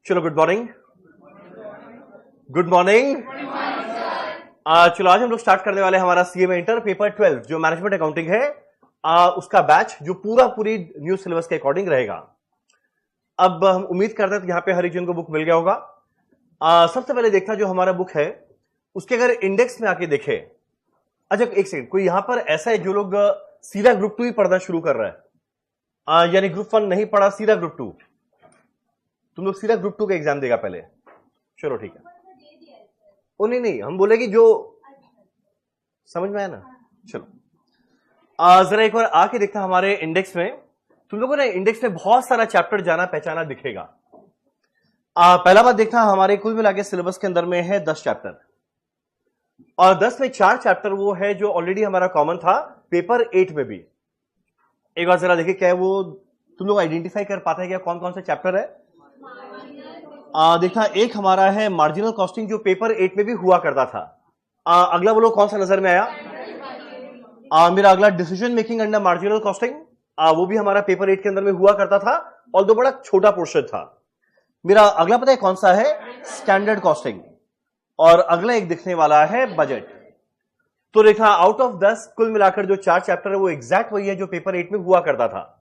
चलो good morning. Good morning. चलो आज हम लोग स्टार्ट करने वाले हैं हमारा सीएमए इंटर पेपर 12 जो मैनेजमेंट अकाउंटिंग है उसका बैच जो पूरी न्यू सिलेबस के अकॉर्डिंग रहेगा। अब हम उम्मीद करते हैं कि यहाँ पे हर एक जन को बुक मिल गया होगा। सबसे पहले देखना जो हमारा बुक है उसके अगर इंडेक्स में आके देखे। अच्छा एक सेकंड, कोई यहां पर ऐसा है जो लोग सीधा ग्रुप 2 ही पढ़ना शुरू कर रहा है, यानी ग्रुप 1 नहीं पढ़ा, सीधा ग्रुप 2? तुम लोग सीधा ग्रुप 2 का एग्जाम देगा पहले? चलो ठीक है। ओ नहीं, हम बोले कि जो समझ में आया ना। चलो जरा एक बार आके देखता हमारे इंडेक्स में। तुम लोगों ने इंडेक्स में बहुत सारा चैप्टर जाना पहचाना दिखेगा। पहला बात देखना हमारे कुल मिला के सिलेबस के अंदर में है 10 चैप्टर, और 10 में 4 चैप्टर वो है जो ऑलरेडी हमारा कॉमन था पेपर 8 में भी। एक बार जरा देखिए क्या है वो, तुम लोग आइडेंटिफाई कर पाते हैं क्या कौन कौन से चैप्टर है? देखना एक हमारा है मार्जिनल कॉस्टिंग जो पेपर 8 में भी हुआ करता था। अगला बोलो कौन सा नजर में आया? मेरा अगला decision making under marginal costing, वो भी हमारा पेपर 8 के अंदर में हुआ करता था, और दो बड़ा छोटा पोर्शन था। मेरा अगला पता है कौन सा है? Standard costing. और अगला एक दिखने वाला है बजट। तो देखा आउट ऑफ 10 कुल मिलाकर जो 4 चैप्टर है वो एग्जैक्ट वही है जो पेपर 8 में हुआ करता था।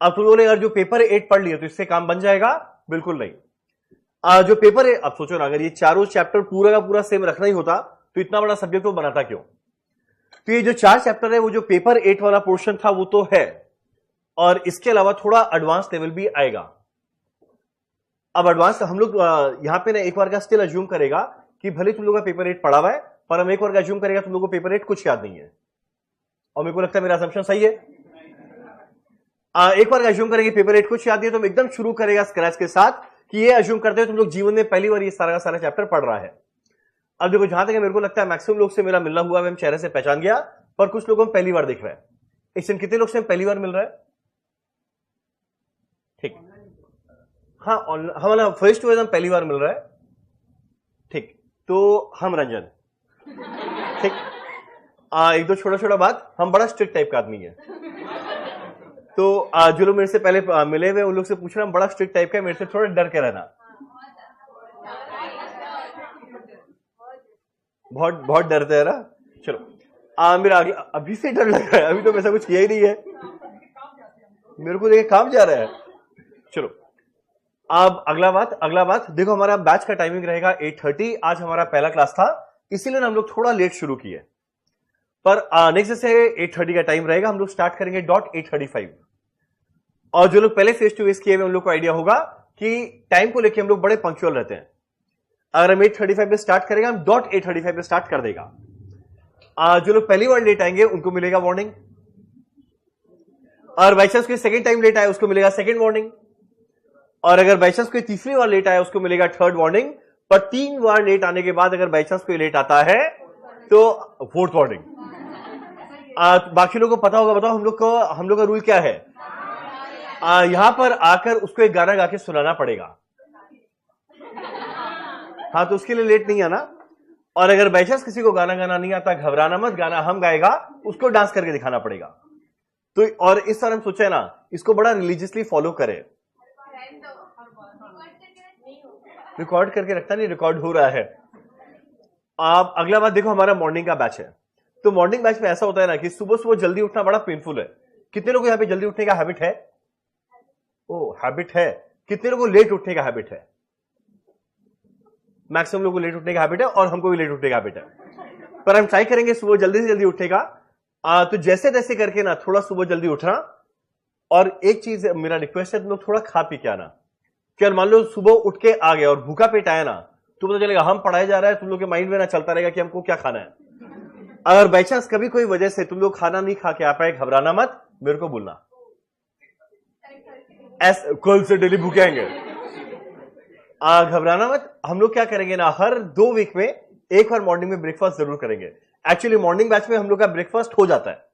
अब तुम लोगों ने अगर जो पेपर 8 पढ़ लिया तो इससे काम बन जाएगा? बिल्कुल नहीं। जो पेपर है, अब सोचो ना, अगर ये चारों चैप्टर पूरा का पूरा सेम रखना ही होता तो इतना बड़ा सब्जेक्ट वो बनाता क्यों? तो ये जो 4 चैप्टर है वो जो पेपर 8 वाला पोर्शन था वो तो है, और इसके अलावा थोड़ा एडवांस लेवल भी आएगा। अब एडवांस हम लोग यहां पे ना एक बार का स्टिल अज्यूम करेगा कि भले तुम लोग का पेपर 8 पढ़ा हुआ है, पर हम एक बार का अज्यूम करेगा तुम लोगों को पेपर 8 कुछ याद नहीं है, और मेरे को लगता है मेरा असम्पशन सही है। एक बार का अज्यूम करेंगे पेपर 8 कुछ याद नहीं है, तो हम एकदम शुरू करेगा स्क्रैच के साथ कि ये अज्यूम करते हो तुम लोग जीवन में पहली बार ये सारा का सारा चैप्टर पढ़ रहा है। अब देखो जहां तक मेरे को लगता है मैक्सिमम लोग से मेरा मिलना हुआ, मैं चेहरे से पहचान गया, पर कुछ लोगों को पहली बार दिख रहा है। इसमें कितने लोग से पहली बार मिल रहा है? ठीक, हाँ हमारा फर्स्ट टू हम पहली बार मिल रहा है। ठीक, तो हम रंजन। ठीक, एक दो छोटा बात, हम बड़ा स्ट्रिक्ट टाइप का आदमी है। तो जो लोग मेरे से पहले मिले हुए उन लोग से पूछ रहा हूं, बड़ा स्ट्रिक्ट टाइप का, मेरे से थोड़ा डर के रहना। बहुत डरते है ना। चलो मेरा अभी से डर लग रहा है, अभी तो वैसा कुछ किया ही नहीं है, मेरे को लेके काम जा रहा है। चलो अब अगला बात देखो, हमारा बैच का टाइमिंग रहेगा 8:30। आज हमारा पहला क्लास था, इसीलिए हम लोग थोड़ा लेट शुरू किए, पर नेक्स्ट से 8:30 का टाइम रहेगा। हम लोग स्टार्ट करेंगे डॉट 8:35। और जो लोग पहले फेस टू फेस किए हुए उन लोग को आइडिया होगा कि टाइम को लेकर हम लोग बड़े पंक्चुअल रहते हैं। अगर हम 8:35 पे स्टार्ट करेंगे, हम डॉट 8:35 पे स्टार्ट कर देगा। जो लोग पहली बार लेट आएंगे उनको मिलेगा वार्निंग, और बाई चांस कोई सेकेंड टाइम लेट आए उसको मिलेगा सेकेंड वार्निंग, और अगर बाई चांस कोई तीसरी बार लेट आया उसको मिलेगा थर्ड वार्निंग। पर 3 बार लेट आने के बाद अगर बाई चांस कोई लेट आता है तो फोर्थ वार्निंग। बाकी लोगों को पता होगा, बताओ हम लोग का रूल क्या है? यहां पर आकर उसको एक गाना गा के सुनाना पड़ेगा। हाँ, तो उसके लिए लेट नहीं आना। और अगर बाई चांस किसी को गाना गाना नहीं आता, घबराना मत, गाना हम गाएगा, उसको डांस करके दिखाना पड़ेगा। तो और इस तरह हम सोचे ना, इसको बड़ा रिलीजियसली फॉलो करें। रिकॉर्ड करके रखता नहीं, रिकॉर्ड हो रहा है। आप अगला बात देखो, हमारा मॉर्निंग का बैच है। तो मॉर्निंग बैच में ऐसा होता है ना कि सुबह सुबह जल्दी उठना बड़ा पेनफुल है। कितने लोगों को यहाँ पे जल्दी उठने का हैबिट है? ओ हैबिट है। कितने लोगों को लेट उठने का हैबिट है? मैक्सिमम लोगों को लेट उठने का हैबिट है, और हमको भी लेट उठने का हैबिट है, पर हम ट्राई करेंगे सुबह जल्दी से जल्दी उठेगा। तो जैसे तैसे करके ना थोड़ा सुबह जल्दी उठना। और एक चीज मेरा रिक्वेस्ट है, तुम लोग थोड़ा खा पी के आना। क्या मान लो सुबह उठ के आ गए और भूखा पेट आया ना, तो पता चलेगा हम पढ़ाए जा रहा है, तुम लोग के माइंड में ना चलता रहेगा कि हमको क्या खाना है। अगर बाई चांस कभी कोई वजह से तुम लोग खाना नहीं खा के आ पाए, घबराना मत, मेरे को बोलना। कल से डेली भूखे आएंगे, घबराना मत। हम लोग क्या करेंगे ना, हर 2 वीक में एक बार मॉर्निंग में ब्रेकफास्ट जरूर करेंगे। एक्चुअली मॉर्निंग बैच में हम लोग का ब्रेकफास्ट हो जाता है।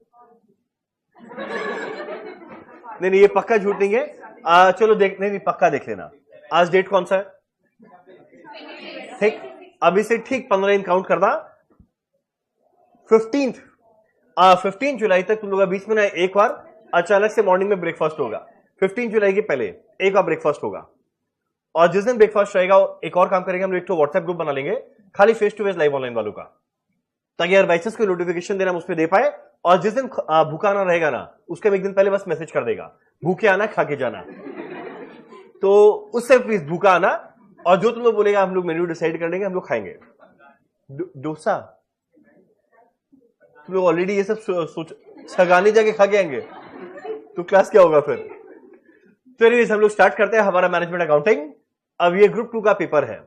नहीं ये पक्का झूठ नहीं है। चलो नहीं पक्का देख लेना। आज डेट कौन सा है? ठीक, अभी से ठीक 15 दिन काउंट करना। 15 जुलाई तक तुम लोग बीच में ना एक बार अचानक से मॉर्निंग में ब्रेकफास्ट होगा। 15 जुलाई के पहले एक बार ब्रेकफास्ट होगा। और जिस दिन ब्रेकफास्ट रहेगा एक और काम करेंगे, हम लोग एक तो व्हाट्सएप ग्रुप बना लेंगे खाली face to face live online वालों का, ताकि अगर बाइसेंस कोई नोटिफिकेशन देना हम उस पर दे पाए। और जिस दिन भूखा आना रहेगा ना, उसके एक दिन पहले बस मैसेज कर देगा भूखे आना खा के जाना, तो उससे प्लीज भूखा आना। और जो तुम लोग बोलेगा हम लोग मेन्यू डिसाइड कर लेंगे, हम लोग खाएंगे। डोसा तुम लोग ऑलरेडी ये सब सोच सगाने जाके खा के आएंगे, तो क्लास क्या होगा फिर। तो एनीवेज हम लोग स्टार्ट करते हैं हमारा मैनेजमेंट अकाउंटिंग। अब ये ग्रुप 2 का पेपर है।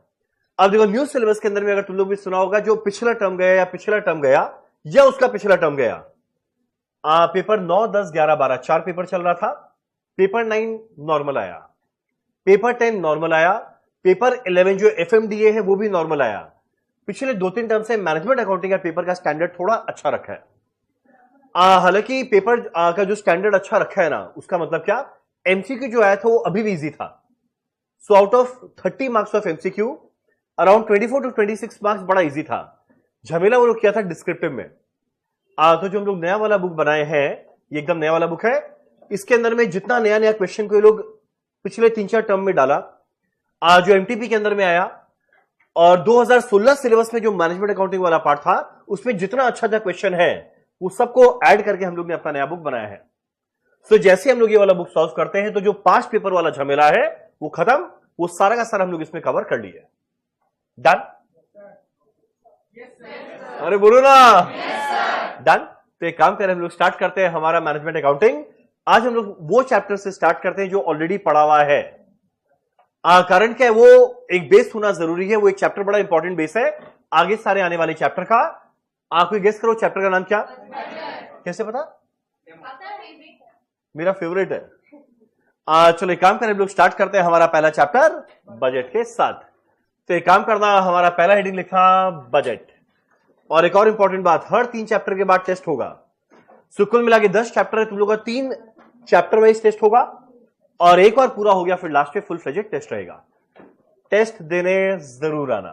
अब देखो न्यू सिलेबस के अंदर में अगर तुम लोग भी सुना होगा, जो पिछला टर्म गया या पिछला टर्म गया या उसका पिछला टर्म गया, पेपर 9, 10, 11, 12 4 पेपर चल रहा था। पेपर 9 नॉर्मल आया, पेपर 10 नॉर्मल आया, पेपर 11 जो एफएमडीए है वो भी नॉर्मल आया। पिछले 2-3 टर्म से मैनेजमेंट अकाउंटिंग का पेपर का स्टैंडर्ड थोड़ा अच्छा रखा है। हालांकि पेपर का जो स्टैंडर्ड अच्छा रखा है ना, उसका मतलब क्या, एमसीक्यू जो आया था वो अभी भी इजी था। So out of 30 marks of MCQ around 24 to 26 marks बड़ा इजी था। झमेला वो लोग किया था डिस्क्रिप्टिव में। तो जो हम लोग नया वाला बुक बनाए हैं, ये एकदम नया वाला बुक है। इसके अंदर में जितना नया नया क्वेश्चन को ये लोग पिछले 3-4 टर्म में डाला, जो एमटीपी के अंदर में आया, और 2016 सिलेबस में जो मैनेजमेंट अकाउंटिंग वाला पार्ट था उसमें जितना अच्छा अच्छा क्वेश्चन है वो सबको ऐड करके हम लोग ने अपना नया बुक बनाया है। सो जैसे हम लोग ये वाला बुक सॉल्व करते हैं तो जो 5 पेपर वाला झमेला है वो खत्म, वो सारा का सारा हम लोग इसमें कवर कर लिए। डन? अरे बोलो ना। डन? तो एक काम करें, हम लोग स्टार्ट करते हैं हमारा मैनेजमेंट अकाउंटिंग। आज हम लोग वो चैप्टर से स्टार्ट करते हैं जो ऑलरेडी पढ़ा हुआ है। कारण क्या है, वो एक बेस होना जरूरी है। वो एक चैप्टर बड़ा इंपॉर्टेंट बेस है आगे सारे आने वाले चैप्टर का। आप कोई गेस करो चैप्टर का नाम क्या? कैसे पता? मेरा फेवरेट है। चलो एक काम करें, हम लोग स्टार्ट करते हैं हमारा पहला चैप्टर बजट के साथ। तो एक काम करना, हमारा पहला हेडिंग लिखा बजट। और एक और इंपॉर्टेंट बात, हर 3 चैप्टर के बाद टेस्ट होगा। सो कुल मिला के 10 चैप्टर है, तुम लोग का 3 चैप्टर वाइज टेस्ट होगा, और एक बार पूरा हो गया फिर लास्ट में फुल फ्लेजेड टेस्ट रहेगा। टेस्ट देने जरूर आना।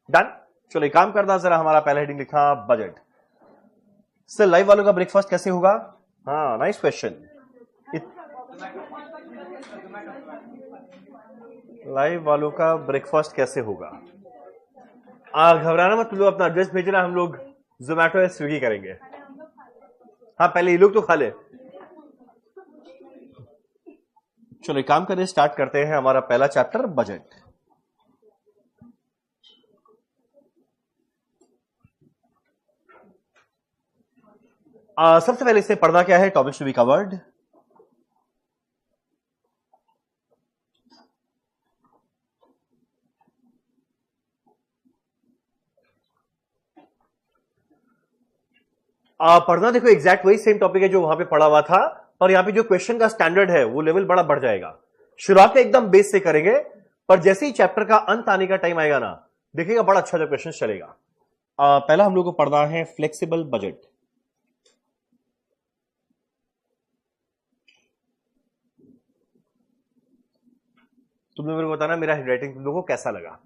डन? चलो एक काम करना, जरा हमारा पहला हेडिंग लिखा बजट। सर लाइव वालों का ब्रेकफास्ट कैसे होगा? हाँ, नाइस क्वेश्चन। लाइव वालों का ब्रेकफास्ट कैसे होगा? घबराना मत, तुम लोग अपना एड्रेस भेजना, हम लोग जोमैटो या स्विगी करेंगे। हाँ, पहले ये लोग तो खा ले। चलो एक काम करें, स्टार्ट करते हैं हमारा पहला चैप्टर बजट। सबसे पहले इससे पढ़ना क्या है, टॉपिक्स टू बी कवर्ड। पढ़ना देखो एग्जैक्ट वही सेम टॉपिक है जो वहां पे पढ़ा हुआ था, पर यहां पे जो क्वेश्चन का स्टैंडर्ड है वो लेवल बड़ा बढ़ जाएगा। शुरुआत में एकदम बेस से करेंगे, पर जैसे ही चैप्टर का अंत आने का टाइम आएगा ना, देखिएगा बड़ा अच्छा जो क्वेश्चन चलेगा। पहला हम लोग को पढ़ना है फ्लेक्सिबल बजट। तुम लोग मेरे को बताना मेरा हैंडराइटिंग तुम लोगों को कैसा लगा।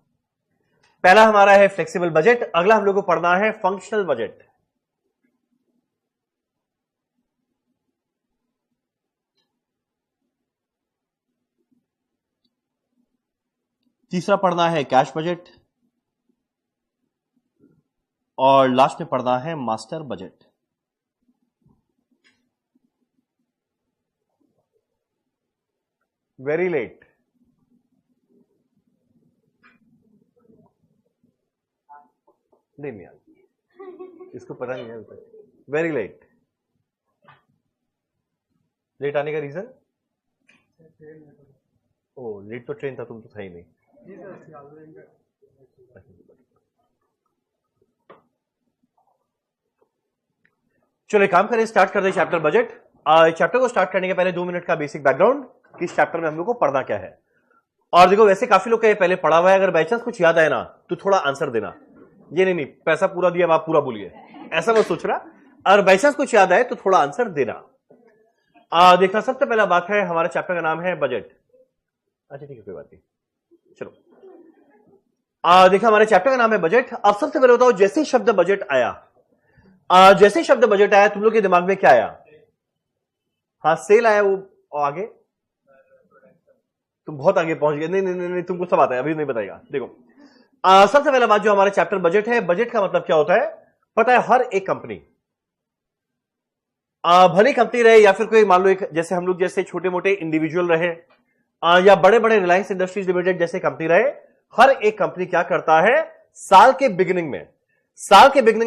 पहला हमारा है फ्लेक्सिबल बजट। अगला हम लोग को पढ़ना है फंक्शनल बजट। तीसरा पढ़ना है कैश बजट, और लास्ट में पढ़ना है मास्टर बजट। वेरी लेट, नहीं यार, इसको पता नहीं है अभी तक। वेरी लेट, लेट आने का रीजन? ओ लेट तो ट्रेन था, तुम तो था ही नहीं। चलो एक काम करें, स्टार्ट करते हैं चैप्टर बजट। चैप्टर को स्टार्ट करने के पहले 2 मिनट का बेसिक बैकग्राउंड कि इस चैप्टर में हम लोग को पढ़ना क्या है। और देखो वैसे काफी लोग कहे पहले पढ़ा हुआ है, अगर बाई चांस कुछ याद आए ना तो थोड़ा आंसर देना। ये नहीं पैसा पूरा दिया आप पूरा बोलिए, ऐसा मत सोच रहा। अगर बाई चांस कुछ याद आए तो थोड़ा आंसर देना। देखना सबसे पहला बात है, हमारे चैप्टर का नाम है बजट। अच्छा ठीक है, कोई बात नहीं। चलो देखा, हमारे चैप्टर का नाम है बजट। अब सबसे पहले बताओ, जैसे ही शब्द बजट आया, जैसे ही शब्द बजट आया तुम लोग के दिमाग में क्या आया? हाँ सेल आया, वो आगे तुम बहुत आगे पहुंच गए। नहीं नहीं नहीं, नहीं तुमको सब आता है, अभी नहीं बताएगा। देखो सबसे पहला बात जो हमारे चैप्टर बजट है, बजट का मतलब क्या होता है पता है? हर एक कंपनी, भले कंपनी रहे या फिर कोई मान लो एक जैसे हम लोग जैसे छोटे मोटे इंडिविजुअल रहे या बड़े बड़े रिलायंस इंडस्ट्रीज लिमिटेड जैसे कंपनी रहे, हर एक कंपनी क्या करता है साल के बिगिनिंग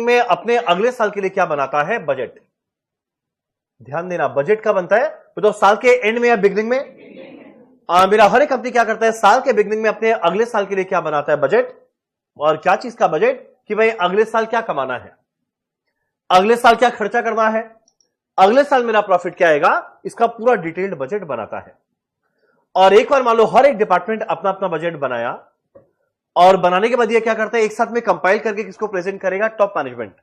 में अपने अगले साल के लिए क्या बनाता है? बजट। ध्यान देना, बजट का बनता है तो साल के एंड में या बिगिनिंग में? मेरा हर एक कंपनी क्या करता है साल के बिगिनिंग में अपने अगले साल के लिए क्या बनाता है? बजट। और क्या चीज का बजट? कि भाई अगले साल क्या कमाना है, अगले साल क्या खर्चा करना है, अगले साल मेरा प्रॉफिट क्या आएगा, इसका पूरा डिटेल्ड बजट बनाता है। और एक बार मान लो हर एक डिपार्टमेंट अपना अपना बजट बनाया और बनाने के बाद ये क्या करता है एक साथ में कंपाइल करके किसको प्रेजेंट करेगा? Top management.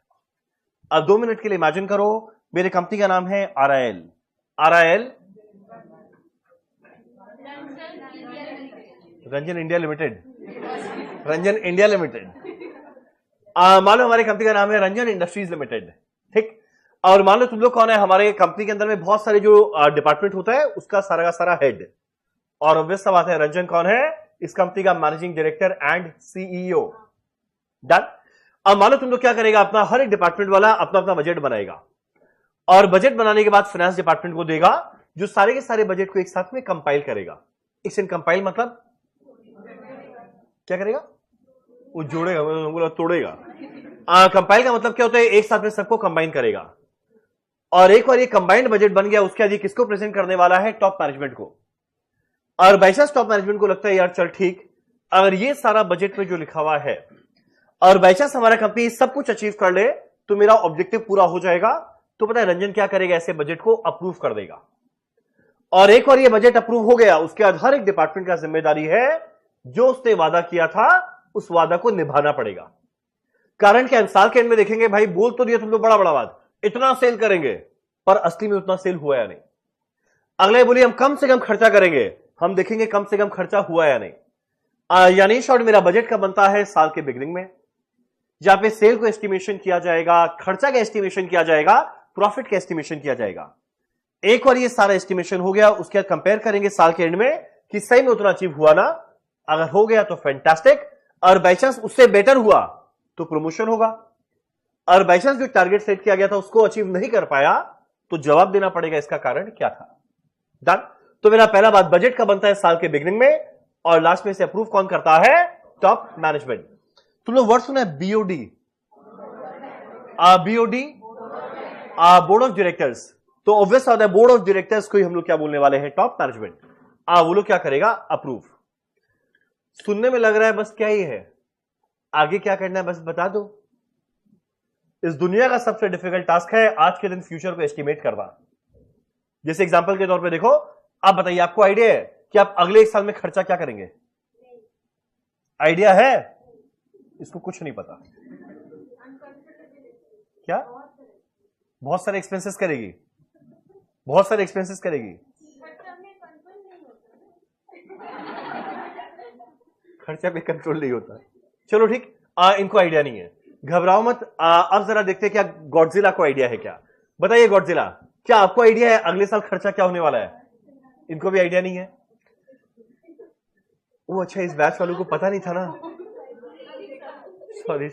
अब 2 मिनट के लिए इमेजिन करो, मेरे कंपनी का नाम है RIL। RIL Ranjan India limited, Ranjan India limited. मान लो हमारी कंपनी का नाम है रंजन इंडस्ट्रीज लिमिटेड, ठीक। और मान लो तुम लोग कौन है? हमारे कंपनी के अंदर में बहुत सारे जो डिपार्टमेंट होता है उसका सारा का सारा हेड। और ऑब्वियस सा बात है रंजन कौन है? इस कंपनी का managing director and CEO। Done. अब मान लो तुम लोग क्या करेगा, अपना हर एक डिपार्टमेंट वाला अपना अपना बजट बनाएगा और बजट बनाने के बाद फाइनेंस डिपार्टमेंट को देगा जो सारे के सारे बजट को एक साथ में कंपाइल करेगा। एक्शन कंपाइल मतलब क्या करेगा? वो जोड़ेगा, बोला तोड़ेगा। कंपाइल का मतलब क्या होता है? एक साथ में सबको कंबाइन करेगा। और एक बार ये कंबाइंड बजट बन गया उसके बाद ये किसको प्रेजेंट करने वाला है? टॉप मैनेजमेंट को। और बाई चांस टॉप मैनेजमेंट को लगता है यार चल ठीक, अगर ये सारा बजट में जो लिखा हुआ है और बाई चांस हमारा कंपनी सब कुछ अचीव कर ले तो मेरा ऑब्जेक्टिव पूरा हो जाएगा, तो पता है रंजन क्या करेगा? ऐसे बजट को अप्रूव कर देगा। और एक बार ये बजट अप्रूव हो गया उसके बाद हर एक डिपार्टमेंट का जिम्मेदारी है जो उसने वादा किया था उस वादा को निभाना पड़ेगा। कारण क्या? साल के एंड में देखेंगे भाई बोल तो दिया तुम लोग बड़ा बड़ा बात, इतना सेल करेंगे, पर असली में उतना सेल हुआ या नहीं। अगले बोलिए हम कम से कम खर्चा करेंगे, हम देखेंगे कम से कम खर्चा हुआ या नहीं। यानी शॉर्ट मेरा बजट का बनता है साल के बिगिनिंग में, जहां पे सेल को एस्टिमेशन किया जाएगा, खर्चा का एस्टिमेशन किया जाएगा, प्रॉफिट का एस्टिमेशन किया जाएगा। एक बार ये सारा एस्टिमेशन हो गया उसके बाद कंपेयर करेंगे साल के एंड में कि सही में उतना अचीव हुआ ना, अगर हो गया तो फैंटास्टिक, और बाई चांस उससे बेटर हुआ तो प्रमोशन होगा, और बाई चांस जो टारगेट सेट किया गया था उसको अचीव नहीं कर पाया तो जवाब देना पड़ेगा इसका कारण क्या था। डन। तो मेरा पहला बात बजट का बनता है साल के बिगिनिंग में और लास्ट में से अप्रूव कौन करता है? Top management. तुम लोग वर्ड सुना है BOD? BOD board of directors. तो ऑब्वियस होता है बोर्ड ऑफ डायरेक्टर्स को ही हम लोग क्या बोलने वाले हैं? Top management. वो लोग क्या करेगा? अप्रूव। सुनने में लग रहा है बस क्या ही है, आगे क्या करना है बस बता दो। इस दुनिया का सबसे डिफिकल्ट टास्क है आज के दिन फ्यूचर को एस्टिमेट करना। जैसे एग्जांपल के तौर पे देखो, आप बताइए आपको आइडिया है कि आप अगले 1 साल में खर्चा क्या करेंगे? आइडिया है? इसको कुछ नहीं पता। क्या? बहुत सारे एक्सपेंसेस करेगी, बहुत सारे एक्सपेंसेस करेगी। खर्चा पे कंट्रोल नहीं होता। चलो ठीक, इनको आइडिया नहीं है, घबराओ मत। अब जरा देखते हैं क्या गॉडजिला को आइडिया है क्या? बताइए गॉडजिला, क्या आपको आइडिया है अगले साल खर्चा क्या होने वाला है? इनको भी आइडिया नहीं है। वो अच्छा, इस बैच वालों को पता नहीं था ना। सॉरी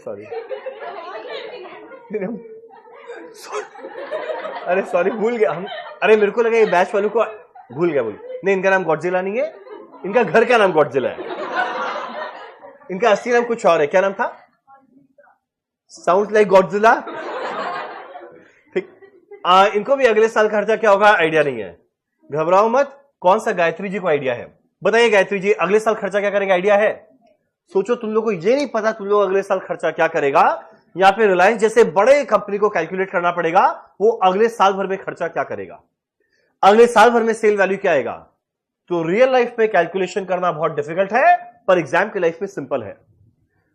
अरे सॉरी, भूल गया हम। अरे मेरे को लगा ये बैच वालों को भूल गया। नहीं, इनका नाम गॉडजिला नहीं है, इनका घर का नाम गॉडजिला है। इनका असली नाम कुछ और है। क्या नाम था? Sound like Godzilla. ठीक। इनको भी अगले साल खर्चा क्या होगा आइडिया नहीं है। घबराओ मत। कौन सा? गायत्री जी को आइडिया है। बताइए गायत्री जी, अगले साल खर्चा क्या करेंगे? आइडिया है? सोचो, तुम लोग को ये नहीं पता तुम लोग अगले साल खर्चा क्या करेगा, या फिर रिलायंस जैसे बड़े कंपनी को कैलकुलेट करना पड़ेगा वो अगले साल भर में खर्चा क्या करेगा, अगले साल भर में सेल वैल्यू क्या आएगा। तो रियल लाइफ में कैलकुलेशन करना बहुत डिफिकल्ट है, पर एग्जाम के लाइफ में सिंपल है।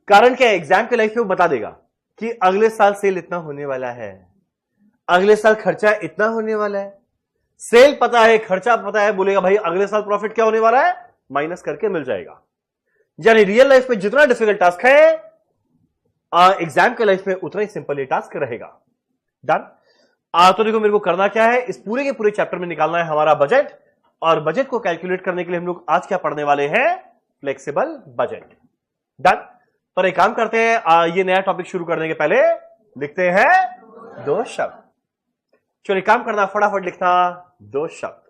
कारण क्या है? एग्जाम के लाइफ में वो बता देगा कि अगले साल सेल इतना होने वाला है, अगले साल खर्चा इतना होने वाला है। सेल पता है, खर्चा पता है, बोलेगा भाई अगले साल प्रॉफिट क्या होने वाला है, माइनस करके मिल जाएगा। यानी रियल लाइफ में जितना डिफिकल्ट टास्क है एग्जाम के लाइफ में उतना ही सिंपल ये टास्क रहेगा। डन। तो देखो मेरे को करना क्या है, इस पूरे के पूरे चैप्टर में निकालना है हमारा बजट। और बजट को कैलकुलेट करने के लिए हम लोग आज क्या पढ़ने वाले हैं? Flexible budget. डन। पर एक काम करते हैं, ये नया टॉपिक शुरू करने के पहले लिखते हैं 2 शब्द। चलो एक काम करना, फटाफट लिखना 2 शब्द।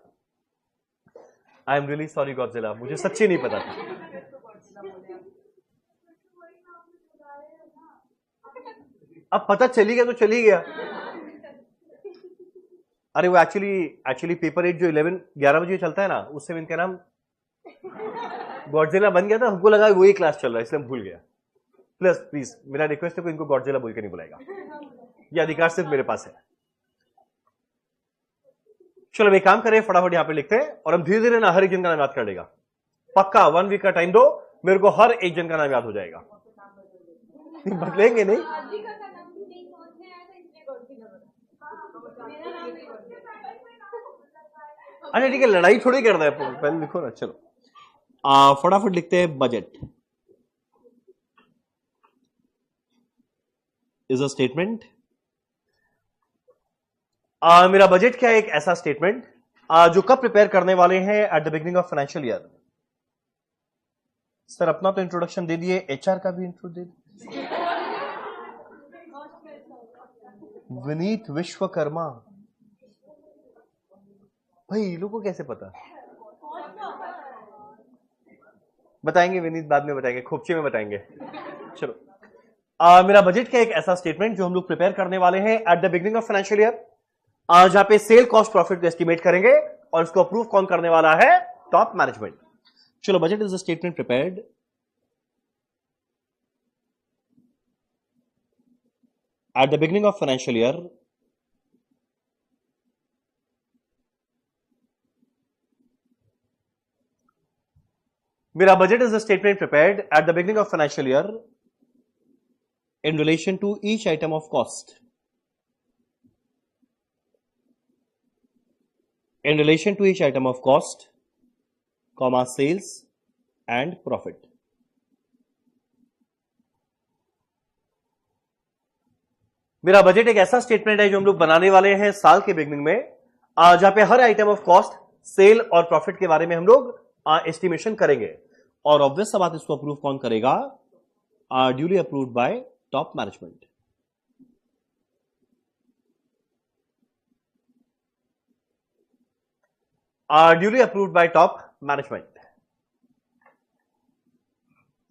I am really sorry Godzilla, मुझे सच्ची नहीं पता था। अब पता चली गया तो चली गया। अरे वो एक्चुअली पेपर 8 जो 11 बजे चलता है ना, उससे इनका नाम गॉडजिला बन गया था। हमको लगा वही क्लास चल रहा है इसलिए हम भूल गया। प्लीज मेरा रिक्वेस्ट है कि इनको गॉडजिला बोल के नहीं बुलाएगा, ये अधिकार सिर्फ मेरे पास है। चलो एक काम करें, फटाफट यहां पे लिखते हैं और हम धीरे धीरे ना हर एक जन का नाम याद कर लेगा। पक्का 1 वीक का टाइम दो, मेरे को हर एक जन का नाम याद हो जाएगा। बदलेंगे नहीं। अच्छा ठीक है, लड़ाई थोड़ी करना है, पहले लिखो ना। चलो फटाफट लिखते हैं बजट इज अ स्टेटमेंट। मेरा बजट क्या है? एक ऐसा स्टेटमेंट जो कब प्रिपेयर करने वाले हैं? At the beginning of financial year. Sir अपना तो इंट्रोडक्शन दे दिए, एचआर का भी इंट्रो दे दिए। विनीत विश्वकर्मा, भाई ये लोगों को कैसे पता? बताएंगे विनीत, बाद में बताएंगे, खोपचे में बताएंगे। चलो मेरा बजट क्या है? एक ऐसा स्टेटमेंट जो हम लोग प्रिपेयर करने वाले हैं at the beginning of financial year, जहां पे सेल कॉस्ट प्रॉफिट को एस्टिमेट करेंगे और इसको अप्रूव कौन करने वाला है? Top management. चलो budget is a statement prepared at the beginning of financial year मेरा budget is a statement prepared at the beginning of financial year in relation to each item of cost. In relation to each item of cost, comma sales and profit. मेरा budget एक ऐसा statement है जो हम लोग बनाने वाले हैं साल के बिगनिंग में, जहां पे हर आइटम ऑफ कॉस्ट, सेल और प्रॉफिट के बारे में हम लोग एस्टिमेशन करेंगे। और ऑब्वियस सा बात, इसको अप्रूव कौन करेगा? Duly approved by top management. Duly approved by top management.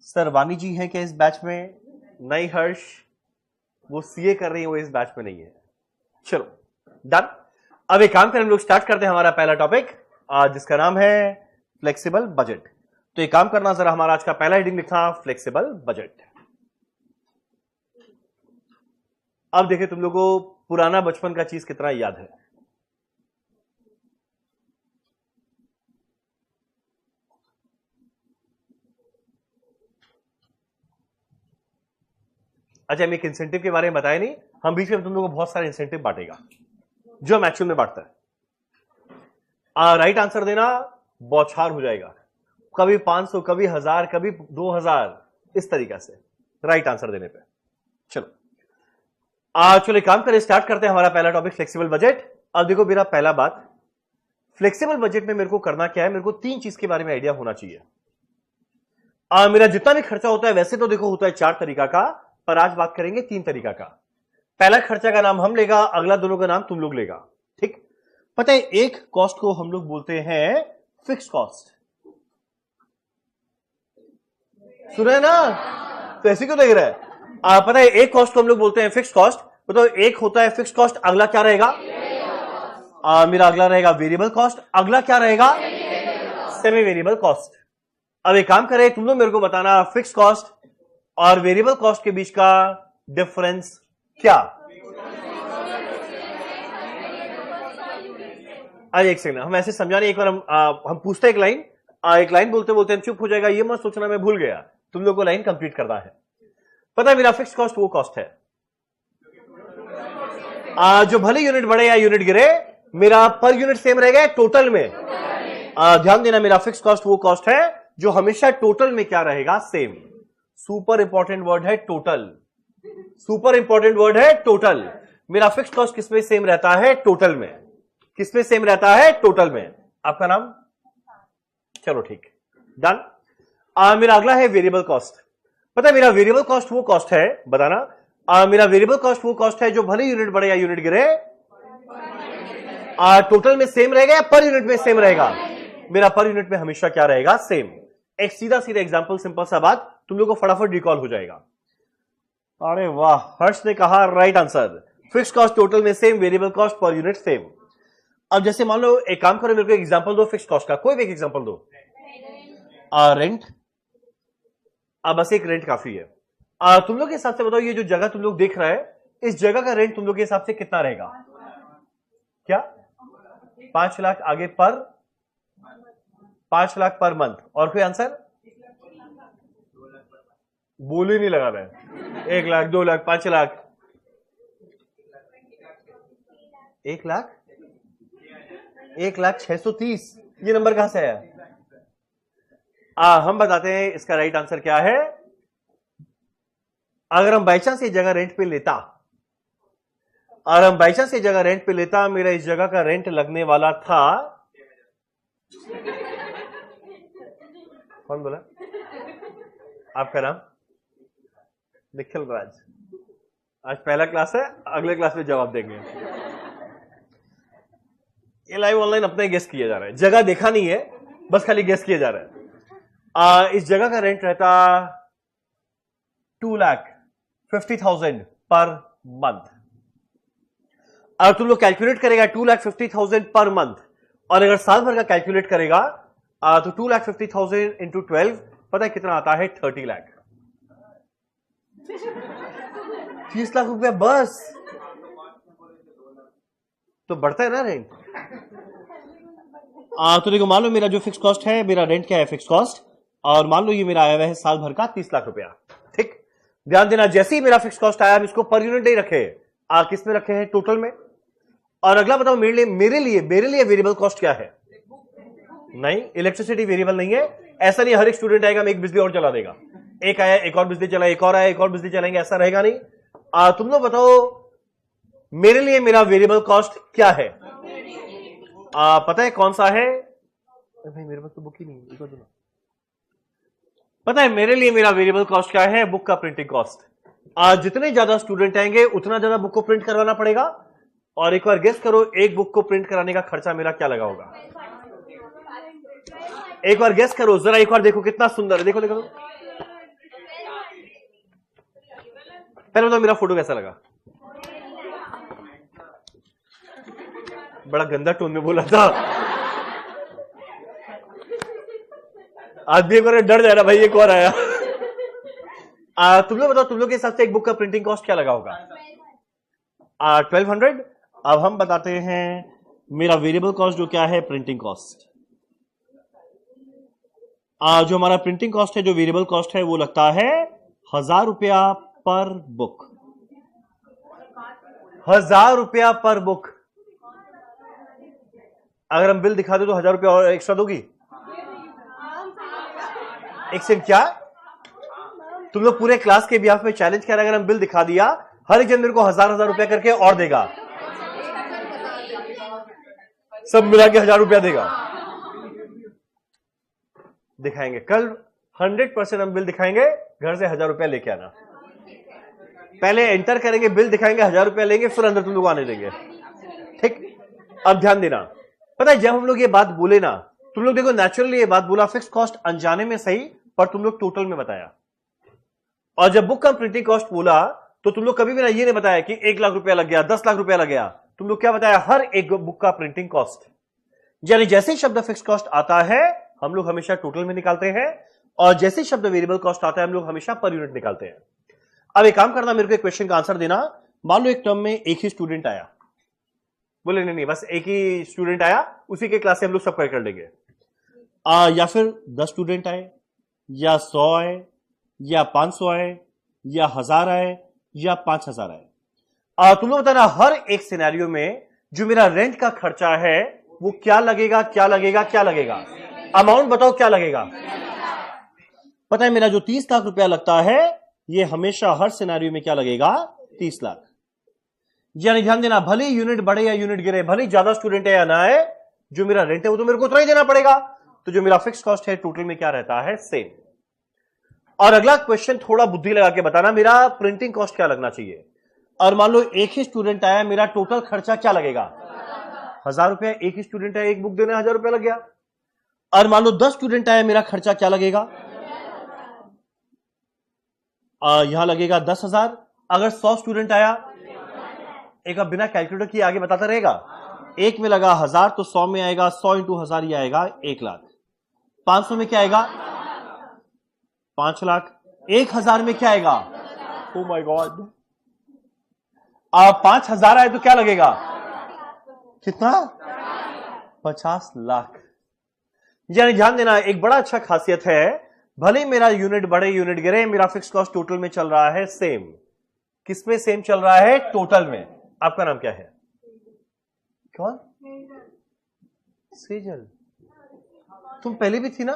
Sir वानी जी है क्या इस बैच में? नहीं हर्ष, वो सीए कर रही है, वो इस बैच में नहीं है। चलो डन। अब एक काम करें, हम लोग स्टार्ट करते हैं हमारा पहला टॉपिक, जिसका नाम है फ्लेक्सिबल बजट। तो एक काम करना, जरा हमारा आज का पहला हेडिंग लिखना फ्लेक्सिबल बजट। अब देखिए तुम लोगों को पुराना बचपन का चीज कितना याद है। अच्छा, हम एक इंसेंटिव के बारे में बताया नहीं, हम बीच में तुम लोगों को बहुत सारे इंसेंटिव बांटेगा जो हम एक्चुअल में बांटता है। राइट आंसर देना बौछार हो जाएगा, कभी 500, कभी 1000, कभी 2000, इस तरीका से राइट आंसर देने पे। चलो चलो एक काम करें, स्टार्ट करते हैं हमारा पहला टॉपिक फ्लेक्सिबल बजट। अब देखो मेरा पहला बात, फ्लेक्सिबल बजट में मेरे को करना क्या है? मेरे को 3 चीज के बारे में आइडिया होना चाहिए। मेरा जितना भी खर्चा होता है, वैसे तो देखो होता है 4 तरीका का, पर आज बात करेंगे 3 तरीका का। पहला खर्चा का नाम हम लेगा, अगला दोनों का नाम तुम लोग लेगा। ठीक? पता है एक कॉस्ट को हम लोग बोलते हैं फिक्स कॉस्ट। सुना है ना? तो ऐसे क्यों देख रहा है? पता है एक कॉस्ट को हम लोग बोलते हैं फिक्स कॉस्ट। तो एक होता है फिक्स कॉस्ट, अगला क्या रहेगा? मेरा अगला रहेगा वेरिएबल कॉस्ट, अगला क्या रहेगा? Semi variable cost. अब एक काम करें, तुम लोग मेरे को बताना फिक्स कॉस्ट और वेरिएबल कॉस्ट के बीच का डिफरेंस क्या? अरे एक सेकंड, हम ऐसे समझाने, एक बार हम पूछते एक लाइन बोलते बोलते हम चुप हो जाएगा, ये मत सोचना मैं भूल गया। तुम लोग को लाइन कंप्लीट करना है। पता है मेरा फिक्स कॉस्ट वो कॉस्ट है जो भले यूनिट बढ़े या यूनिट गिरे, मेरा पर यूनिट सेम रहेगा टोटल में। ध्यान देना, मेरा फिक्स कॉस्ट वो कॉस्ट है जो हमेशा टोटल में क्या रहेगा? सेम। सुपर इंपॉर्टेंट वर्ड है टोटल, सुपर इंपॉर्टेंट वर्ड है टोटल। मेरा फिक्स कॉस्ट किसमें सेम रहता है? टोटल में। किसमें सेम रहता है? टोटल में। आपका नाम? चलो ठीक, डन। मेरा अगला है वेरिएबल कॉस्ट। पता है मेरा वेरिएबल कॉस्ट वो कॉस्ट है, बताना। मेरा वेरिएबल कॉस्ट वो कॉस्ट है जो भले यूनिट बढ़े या यूनिट गिरे, टोटल में सेम रहेगा या पर यूनिट में सेम रहेगा? मेरा पर यूनिट में हमेशा क्या रहेगा? सेम। एक सीधा सीधा एग्जांपल, सिंपल सा बात, तुम लोग को फटाफट रिकॉल हो जाएगा। अरे वाह, हर्ष ने कहा right answer. Fix cost total में same, variable cost per unit same. अब जैसे मान लो, एक काम करो, मेरे को एग्जांपल दो फिक्स कॉस्ट का, कोई भी एक एग्जांपल दो। रेंट। अब बस एक रेंट काफी है। तुम लोग के हिसाब से बताओ, ये जो जगह तुम लोग देख रहा है, इस जगह का रेंट तुम लोग के हिसाब से कितना रहेगा? क्या 5 लाख आगे पर 5 लाख पर मंथ? और कोई आंसर? बोल ही नहीं लगा रहा है। 1 लाख, 2 लाख, 5 लाख, 1 लाख, 1,630,000। ये नंबर कहां से आया? हम बताते हैं इसका राइट आंसर क्या है। अगर हम बाई चांस ये जगह रेंट पे लेता, और हम बाई चांस ये जगह रेंट पे लेता, मेरा इस जगह का रेंट लगने वाला था, कौन बोला? आपका नाम? निखिल राज। आज पहला क्लास है, अगले क्लास में जवाब देंगे। ये लाइव ऑनलाइन अपने गेस किया जा रहा है, जगह देखा नहीं है, बस खाली गेस किया जा रहा है। इस जगह का रेंट रहता 2,50,000 पर मंथ। अगर तुम लोग कैलकुलेट करेगा 2,50,000 पर मंथ, और अगर साल भर का कैलकुलेट करेगा तो 2,50,000 इंटू 12, पता है कितना आता है? 30 लाख। 30 लाख रुपया बस। तो बढ़ता है ना रेंट। तो देखो, मान लो मेरा जो फिक्स कॉस्ट है, मेरा रेंट क्या है? Fix cost. और मान लो ये मेरा आया हुआ है साल भर का 30 लाख रुपया। ठीक, ध्यान देना, जैसे ही मेरा फिक्स कॉस्ट आया, हम इसको पर यूनिट नहीं रखे, किस में रखे हैं? टोटल में। और अगला बताओ, मेरे लिए वेरिएबल कॉस्ट क्या है? नहीं, इलेक्ट्रिसिटी वेरिएबल नहीं है। ऐसा नहीं हर एक स्टूडेंट आएगा, मैं एक बिजली और चला देगा, एक आया एक और बिजली चला, एक और आया एक और बिजली चलाएंगे, ऐसा रहेगा नहीं। तुम लोग बताओ, मेरे लिए मेरा वेरिएबल कॉस्ट क्या है? पता है कौन सा है? भाई मेरे पास तो बुक ही नहीं है। पता है मेरे लिए मेरा वेरिएबल कॉस्ट क्या है? बुक का प्रिंटिंग कॉस्ट। जितने ज्यादा स्टूडेंट आएंगे उतना ज्यादा बुक को प्रिंट करवाना पड़ेगा। और एक बार गेस करो, एक बुक को प्रिंट कराने का खर्चा मेरा क्या लगा होगा? एक बार गेस करो जरा, एक बार देखो कितना सुंदर है। देखो देखो, पहले बताओ मेरा फोटो कैसा लगा? बड़ा गंदा टोन में बोला था। आदमी एक बार डर जाए ना, भाई एक और आया। तुम लोग बताओ, तुम लोग के हिसाब से एक बुक का प्रिंटिंग कॉस्ट क्या लगा होगा? 1200। अब हम बताते हैं मेरा वेरिएबल कॉस्ट जो क्या है? Printing cost. जो हमारा प्रिंटिंग कॉस्ट है, जो वेरिएबल कॉस्ट है, वो लगता है 1,000 रुपया पर बुक। 1,000 रुपया पर बुक। अगर हम बिल दिखा दे तो 1,000 रुपया और एक्स्ट्रा दोगी? एक सेकंड, क्या तुम लोग पूरे क्लास के बिहाफ में चैलेंज कर रहे हैं? अगर हम बिल दिखा दिया, हर एक जन मेरे को 1,000 रुपया करके और देगा, सब मिला के 1,000 रुपया देगा। दिखाएंगे कल 100% हम बिल दिखाएंगे, घर से 1,000 रुपया लेके आना। पहले एंटर करेंगे, बिल दिखाएंगे, 1,000 रुपया लेंगे, फिर अंदर तुम लोग आने देंगे। ठीक, अब ध्यान देना। पता है जब हम लोग ये बात बोले ना, तुम लोग देखो नेचुरली ये बात बोला, फिक्स कॉस्ट अनजाने में सही, पर तुम लोग टोटल में बताया। और जब बुक का प्रिंटिंग कॉस्ट बोला तो तुम लोग कभी भी ना ये नहीं बताया कि 1 लाख रुपया लग गया, 10 लाख रुपया लग गया। तुम लोग क्या बताया? हर एक बुक का प्रिंटिंग कॉस्ट। यानी जैसे ही शब्द फिक्स कॉस्ट आता है, हम लोग हमेशा टोटल में निकालते हैं, और जैसे ही शब्द वेरिएबल कॉस्ट आता है, हम लोग हमेशा पर यूनिट निकालते हैं। अब एक काम करना, मेरे को एक क्वेश्चन का आंसर देना। मान लो एक टर्म में एक ही स्टूडेंट आया, बोले नहीं बस एक ही स्टूडेंट आया, उसी के क्लास से हम लोग सब कर लेंगे। या फिर 10 स्टूडेंट आए, या 100 आए, या 500 आए, या 1,000 आए, या 5,000 आए। तुम लोग बताना, हर एक सिनेरियो में जो मेरा रेंट का खर्चा है वो क्या लगेगा? क्या लगेगा? क्या लगेगा? अमाउंट बताओ क्या लगेगा? पता है मेरा जो 30 लाख रुपया लगता है, ये हमेशा हर सिनेरियो में क्या लगेगा? 30 लाख। यानी ध्यान देना, भले यूनिट बढ़े या यूनिट गिरे, भले ज्यादा स्टूडेंट है या ना है, जो मेरा रेंट है वो तो मेरे को उतना ही देना पड़ेगा। तो जो मेरा फिक्स कॉस्ट है टोटल में क्या रहता है, सेम। और अगला क्वेश्चन थोड़ा बुद्धि लगा के बताना, मेरा प्रिंटिंग कॉस्ट क्या लगना चाहिए। और मान लो एक ही स्टूडेंट आया, मेरा टोटल खर्चा क्या लगेगा, 1000 रुपया। एक ही स्टूडेंट है, एक बुक देने 1000 रुपया लग गया। और मान लो 10 स्टूडेंट आया, मेरा खर्चा क्या लगेगा, यहां लगेगा 10,000। अगर 100 स्टूडेंट आया, एक अब बिना कैलकुलेटर किए आगे बताता रहेगा, एक में लगा 1000 तो 100 में आएगा, 100 इंटू 1000 ये आएगा 1 लाख। 500 में क्या आएगा, 5 लाख। 1000 में क्या आएगा, ओ माय गॉड, 5000 आए तो क्या लगेगा, कितना, 50 लाख। यानी ध्यान देना, एक बड़ा अच्छा खासियत है, भले मेरा यूनिट बढ़े यूनिट गिरे, मेरा फिक्स कॉस्ट टोटल में चल रहा है सेम। किसमें सेम चल रहा है, टोटल में। आपका नाम क्या है, कौन, सेजल। तुम पहले भी थी ना,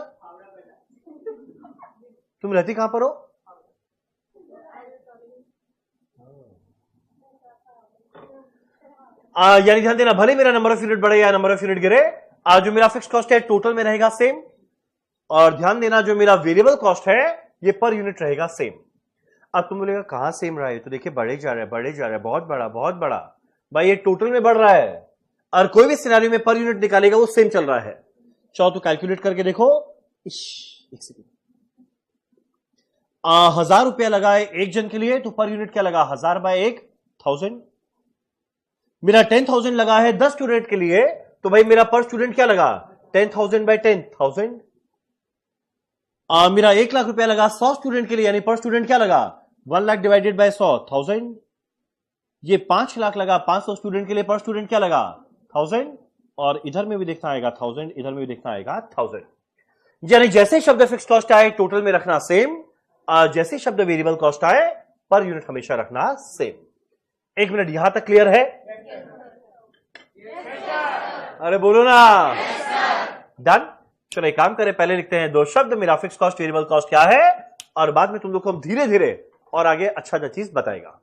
तुम रहती कहां पर हो, यानी ध्यान देना, भले मेरा नंबर ऑफ यूनिट बढ़े या नंबर ऑफ यूनिट गिरे, जो मेरा फिक्स कॉस्ट है टोटल में रहेगा सेम। और ध्यान देना, जो मेरा वेरिएबल कॉस्ट है ये पर यूनिट रहेगा सेम। अब तुम बोलेगा कहां सेम रहा है, तो देखिए बढ़े जा रहा है, बढ़े जा रहा है, बहुत बड़ा बहुत बड़ा। भाई ये टोटल में बढ़ रहा है, और कोई भी सिनेरियो में पर यूनिट निकालेगा वो सेम चल रहा है। चाहो तो कैलकुलेट करके देखो। 1000 रुपया लगाए एक जन के लिए, तो पर यूनिट क्या लगा, 1000 बाय 1 1000। मेरा 10,000 लगा है 10 स्टूडेंट के लिए, तो भाई मेरा पर स्टूडेंट क्या लगा, 10,000 बाय 10,000। मेरा 1 लाख रुपया लगा 100 स्टूडेंट के लिए, यानी पर स्टूडेंट क्या लगा, 1 लाख डिवाइडेड बाय 100 1000। ये 5 लाख लगा 500 स्टूडेंट के लिए, पर स्टूडेंट क्या लगा 1000। और इधर में भी देखना आएगा 1000, इधर में भी देखना आएगा 1000। यानी जैसे शब्द फिक्स कॉस्ट आए टोटल में रखना सेम, जैसे शब्द वेरिएबल कॉस्ट आए पर यूनिट हमेशा रखना सेम। 1 मिनट, यहां तक क्लियर है, अरे बोलो ना, डन। चलो एक काम करें, पहले लिखते हैं 2 शब्द, मेरा फिक्स कॉस्ट वेरिएबल कॉस्ट क्या है, और बाद में तुम लोग को हम धीरे धीरे और आगे अच्छा अच्छा चीज बताएगा।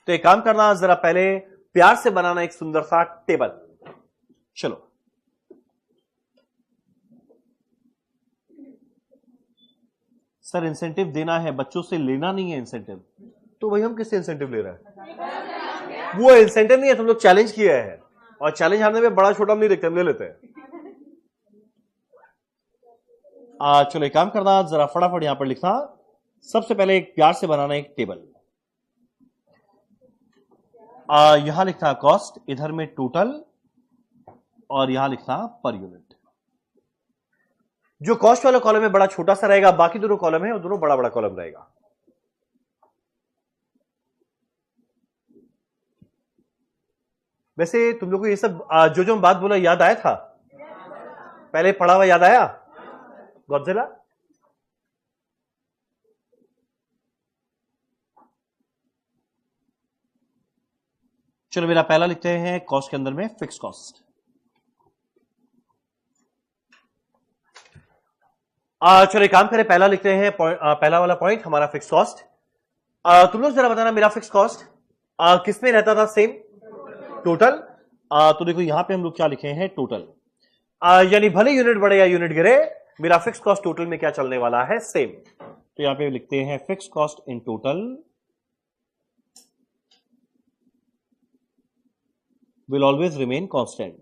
तो एक काम करना, जरा पहले प्यार से बनाना एक सुंदर सा टेबल। चलो सर इंसेंटिव देना है, बच्चों से लेना नहीं है इंसेंटिव, तो भाई हम किससे इंसेंटिव ले रहे हैं, वो इंसेंटिव नहीं है, तुम लोग चैलेंज किया है, और चैलेंज हारने में बड़ा छोटा हम नहीं देखते, हम ले लेते हैं। चलो एक काम करना, जरा फटाफट यहां पर लिखना, सबसे पहले एक प्यार से बनाना एक टेबल। यहां लिखना कॉस्ट, इधर में टोटल, और यहां लिखना पर यूनिट। जो कॉस्ट वाला कॉलम है बड़ा छोटा सा रहेगा, बाकी दोनों कॉलम है वो दोनों बड़ा बड़ा कॉलम रहेगा। वैसे तुम लोग को ये सब जो जो बात बोला याद आया था, पहले पढ़ा हुआ याद आया, गॉडजिला। चलो मेरा पहला लिखते हैं कॉस्ट के अंदर में फिक्स कॉस्ट। चलो एक काम करें, पहला लिखते हैं पहला वाला पॉइंट हमारा फिक्स कॉस्ट। तुम लोग जरा बताना, मेरा फिक्स कॉस्ट किसमें रहता था, सेम, टोटल। तो देखो यहां पे हम लोग क्या लिखे हैं, टोटल। यानी भले यूनिट बढ़े या यूनिट गिरे, मेरा फिक्स कॉस्ट टोटल में क्या चलने वाला है, सेम। तो यहां पे लिखते हैं fix cost in total will always remain constant.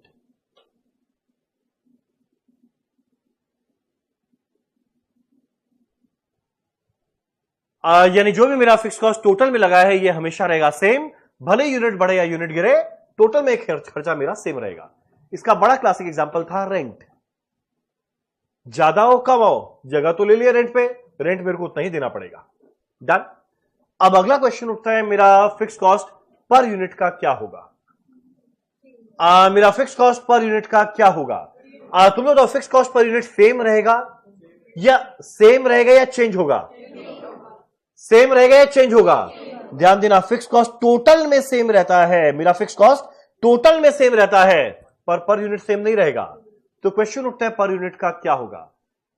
यानी जो भी मेरा फिक्स कॉस्ट टोटल में लगा है ये हमेशा रहेगा सेम, भले यूनिट बढ़े या यूनिट गिरे, टोटल में खर्चा मेरा सेम रहेगा। इसका बड़ा क्लासिक एग्जांपल था रेंट। ज्यादा हो कम हो, जगह तो ले लिया रेंट पे, रेंट मेरे को उतना ही देना पड़ेगा, डन। अब अगला क्वेश्चन उठता है, मेरा फिक्स कॉस्ट पर यूनिट का क्या होगा। मेरा फिक्स कॉस्ट पर यूनिट का क्या होगा, तुम लोग तो fix cost per unit same रहेगा या चेंज होगा, सेम रहेगा या चेंज होगा। ध्यान देना, फिक्स कॉस्ट टोटल में सेम रहता है, मेरा फिक्स कॉस्ट टोटल में सेम रहता है, पर यूनिट सेम नहीं रहेगा। तो क्वेश्चन उठता है पर यूनिट का क्या होगा।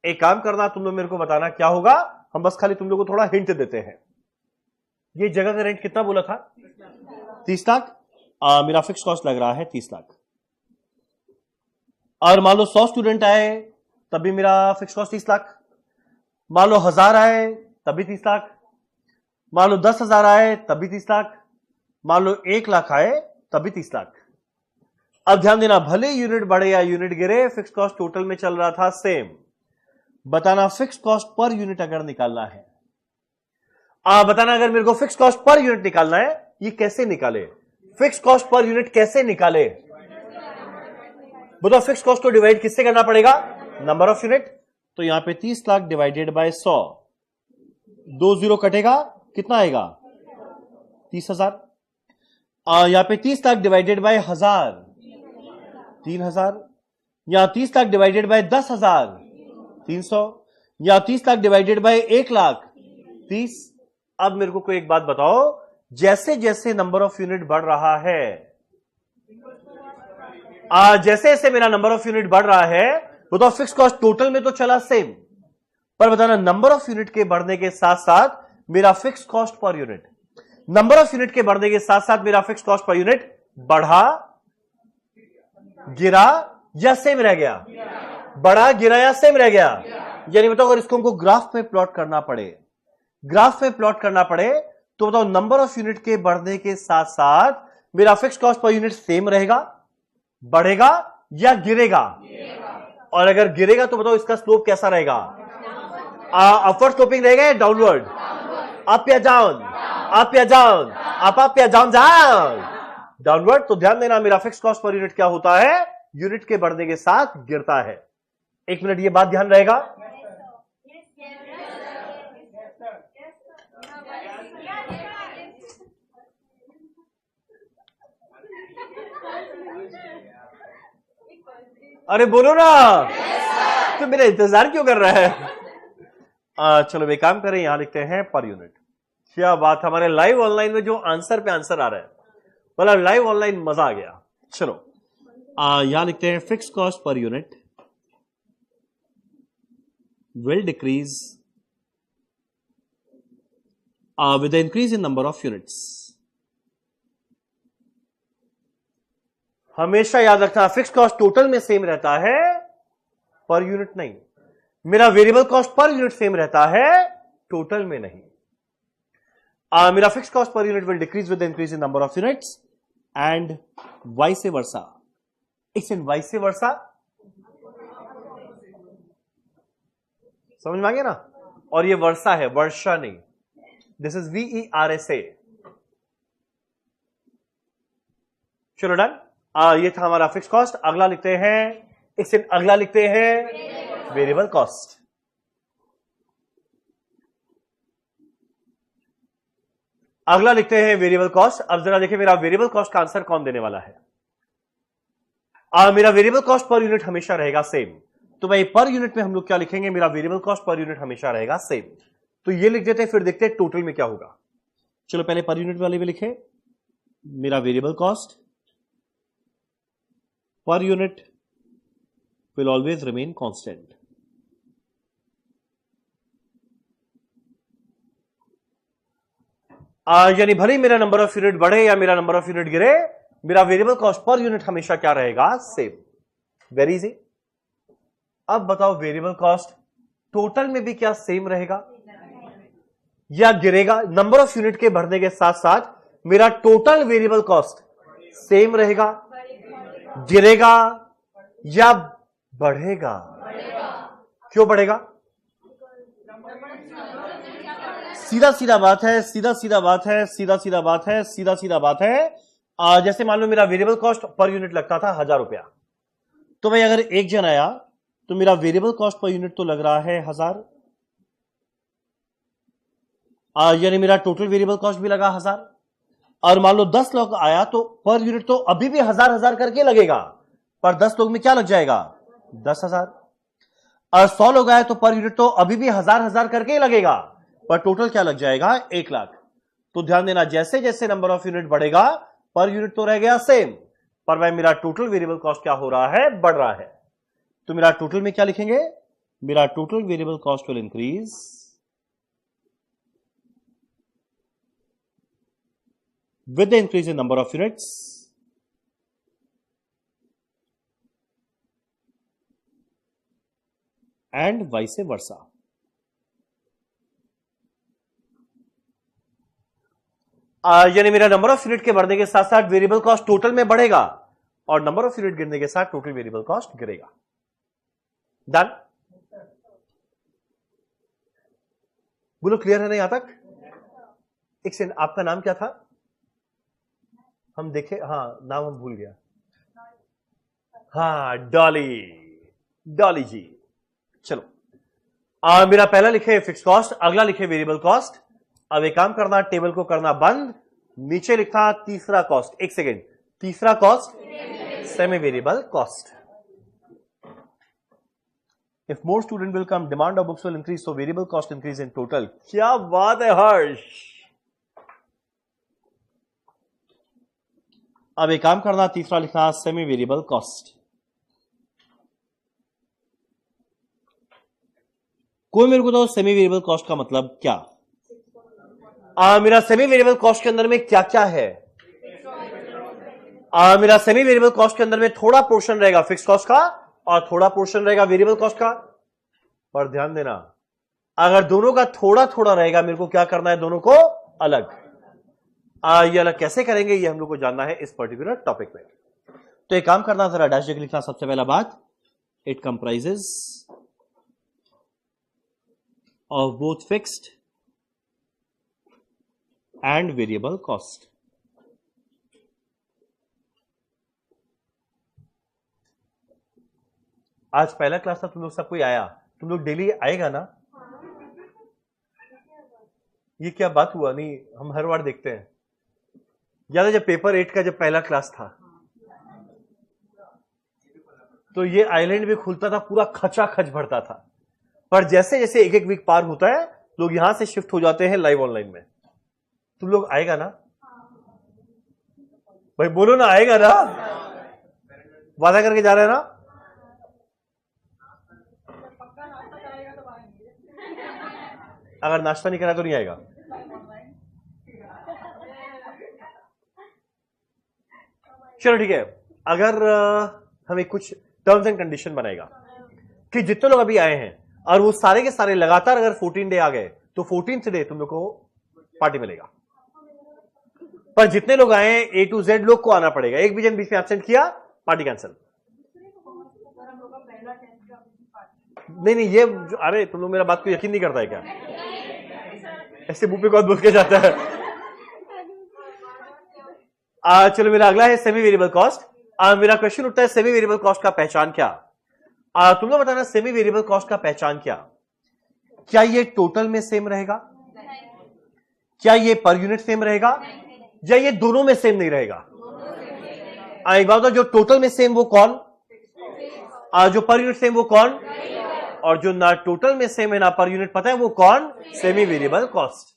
एक काम करना, तुम लोग मेरे को बताना क्या होगा, हम बस खाली तुम लोग को थोड़ा हिंट देते हैं। ये जगह का रेंट कितना बोला था, 30 लाख। मेरा फिक्स कॉस्ट लग रहा है 30 लाख। और मान लो 100 स्टूडेंट आए तब भी मेरा फिक्स कॉस्ट 30 लाख। मान लो 1000 आए तब भी 30 लाख। मान लो 10,000 आए तब भी 30 लाख। मान लो 1 लाख आए तब भी 30 लाख। अब ध्यान देना, भले यूनिट बढ़े या यूनिट गिरे, फिक्स कॉस्ट टोटल में चल रहा था सेम। बताना फिक्स कॉस्ट पर यूनिट अगर निकालना है, बताना अगर मेरे को फिक्स कॉस्ट पर यूनिट निकालना है, ये कैसे निकाले? फिक्स कॉस्ट पर यूनिट कैसे निकाले? बताओ, फिक्स कॉस्ट को डिवाइड किससे करना पड़ेगा? Number of unit. तो यहां पे 30 लाख डिवाइडेड बाय 100, 2 जीरो कटेगा, कितना आएगा? 30,000। यहां पे 30 लाख डिवाइडेड बाय 1000, 3,000। यहां 30 लाख डिवाइडेड बाय 10,000, 300। यहां 30 लाख डिवाइडेड बाय 1 लाख, 30। अब मेरे को कोई एक बात बताओ, जैसे जैसे नंबर ऑफ यूनिट बढ़ रहा है, जैसे जैसे मेरा नंबर ऑफ यूनिट बढ़ रहा है, बताओ फिक्स कॉस्ट टोटल में तो चला सेम, पर बताना नंबर ऑफ यूनिट के बढ़ने के साथ साथ मेरा fix cost per unit, number of unit के बढ़ने के साथ साथ मेरा फिक्स कॉस्ट पर यूनिट बढ़ा, गिरा या सेम रह गया? बढ़ा, गिरा या सेम रह गया? यानी बताओ, अगर इसको हमको ग्राफ में प्लॉट करना पड़े, ग्राफ में प्लॉट करना पड़े, तो बताओ नंबर ऑफ यूनिट के बढ़ने के साथ साथ मेरा fix cost per unit same रहेगा, बढ़ेगा या गिरेगा? और अगर गिरेगा तो बताओ इसका स्लोप कैसा रहेगा? अपवर्ड स्लोपिंग रहेगा या डाउनवर्ड? अप या डाउन? अप या डाउन? अप या डाउन? Down, downward. तो ध्यान देना, मेरा फिक्स कॉस्ट पर यूनिट क्या होता है? यूनिट के बढ़ने के साथ गिरता है। 1 मिनट, ये बात ध्यान रहेगा। अरे बोलो ना, तो मेरा इंतजार क्यों कर रहा है? चलो वे काम करें, यहां लिखते हैं पर यूनिट। क्या बात, हमारे लाइव ऑनलाइन में जो आंसर पे आंसर आ रहा है, मतलब लाइव ऑनलाइन मजा आ गया। चलो यहां लिखते हैं fix cost per unit will decrease with the increase in number of units. हमेशा याद रखना, फिक्स कॉस्ट टोटल में सेम रहता है, पर यूनिट नहीं। मेरा variable cost per unit same रहता है, टोटल में नहीं। मेरा fix cost per unit will decrease with the increase in number of units and vice versa. It's in vice versa, समझ में आ गया ना? और ये वर्षा है, वर्षा नहीं। This is VERSA। चलो डन। ये था हमारा फिक्स कॉस्ट। अगला लिखते हैं, इससे अगला लिखते हैं वेरिएबल कॉस्ट। अगला लिखते हैं वेरिएबल कॉस्ट। अब जरा देखिए, मेरा वेरिएबल कॉस्ट का आंसर कौन देने वाला है? मेरा वेरिएबल कॉस्ट पर यूनिट हमेशा रहेगा सेम। तो भाई पर यूनिट में हम लोग क्या लिखेंगे? मेरा वेरिएबल कॉस्ट पर यूनिट हमेशा रहेगा सेम। तो ये लिख देते हैं, फिर देखते हैं टोटल में क्या होगा। चलो पहले पर यूनिट वाले में लिखे, मेरा variable cost per unit will always remain constant. यानी भले ही मेरा नंबर ऑफ यूनिट बढ़े या मेरा नंबर ऑफ यूनिट गिरे, मेरा वेरिएबल कॉस्ट पर यूनिट हमेशा क्या रहेगा? सेम। Very easy. अब बताओ, वेरिएबल कॉस्ट टोटल में भी क्या सेम रहेगा या गिरेगा? नंबर ऑफ यूनिट के बढ़ने के साथ साथ मेरा टोटल वेरिएबल कॉस्ट सेम रहेगा, गिरेगा या बढ़ेगा? क्यों बढ़ेगा? सीधा सीधा बात है, सीधा सीधा बात है, सीधा सीधा बात है, सीधा सीधा बात है। जैसे मान लो मेरा वेरिएबल कॉस्ट पर यूनिट लगता था 1000 रुपया, तो भाई अगर एक जन आया तो मेरा वेरिएबल कॉस्ट पर यूनिट तो लग रहा है 1000, यानी मेरा टोटल वेरिएबल कॉस्ट भी लगा 1000। और मान लो 10 लोग आया तो पर यूनिट तो अभी भी 1000 करके लगेगा, पर 10 लोग में क्या लग जाएगा? 10,000। और 100 लोग आए तो पर यूनिट तो अभी भी 1000 करके ही लगेगा, पर टोटल क्या लग जाएगा? 1 लाख। तो ध्यान देना, जैसे जैसे नंबर ऑफ यूनिट बढ़ेगा पर यूनिट तो रह गया सेम, पर भाई मेरा टोटल वेरिएबल कॉस्ट क्या हो रहा है? बढ़ रहा है। तो मेरा टोटल में क्या लिखेंगे? मेरा total variable cost will increase with the increase in number of units and vice versa. यानी मेरा नंबर ऑफ यूनिट के बढ़ने के साथ साथ वेरिएबल कॉस्ट टोटल में बढ़ेगा और नंबर ऑफ यूनिट गिरने के साथ टोटल वेरिएबल कॉस्ट गिरेगा। डन? बोलो क्लियर है ना यहां तक? एक सेकंड, आपका नाम क्या था? हम देखे, हाँ नाम हम भूल गया। हाँ डॉली, डॉली जी। चलो मेरा पहला लिखे फिक्स कॉस्ट, अगला लिखे वेरिएबल कॉस्ट। अब एक काम करना, टेबल को करना बंद, नीचे लिखा तीसरा कॉस्ट। एक सेकेंड, तीसरा cost semi variable cost. If more student will come, demand of books will increase, so variable cost increase in total. क्या बात है हर्ष। अब एक काम करना, तीसरा लिखा सेमी वेरिएबल कॉस्ट। कोई मेरे को तो सेमी वेरिएबल कॉस्ट का मतलब क्या? मेरा सेमी वेरिएबल कॉस्ट के अंदर में क्या क्या है? मेरा सेमी वेरिएबल कॉस्ट के अंदर में थोड़ा पोर्शन रहेगा फिक्स कॉस्ट का और थोड़ा पोर्शन रहेगा वेरिएबल कॉस्ट का। पर ध्यान देना, अगर दोनों का थोड़ा थोड़ा रहेगा, मेरे को क्या करना है, दोनों को अलग। ये अलग कैसे करेंगे ये हम लोग को जानना है इस पर्टिकुलर टॉपिक में। तो एक काम करना, जरा डैश देख लिखना। सबसे पहला बात, it comprises of both fixed and variable cost. आज पहला क्लास था, तुम लोग सब कोई आया? तुम लोग डेली आएगा ना? ये क्या बात हुआ? नहीं, हम हर बार देखते हैं। याद है जब पेपर 8 का जब पहला क्लास था तो ये आइलैंड भी खुलता था, पूरा खचाखच भरता था। पर जैसे जैसे एक एक वीक पार होता है, लोग यहां से शिफ्ट हो जाते हैं लाइव ऑनलाइन में। तुम लोग आएगा ना भाई? बोलो ना, आएगा ना? वादा करके जा रहे हैं ना? अगर नाश्ता नहीं करा तो नहीं आएगा। चलो ठीक है, अगर हमें कुछ टर्म्स एंड कंडीशन बनाएगा कि जितने लोग अभी आए हैं और वो सारे के सारे लगातार अगर 14 डे आ गए तो 14th डे तुम लोग को पार्टी मिलेगा। पर जितने लोग आए हैं A to Z लोग को आना पड़ेगा। एक भी जन बीच में एब्सेंट किया, पार्टी कैंसिल। नहीं नहीं, ये अरे तुम लोग मेरा बात को यकीन नहीं करता है क्या? ऐसे मुंह पे कौन बोल के जाता है? चलो मेरा अगला है सेमी वेरिएबल कॉस्ट। मेरा क्वेश्चन उठता है सेमी वेरिएबल कॉस्ट का पहचान क्या? तुम लोग बताना, सेमी वेरिएबल कॉस्ट का पहचान क्या? क्या ये टोटल में सेम रहेगा? क्या ये पर यूनिट सेम रहेगा? या ये दोनों में सेम नहीं रहेगा? एक बात, जो टोटल में सेम वो कौन? जो पर यूनिट सेम वो कौन? और जो ना टोटल में सेम है ना पर यूनिट पता है वो कौन? Semi variable cost.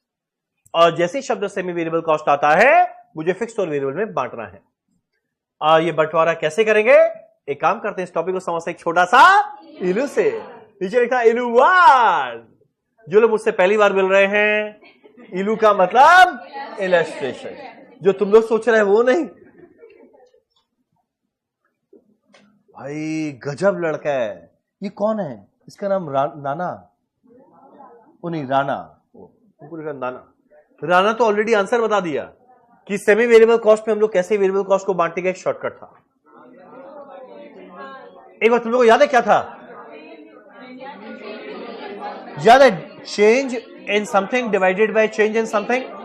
और जैसे शब्द सेमी वेरिएबल कॉस्ट आता है, मुझे फिक्स्ड और वेरिएबल में बांटना है। ये बंटवारा कैसे करेंगे? एक काम करते हैं, इस टॉपिक को समझते एक छोटा सा इलू से। नीचे लिखा इलू 1। जो लोग मुझसे पहली बार मिल रहे हैं, इलू का मतलब इलस्ट्रेशन। जो तुम लोग सोच रहे हैं वो नहीं। भाई गजब लड़का है। ये कौन है? इसका नाम नाना? वो नहीं, राना। नाना। राना तो ऑलरेडी आंसर बता दिया कि सेमी वेरिएबल कॉस्ट में हम लोग कैसे वेरिएबल कॉस्ट को बांटने का एक शॉर्टकट था। एक बार तुम लोगों को याद है क्या था? याद है? Change in something divided by change in something.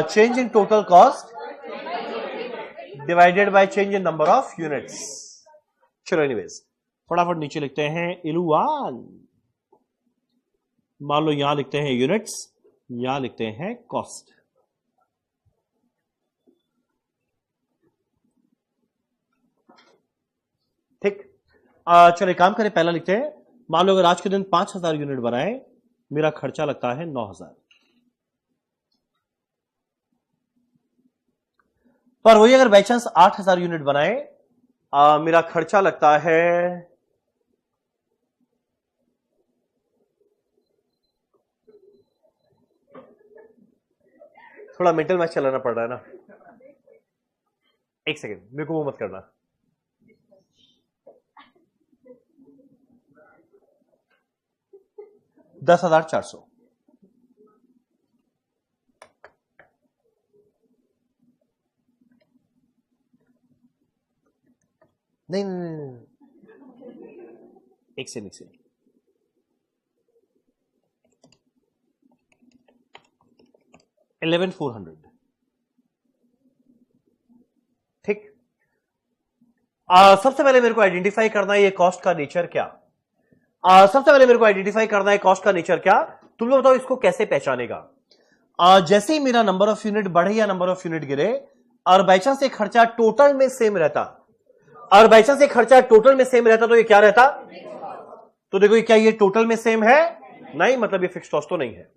Change in total cost divided by change in number of units. चलो एनीवेज, फटाफट नीचे लिखते हैं इलुआन। मान लो यहां लिखते हैं यूनिट्स, यहां लिखते हैं कॉस्ट। ठीक। चलो एक काम करें, पहला लिखते हैं, मान लो अगर आज के दिन 5000 यूनिट बनाए, मेरा खर्चा लगता है 9000। पर वही अगर बाई चांस 8000 यूनिट बनाए, मेरा खर्चा लगता है थोड़ा मेंटल मैच चलाना पड़ रहा है ना। एक सेकेंड, मेरे को वो मत करना। 10,400। नहीं नहीं नहीं, नहीं। एक से 11,400। ठीक। सबसे पहले मेरे को आइडेंटिफाई करना है ये कॉस्ट का नेचर क्या। सबसे पहले मेरे को आइडेंटिफाई करना है कॉस्ट का नेचर क्या। तुम लोग बताओ इसको कैसे पहचानेगा। जैसे ही मेरा नंबर ऑफ यूनिट बढ़े या नंबर ऑफ यूनिट गिरे, और बाई चांस ये खर्चा टोटल में सेम रहता, और बाई चांस ये खर्चा टोटल में सेम रहता, तो ये क्या रहता। तो देखो क्या ये टोटल में सेम है? नहीं, मतलब ये फिक्स कॉस्ट तो नहीं है।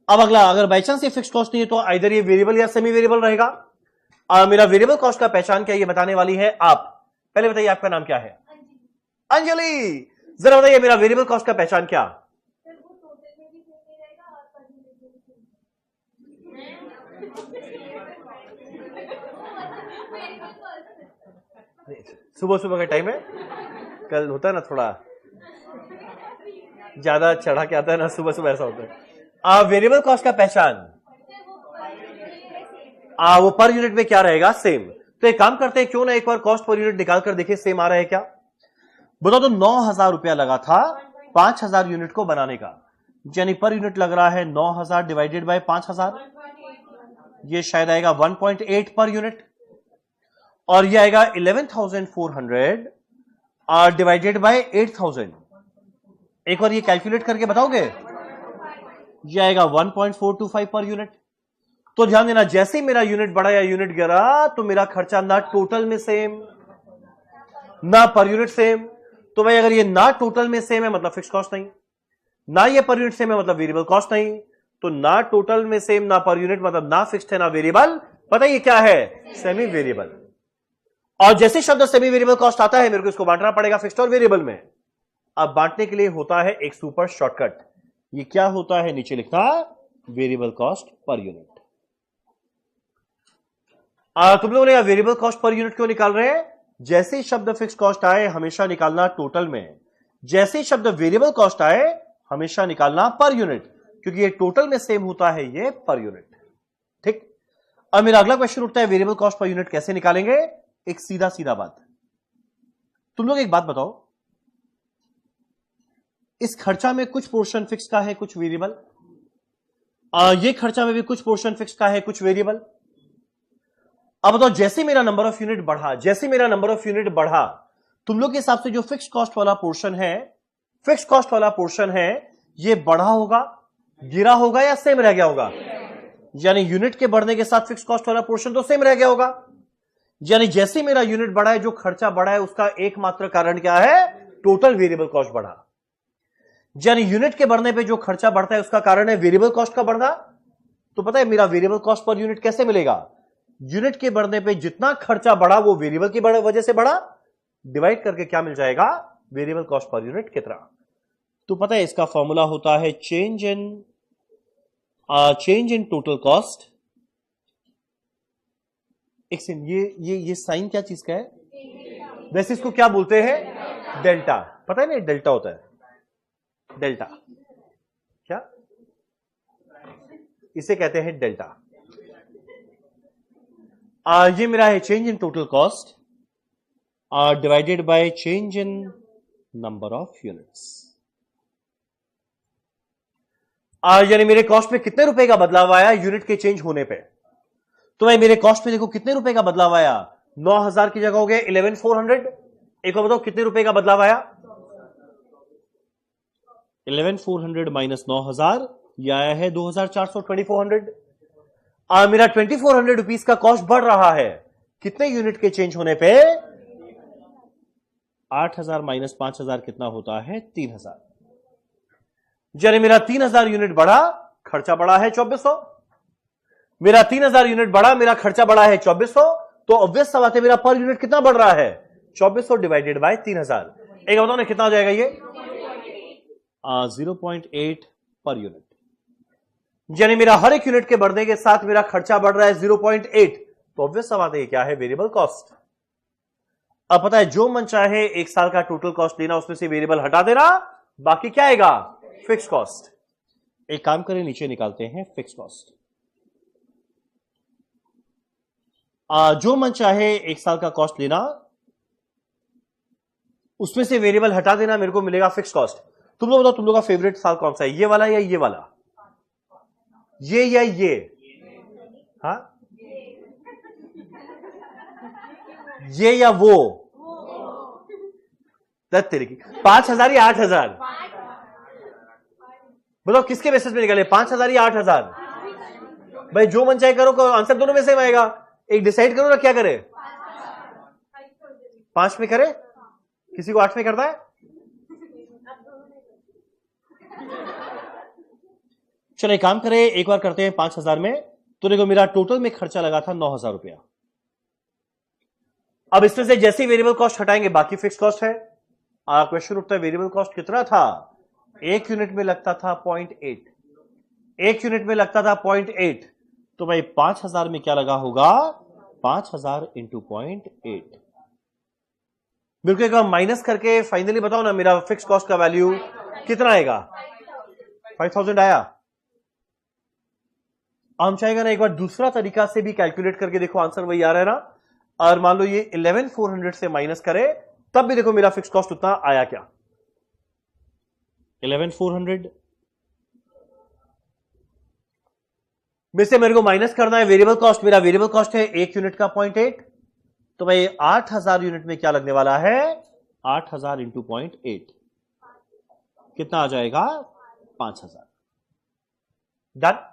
अब अगला, अगर बाई चांस ये फिक्स कॉस्ट नहीं है तो आइदर ये वेरिएबल या सेमी वेरिएबल रहेगा। मेरा वेरिएबल कॉस्ट का पहचान क्या ये बताने वाली है आप। पहले बताइए आपका नाम क्या है? अंजलि। जरा बताइए मेरा वेरिएबल कॉस्ट का पहचान क्या। सुबह सुबह का टाइम है, कल होता है ना थोड़ा ज्यादा चढ़ा के आता है ना, सुबह सुबह ऐसा होता है। वेरिएबल कॉस्ट का पहचान वो पर यूनिट में क्या रहेगा? सेम। तो एक काम करते हैं, क्यों ना एक बार कॉस्ट पर यूनिट निकाल कर देखिए सेम आ रहा है क्या। बताओ तो 9,000 रुपया लगा था 5,000 यूनिट को बनाने का, यानी पर यूनिट लग रहा है 9,000 डिवाइडेड बाय 5,000, ये शायद आएगा 1.8 पर यूनिट। और ये आएगा 11,400 डिवाइडेड बाय 8,000। एक बार ये कैलकुलेट करके बताओगे? ये आएगा 1.425 पर यूनिट। तो ध्यान देना, जैसे ही मेरा यूनिट बढ़ा या यूनिट गिरा तो मेरा खर्चा ना टोटल में सेम ना पर यूनिट सेम। तो भाई अगर ये ना टोटल में सेम है मतलब फिक्स कॉस्ट नहीं, ना ये पर यूनिट सेम है मतलब वेरिएबल कॉस्ट नहीं। तो ना टोटल में सेम ना पर यूनिट मतलब ना फिक्स्ड है ना वेरिएबल। पता है ये क्या है? Semi variable. और जैसे शब्द सेमी वेरिएबल कॉस्ट आता है, मेरे को इसको बांटना पड़ेगा फिक्स्ड और वेरिएबल में। अब बांटने के लिए होता है एक सुपर शॉर्टकट। ये क्या होता है? नीचे लिखा वेरिएबल कॉस्ट पर यूनिट। तुम लोगों ने वेरिएबल कॉस्ट पर यूनिट क्यों निकाल रहे हैं? जैसे ही शब्द फिक्स कॉस्ट आए हमेशा निकालना टोटल में, जैसे ही शब्द वेरिएबल कॉस्ट आए हमेशा निकालना पर यूनिट, क्योंकि ये टोटल में सेम होता है, ये पर यूनिट। ठीक। अब मेरा अगला क्वेश्चन उठता है, वेरिएबल कॉस्ट पर यूनिट कैसे निकालेंगे? एक सीधा सीधा बात। तुम लोग एक बात बताओ, इस खर्चा में कुछ पोर्शन फिक्स का है कुछ वेरिएबल, ये खर्चा में भी कुछ पोर्शन फिक्स का है कुछ वेरिएबल। अब बताओ जैसे मेरा नंबर ऑफ यूनिट बढ़ा, जैसे मेरा नंबर ऑफ यूनिट बढ़ा, तुम लोग के हिसाब से जो फिक्स कॉस्ट वाला पोर्शन है, फिक्स कॉस्ट वाला पोर्शन है, ये बढ़ा होगा, गिरा होगा या सेम रह गया होगा? यानी यूनिट के बढ़ने के साथ फिक्स कॉस्ट वाला पोर्शन तो सेम रह गया होगा। यानी जैसे मेरा यूनिट बढ़ा है, जो खर्चा बढ़ा है, उसका एकमात्र कारण क्या है? टोटल वेरिएबल कॉस्ट बढ़ा। यानी यूनिट के बढ़ने पे जो खर्चा बढ़ता है उसका कारण है वेरिएबल कॉस्ट का बढ़ना। तो पता है मेरा वेरिएबल कॉस्ट पर यूनिट कैसे मिलेगा? यूनिट के बढ़ने पे जितना खर्चा बढ़ा वो वेरिएबल की वजह से बढ़ा, डिवाइड करके क्या मिल जाएगा? वेरिएबल कॉस्ट पर यूनिट कितना। तो पता है इसका फॉर्मूला होता है चेंज इन टोटल कॉस्ट। एक सेकंड, ये साइन क्या चीज का है? वैसे इसको क्या बोलते हैं? डेल्टा। पता है ना डेल्टा होता है, डेल्टा क्या? इसे कहते हैं डेल्टा। ये मेरा है change in total cost divided by change in number of units. यानी मेरे कॉस्ट में कितने रुपए का बदलाव आया यूनिट के चेंज होने पे। तो भाई मेरे कॉस्ट में देखो कितने रुपए का बदलाव आया, 9,000 की जगह हो गया 11,400। एक और बताओ कितने रुपए का बदलाव आया? 11,400 माइनस 9,000, यह आया है 2,400, 2,400। मेरा 2,400 रुपीज का कॉस्ट बढ़ रहा है कितने यूनिट के चेंज होने पे? 8,000 माइनस 5,000 कितना होता है? 3,000। यानी मेरा 3,000 यूनिट बढ़ा, खर्चा बढ़ा है 2,400। मेरा 3,000 यूनिट बढ़ा, मेरा खर्चा बढ़ा है 2,400। तो ऑब्वियस सा बात है मेरा पर यूनिट कितना बढ़ रहा है? 2,400 डिवाइडेड बाय 3,000। एक बताओ ना कितना हो जाएगा ये? 0.8 पर यूनिट। यानी मेरा हर एक यूनिट के बढ़ने के साथ मेरा खर्चा बढ़ रहा है 0.8। तो ऑब्वियस सा बात है क्या है? Variable cost. अब पता है जो मन चाहे एक साल का टोटल कॉस्ट लेना, उसमें से वेरिएबल हटा देना, बाकी क्या आएगा? Fix cost. एक काम करें, नीचे निकालते हैं फिक्स कॉस्ट। जो मन चाहे एक साल का कॉस्ट लेना, उसमें से वेरिएबल हटा देना, मेरे को मिलेगा फिक्स कॉस्ट। तुम लोग बताओ, तुम लोग का फेवरेट साल कौन सा है, ये वाला या ये वाला, ये या ये? हाँ, ये या वो? दस तेरे की 5,000 या 8,000? बताओ किसके बेसिस में निकाले, 5,000 या 8,000? भाई जो मन चाहे करो, आंसर दोनों में से आएगा, एक डिसाइड करो ना क्या करे। 5 में करे, किसी को 8 में करता है? चलो एक काम करें, एक बार करते हैं 5,000 में। तो देखो मेरा टोटल में खर्चा लगा था 9,000 रुपया। अब इसमें से जैसे वेरिएबल कॉस्ट हटाएंगे बाकी फिक्स कॉस्ट है। क्वेश्चन उठता है वेरिएबल कॉस्ट कितना था, एक यूनिट में लगता था 0.8, एक यूनिट में लगता था 0.8, तो भाई 5,000 में क्या लगा होगा, 5,000 इंटू 0.8। मेरे को एक बार माइनस करके फाइनली बताओ ना, मेरा फिक्स कॉस्ट का वैल्यू कितना आएगा? 5,000 आया। हम चाहेगा ना एक बार दूसरा तरीका से भी कैलकुलेट करके देखो, आंसर वही आ रहा है ना। और मान लो ये 11,400 से माइनस करे, तब भी देखो मेरा फिक्स कॉस्ट उतना आया क्या, 11,400 में से मेरे को माइनस करना है वेरिएबल कॉस्ट। मेरा वेरिएबल कॉस्ट है एक यूनिट का 0.8, तो भाई 8,000 यूनिट में क्या लगने वाला है, 8,000 इंटू 0.8 कितना आ जाएगा, 5,000। डन।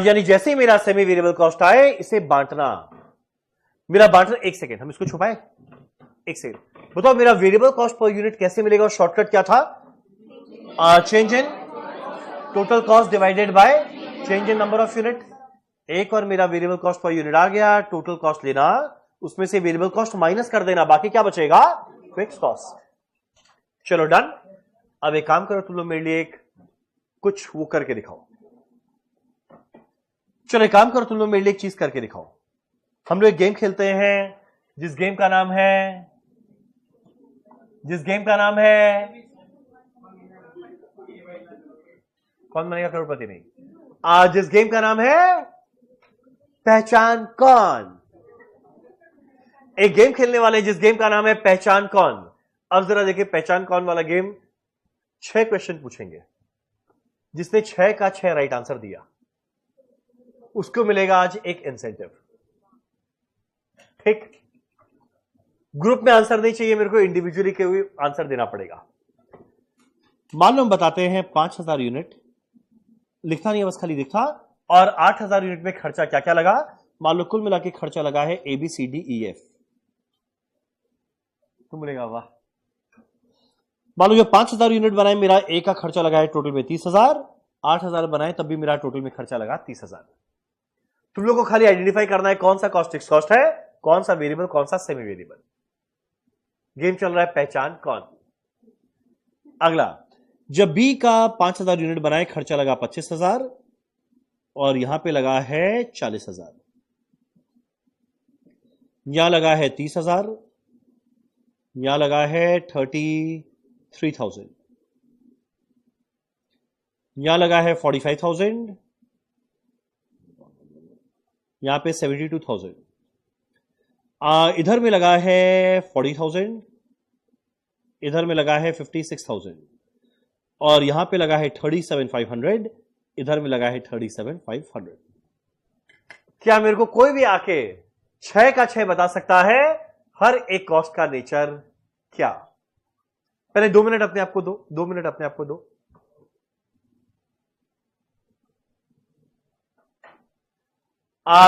यानी जैसे ही मेरा सेमी वेरिएबल कॉस्ट आए, इसे बांटना, मेरा बांटना, एक सेकेंड हम इसको छुपाए, एक सेकेंड बताओ मेरा वेरिएबल कॉस्ट पर यूनिट कैसे मिलेगा, शॉर्टकट क्या था, change in total cost divided by change in number of unit. एक और मेरा वेरिएबल कॉस्ट पर यूनिट आ गया, टोटल कॉस्ट लेना, उसमें से वेरिएबल कॉस्ट माइनस कर देना, बाकी क्या बचेगा, फिक्स कॉस्ट। चलो डन। अब एक काम करो, तुम लोग मेरे लिए एक कुछ वो करके दिखाओ। चलो एक काम करो, तुम लोग मेरे लिए एक चीज करके दिखाओ। हम लोग एक गेम खेलते हैं, जिस गेम का नाम है कौन बनेगा करोड़पति, नहीं, जिस गेम का नाम है पहचान कौन। एक गेम खेलने वाले जिस गेम का नाम है पहचान कौन। अब जरा देखिए, पहचान कौन वाला गेम 6 क्वेश्चन पूछेंगे, जिसने 6 का 6 राइट आंसर दिया उसको मिलेगा आज एक इंसेंटिव। ठीक, ग्रुप में आंसर नहीं चाहिए मेरे को, इंडिविजुअली के हुए आंसर देना पड़ेगा। मान लो हम बताते हैं 5,000 यूनिट, लिखता नहीं है बस खाली लिखा, और 8,000 यूनिट में खर्चा क्या क्या लगा। मान लो कुल मिला के खर्चा लगा है ABCDEF, तो मिलेगा वाह। मान लो जो 5,000 यूनिट बनाए, मेरा ए का खर्चा लगा है टोटल में 30,000, 8,000 बनाए तब भी मेरा टोटल में खर्चा लगा 30,000। तुम लोगों को खाली आइडेंटिफाई करना है कौन सा कॉस्ट फिक्स कॉस्ट है, कौन सा वेरिएबल, कौन सा सेमी वेरिएबल। गेम चल रहा है पहचान कौन। अगला, जब बी का 5,000 यूनिट बनाए, खर्चा लगा 25,000 और यहां पे लगा है 40,000, यहां लगा है 30,000, यहां लगा है 33,000, यहां लगा है 45,000, यहां पे 72,000, इधर में लगा है 40,000, इधर में लगा है 56,000 और यहां पे लगा है 37,500, इधर में लगा है 37,500। क्या मेरे को कोई भी आके 6 का 6 बता सकता है हर एक कॉस्ट का नेचर क्या? पहले 2 मिनट अपने आप को दो, 2 मिनट अपने आप को दो।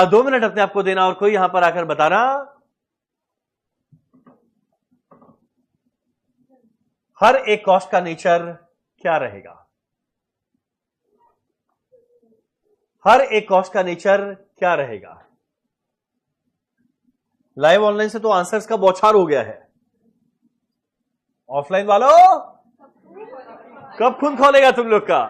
2 मिनट अपने आप को देना और कोई यहां पर आकर बताना हर एक कॉस्ट का नेचर क्या रहेगा। हर एक कॉस्ट का नेचर क्या रहेगा। लाइव ऑनलाइन से तो आंसर्स का बौछार हो गया है, ऑफलाइन वालों कब खून खोलेगा तुम लोग का?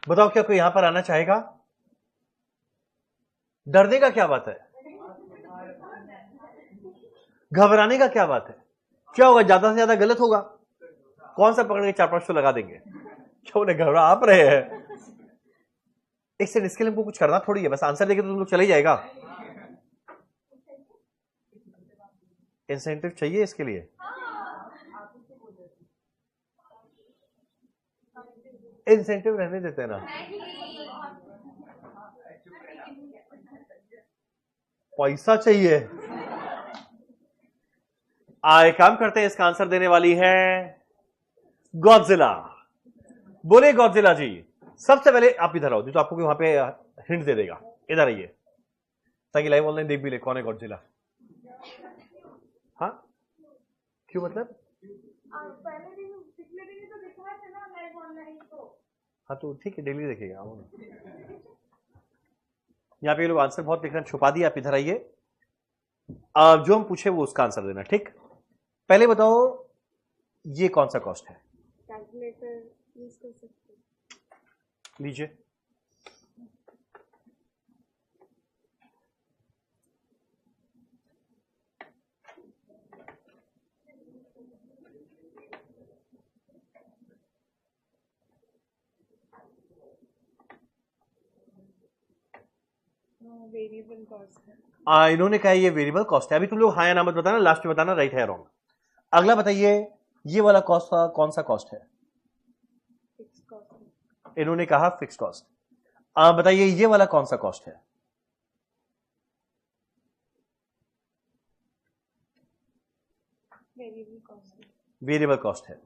बताओ क्या कोई यहां पर आना चाहेगा? डरने का क्या बात है? घबराने का क्या बात है? क्या होगा? ज्यादा से ज्यादा गलत होगा। कौन सा पकड़ के 4-5 लगा देंगे? क्यों नहीं घबरा आप रहे हैं? एक सेकंड, इसके लिए हमको कुछ करना थोड़ी है, बस आंसर देके तो तुम लोग चले जाएगा। इंसेंटिव चाहिए इसके लिए? इंसेंटिव रहने देते हैं ना, पैसा चाहिए। एक काम करते हैं, इसका आंसर देने वाली है गॉडजिला। बोले गॉडजिला जी। सबसे पहले आप इधर आओ, तो आपको वहां पे हिंट दे देगा। इधर आइए ताकि लाइव ऑनलाइन देख भी ले कौन है गॉडजिला। हाँ क्यों मतलब? पहले दिन पिछले दिन ही तो दिखाया था ना लाइव ऑनलाइन तो। हाँ तो ठीक है, डेली देखेगा। यहाँ पे लोग आंसर बहुत लिखना छुपा दिया। आप इधर आइए, जो हम पूछे वो उसका आंसर देना। ठीक, पहले बताओ ये कौन सा कॉस्ट है? कैलकुलेटर यूज कर सकते हैं। लीजिए। वेरिएबल कॉस्ट है। इन्होंने कहा ये वेरिएबल कॉस्ट है। अभी तुम लोग हाँ या ना मत बताना, लास्ट में बताना राइट है रॉन्ग। अगला बताइए ये वाला कॉस्ट कौन सा कॉस्ट है? Fix cost. इन्होंने कहा फिक्स कॉस्ट। बताइए ये वाला कौन सा कॉस्ट है? Variable cost. वेरिएबल कॉस्ट है।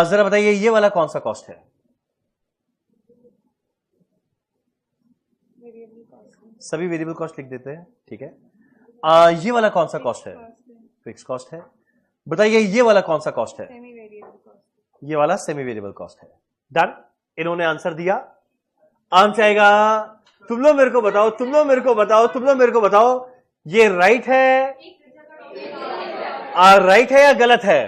जरा बताइए ये वाला कौन सा कॉस्ट है? Variable cost. सभी वेरिएबल कॉस्ट लिख देते हैं, ठीक है। ये वाला कौन सा कॉस्ट है? फिक्स कॉस्ट है। बताइए ये वाला कौन सा कॉस्ट है? Semi variable cost. ये वाला सेमी वेरिएबल कॉस्ट है। डन, इन्होंने आंसर दिया। आंसर आएगा, तुम लोग मेरे को बताओ, तुम लोग मेरे को बताओ, तुम लोग मेरे को बताओ, ये राइट है? राइट है या गलत है?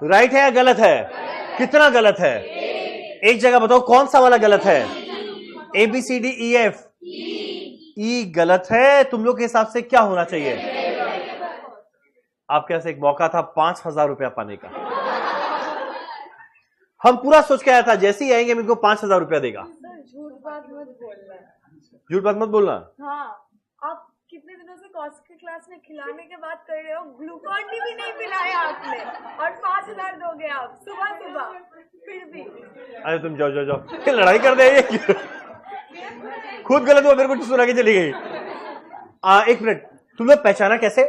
राइट है या गलत है? कितना गलत है? एक जगह बताओ कौन सा वाला गलत है? ABCDEF ई गलत है। तुम लोग के हिसाब से क्या होना चाहिए? आपके पास एक मौका था 5,000 रुपया पाने का। हम पूरा सोच के आया था जैसे ही आएंगे हम इनको 5,000 रुपया देगा। झूठ बात मत बोलना। झूठ बात मत बोलना। हाँ, आप कितने दिनों से कॉस्ट की क्लास में खिलाने के बाद कर रहे हो, ग्लूकॉन डी भी नहीं पिलाया आपने और 5,000 दोगे आप सुबह सुबह, फिर भी। अरे तुम जाओ जाओ जाओ, ये लड़ाई कर दे। ये खुद गलत हुआ, मेरे को सुना के चली गई। एक मिनट, तुम लोग पहचाना कैसे?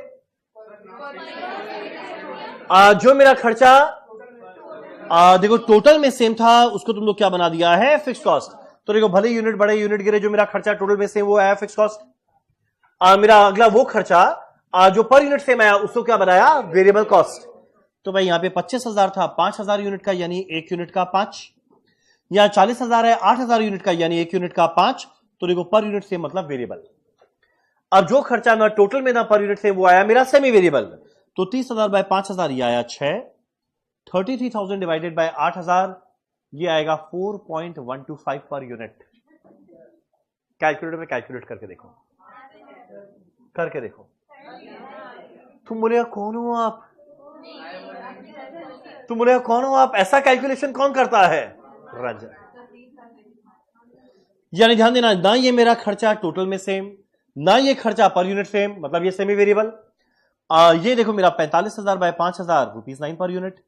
जो मेरा खर्चा देखो टोटल में सेम था, उसको तुम लोग क्या बना दिया है? Fix cost. तो देखो भले यूनिट बड़े यूनिट गिरे, जो मेरा खर्चा टोटल में सेम वो आया फिक्स कॉस्ट। मेरा अगला वो खर्चा जो पर यूनिट सेम आया उसको क्या बनाया? Variable cost. तो भाई यहां पे 25,000 था, 5,000 यूनिट का यानी 1 यूनिट का 5। यहां 40,000 है, 8,000 यूनिट का यानी 1 यूनिट का 5। तो देखो पर यूनिट सेम मतलब वेरिएबल। अब जो खर्चा ना टोटल में ना पर यूनिट से वो आया मेरा सेमी वेरिएबल। तो 30,000 बाय 5,000 ये आया 6। 33,000 डिवाइडेड बाय 8,000 ये आएगा 4.125 पर यूनिट। कैलकुलेटर में कैलकुलेट करके देखो, करके देखो। तुम बोलेगा कौन हो आप? तुम बोलेगा कौन हो आप? ऐसा कैलकुलेशन कौन करता है? रंजन। यानी ध्यान देना, ना ये मेरा खर्चा टोटल में सेम, ना ये खर्चा पर यूनिट सेम, मतलब ये सेमी वेरिएबल। ये देखो मेरा 45,000 bye 5,000 rupees 9 per unit.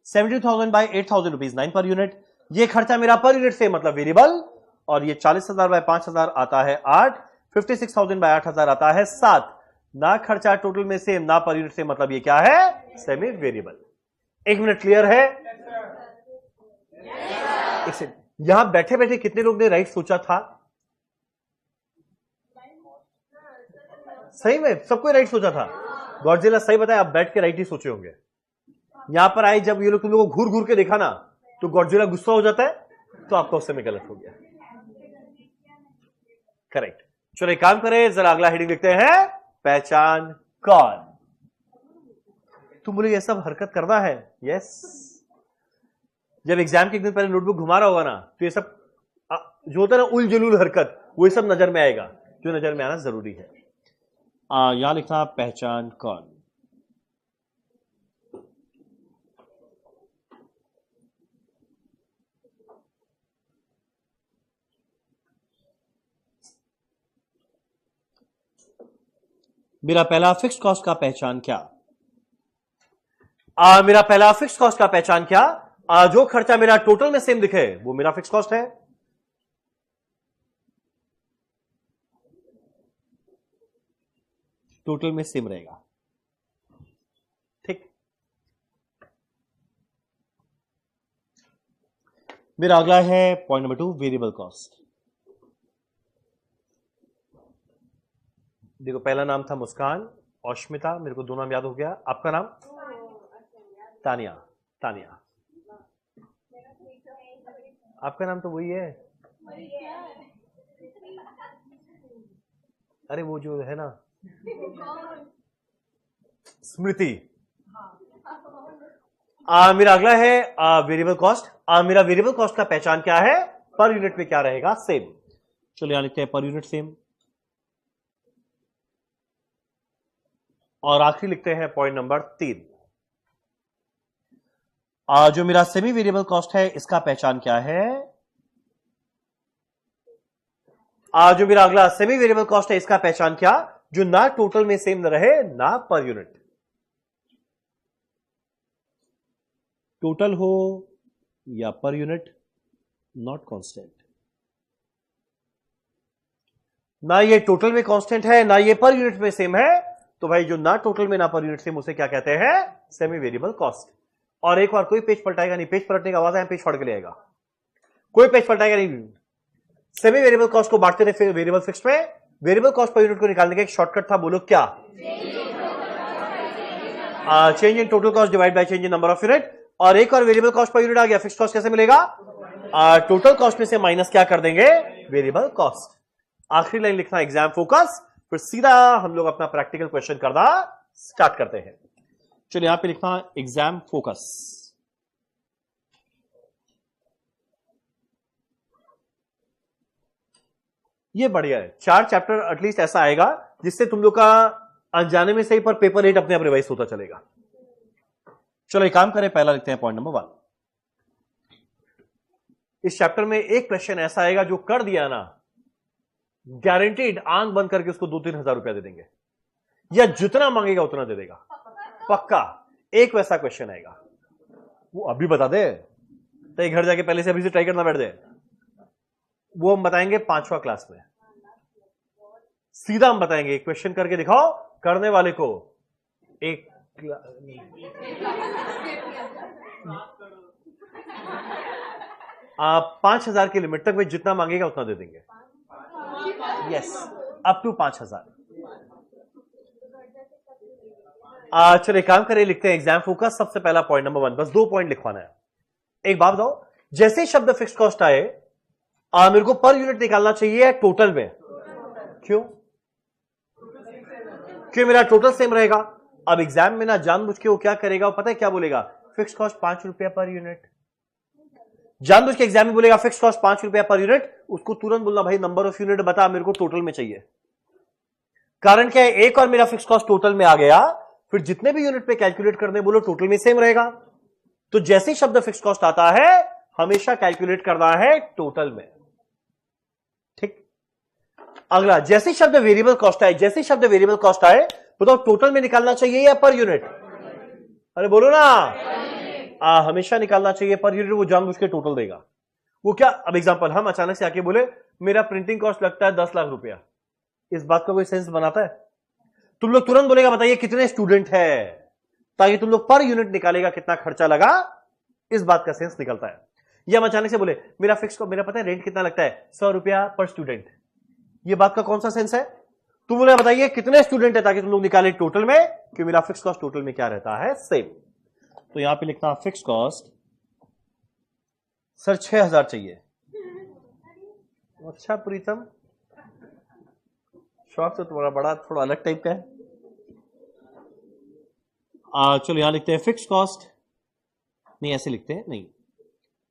70,000 bye 8,000 rupees 9 per unit. ये खर्चा मेरा पर यूनिट सेम मतलब वेरिएबल। और ये 40,000 बाय 5,000 आता है 8। 56,000 बाय 8,000 आता है 7। ना खर्चा टोटल में सेम, ना पर यूनिट सेम, मतलब ये क्या है? Semi variable. 1 मिनट, क्लियर है? यहां बैठे बैठे कितने लोग ने राइट सोचा था? सही में सबको राइट सोचा था। गॉडजिला सही बताया, आप बैठ के राइट ही सोचे होंगे। यहां पर आए जब ये लोग तुम लोगों को घूर घूर के देखा ना, तो गॉडजिला गुस्सा हो जाता है, तो आपका उस समय गलत हो गया। करेक्ट। चलो एक काम करें, जरा अगला हेडिंग लिखते हैं, पहचान कौन। तुम बोले ये सब हरकत करना है? यस। जब एग्जाम के एक दिन पहले नोटबुक घुमा रहा होगा ना, तो ये सब जो होता है ना उल जलूल हरकत, वो सब नजर में आएगा, जो नजर में आना जरूरी है। यहां लिखना पहचान कौन। मेरा पहला फिक्स कॉस्ट का पहचान क्या। मेरा पहला फिक्स कॉस्ट का पहचान क्या। जो खर्चा मेरा टोटल में सेम दिखे वो मेरा फिक्स कॉस्ट है। टोटल में सेम रहेगा, ठीक। मेरा अगला है पॉइंट नंबर 2, वेरिएबल कॉस्ट। देखो पहला नाम था मुस्कान, औष्मिता, मेरे को दो नाम याद हो गया। आपका नाम? तानिया। तानिया, आपका नाम तो वही है। अरे वो जो है ना, स्मृति। मेरा अगला है वेरिएबल कॉस्ट। मेरा वेरिएबल कॉस्ट का पहचान क्या है, पर यूनिट में क्या रहेगा, सेम। चलो यहां लिखते हैं पर यूनिट सेम, और आखिरी लिखते हैं पॉइंट नंबर 3। जो मेरा सेमी वेरिएबल कॉस्ट है इसका पहचान क्या है। जो मेरा अगला सेमी वेरिएबल कॉस्ट है इसका पहचान क्या, जो ना टोटल में सेम न रहे ना पर यूनिट। टोटल हो या पर यूनिट, नॉट कांस्टेंट। ना ये टोटल में कांस्टेंट है ना ये पर यूनिट में सेम है, तो भाई जो ना टोटल में ना पर यूनिट सेम उसे क्या कहते हैं, सेमी वेरिएबल कॉस्ट। और एक बार कोई पेज पलटाएगा नहीं, पेज पलटने का आवाज है पेज फाड़ के ले आएगा, कोई पेज पलटाएगा नहीं। सेमी वेरिएबल कॉस्ट को बांटते थे वेरिएबल फिक्स में। वेरिएबल कॉस्ट पर यूनिट को निकालने का एक शॉर्टकट था, बोलो क्या, change in total cost divide by change in number of unit. और एक और वेरिएबल कॉस्ट पर यूनिट आ गया, फिक्स कॉस्ट कैसे मिलेगा, टोटल कॉस्ट में से माइनस क्या कर देंगे, वेरिएबल कॉस्ट। आखिरी लाइन लिखना एग्जाम फोकस, फिर सीधा हम लोग अपना प्रैक्टिकल क्वेश्चन करना स्टार्ट करते हैं। चलिए यहां पे लिखना एग्जाम फोकस। ये बढ़िया है, 4 चैप्टर एटलीस्ट ऐसा आएगा जिससे तुम लोग का अनजाने में सही पर पेपर रेट अपने आप रिवाइज होता चलेगा। चलो एक काम करें, पहला लिखते हैं पॉइंट नंबर 1। इस चैप्टर में एक क्वेश्चन ऐसा आएगा जो कर दिया ना, गारंटीड आंख बंद करके उसको 2-3 हजार रुपया दे देंगे, या जितना मांगेगा उतना दे देगा, पक्का। एक वैसा क्वेश्चन आएगा, वो अभी बता दे तो घर जाके पहले से अभी से ट्राई करना बैठ दे। वो हम बताएंगे 5वां क्लास में, सीधा हम बताएंगे, क्वेश्चन करके दिखाओ करने वाले को। एक 5,000 की लिमिट तक वे जितना मांगेगा उतना दे देंगे। Yes, up to 5,000। चलिए काम करें, लिखते हैं एग्जाम फोकस। सबसे पहला पॉइंट नंबर 1, बस 2 पॉइंट लिखवाना है। एक बात बताओ, जैसे शब्द फिक्स कॉस्ट आए मेरे को पर यूनिट निकालना चाहिए टोटल में। क्यों? क्यों मेरा टोटल सेम रहेगा। अब एग्जाम में ना जानबूझ के वो क्या करेगा, वो पता है क्या बोलेगा, फिक्स कॉस्ट 5 रुपया पर यूनिट। जानबूझ के एग्जाम में बोलेगा फिक्स कॉस्ट 5 रुपया पर यूनिट, उसको तुरंत बोलना भाई नंबर ऑफ यूनिट बता, मेरे को टोटल में चाहिए। कारण क्या है, एक और मेरा फिक्स कॉस्ट टोटल में आ गया, फिर जितने भी यूनिट पे कैलकुलेट करने बोलो टोटल में सेम रहेगा। तो जैसे शब्द फिक्स कॉस्ट आता है हमेशा कैलकुलेट करना है टोटल में, ठीक। अगला, जैसे शब्द वेरिएबल कॉस्ट आए, जैसे शब्द वेरिएबल कॉस्ट आए बताओ टोटल में निकालना चाहिए या पर यूनिट। अरे बोलो ना, हमेशा निकालना चाहिए पर यूनिट, वो जानबूझ के टोटल देगा। वो क्या, अब एग्जांपल हम अचानक से आके बोले मेरा प्रिंटिंग कॉस्ट लगता है 10 लाख रुपया, इस बात का कोई सेंस बनाता है? तुम लोग तुरंत बोलेगा बताइए कितने स्टूडेंट है, ताकि तुम लोग पर यूनिट निकालेगा कितना खर्चा लगा, इस बात का सेंस निकलता है। या हम अचानक से बोले मेरा फिक्स, मेरा पता है रेंट कितना लगता है 100 रुपया पर स्टूडेंट, ये बात का कौन सा सेंस है? तुम बोले बताइए कितने स्टूडेंट है, ताकि तुम लोग निकाले टोटल में, कि मेरा फिक्स कॉस्ट टोटल में क्या रहता है, सेम। तो यहां पे लिखना फिक्स कॉस्ट, सर 6,000 चाहिए। अच्छा प्रीतम, शौक तो तुम्हारा बड़ा थोड़ा अलग टाइप का है। चलो यहां लिखते हैं फिक्स कॉस्ट, नहीं ऐसे लिखते हैं, नहीं,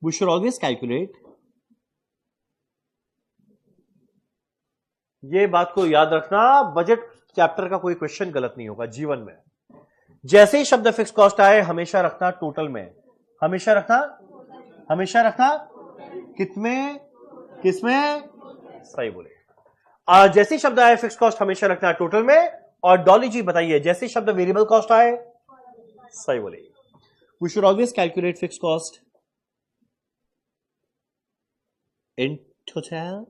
वी शुड ऑलवेज कैलकुलेट ये बात को याद रखना, बजट चैप्टर का कोई क्वेश्चन गलत नहीं होगा जीवन में। जैसे ही शब्द फिक्स कॉस्ट आए हमेशा रखना टोटल में, हमेशा रखना कितमें, किसमें, सही बोले। जैसे ही शब्द आए फिक्स कॉस्ट हमेशा रखना टोटल में। और डॉली जी बताइए जैसे ही शब्द वेरिएबल कॉस्ट आए, सही बोले। We should always calculate fix cost in total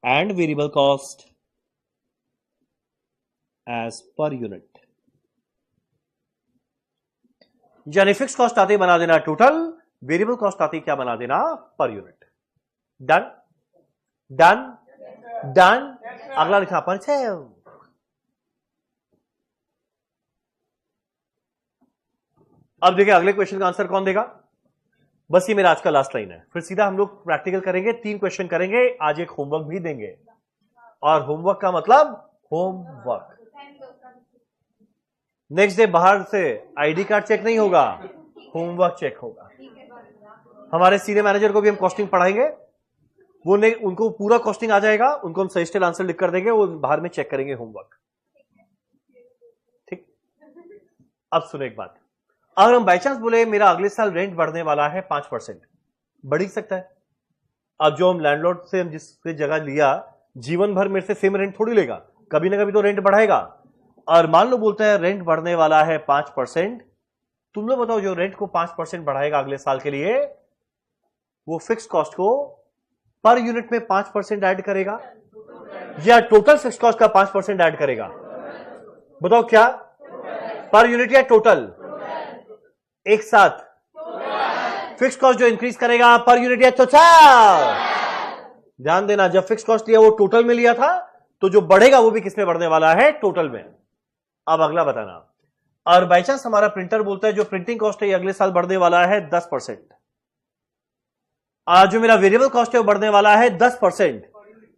and variable cost as per unit। यानी फिक्स कॉस्ट आते बना देना टोटल, वेरिएबल कॉस्ट आती क्या बना देना per unit. Done done done. अगला लिखा पर अब देखिए अगले क्वेश्चन का आंसर कौन देगा। बस ये मेरा आज का लास्ट लाइन है, फिर सीधा हम लोग प्रैक्टिकल करेंगे, 3 क्वेश्चन करेंगे, आज एक होमवर्क भी देंगे। और होमवर्क का मतलब होमवर्क, नेक्स्ट डे बाहर से आईडी कार्ड चेक नहीं होगा, होमवर्क चेक होगा। हमारे सीनियर मैनेजर को भी हम कॉस्टिंग पढ़ाएंगे, वो नहीं, उनको पूरा कॉस्टिंग आ जाएगा, उनको हम सजेस्टेड आंसर लिख कर देंगे, वो बाहर में चेक करेंगे होमवर्क। ठीक। अब सुनो एक बात, अगर हम बाई चांस बोले मेरा अगले साल रेंट बढ़ने वाला है 5%, बढ़ ही सकता है। अब जो हम लैंडलॉर्ड से हम जिस जगह लिया, जीवन भर मेरे से सेम रेंट थोड़ी लेगा, कभी ना कभी तो रेंट बढ़ाएगा। और मान लो बोलते हैं रेंट बढ़ने वाला है 5%, तुम लोग बताओ जो रेंट को 5% बढ़ाएगा अगले साल के लिए, वो फिक्स कॉस्ट को पर यूनिट में 5% ऐड करेगा या टोटल फिक्स कॉस्ट का 5% ऐड करेगा? बताओ क्या, पर यूनिट या टोटल? एक साथ फिक्स कॉस्ट जो इंक्रीज करेगा पर यूनिट या टोटल? ध्यान देना, जब फिक्स कॉस्ट लिया वो टोटल में लिया था, तो जो बढ़ेगा वो भी किसमें बढ़ने वाला है? टोटल में। अब अगला बताना, और बाई चांस हमारा प्रिंटर बोलता है जो प्रिंटिंग कॉस्ट है ये अगले साल बढ़ने वाला है 10%, आज जो मेरा वेरिएबल कॉस्ट है वो बढ़ने वाला है 10%,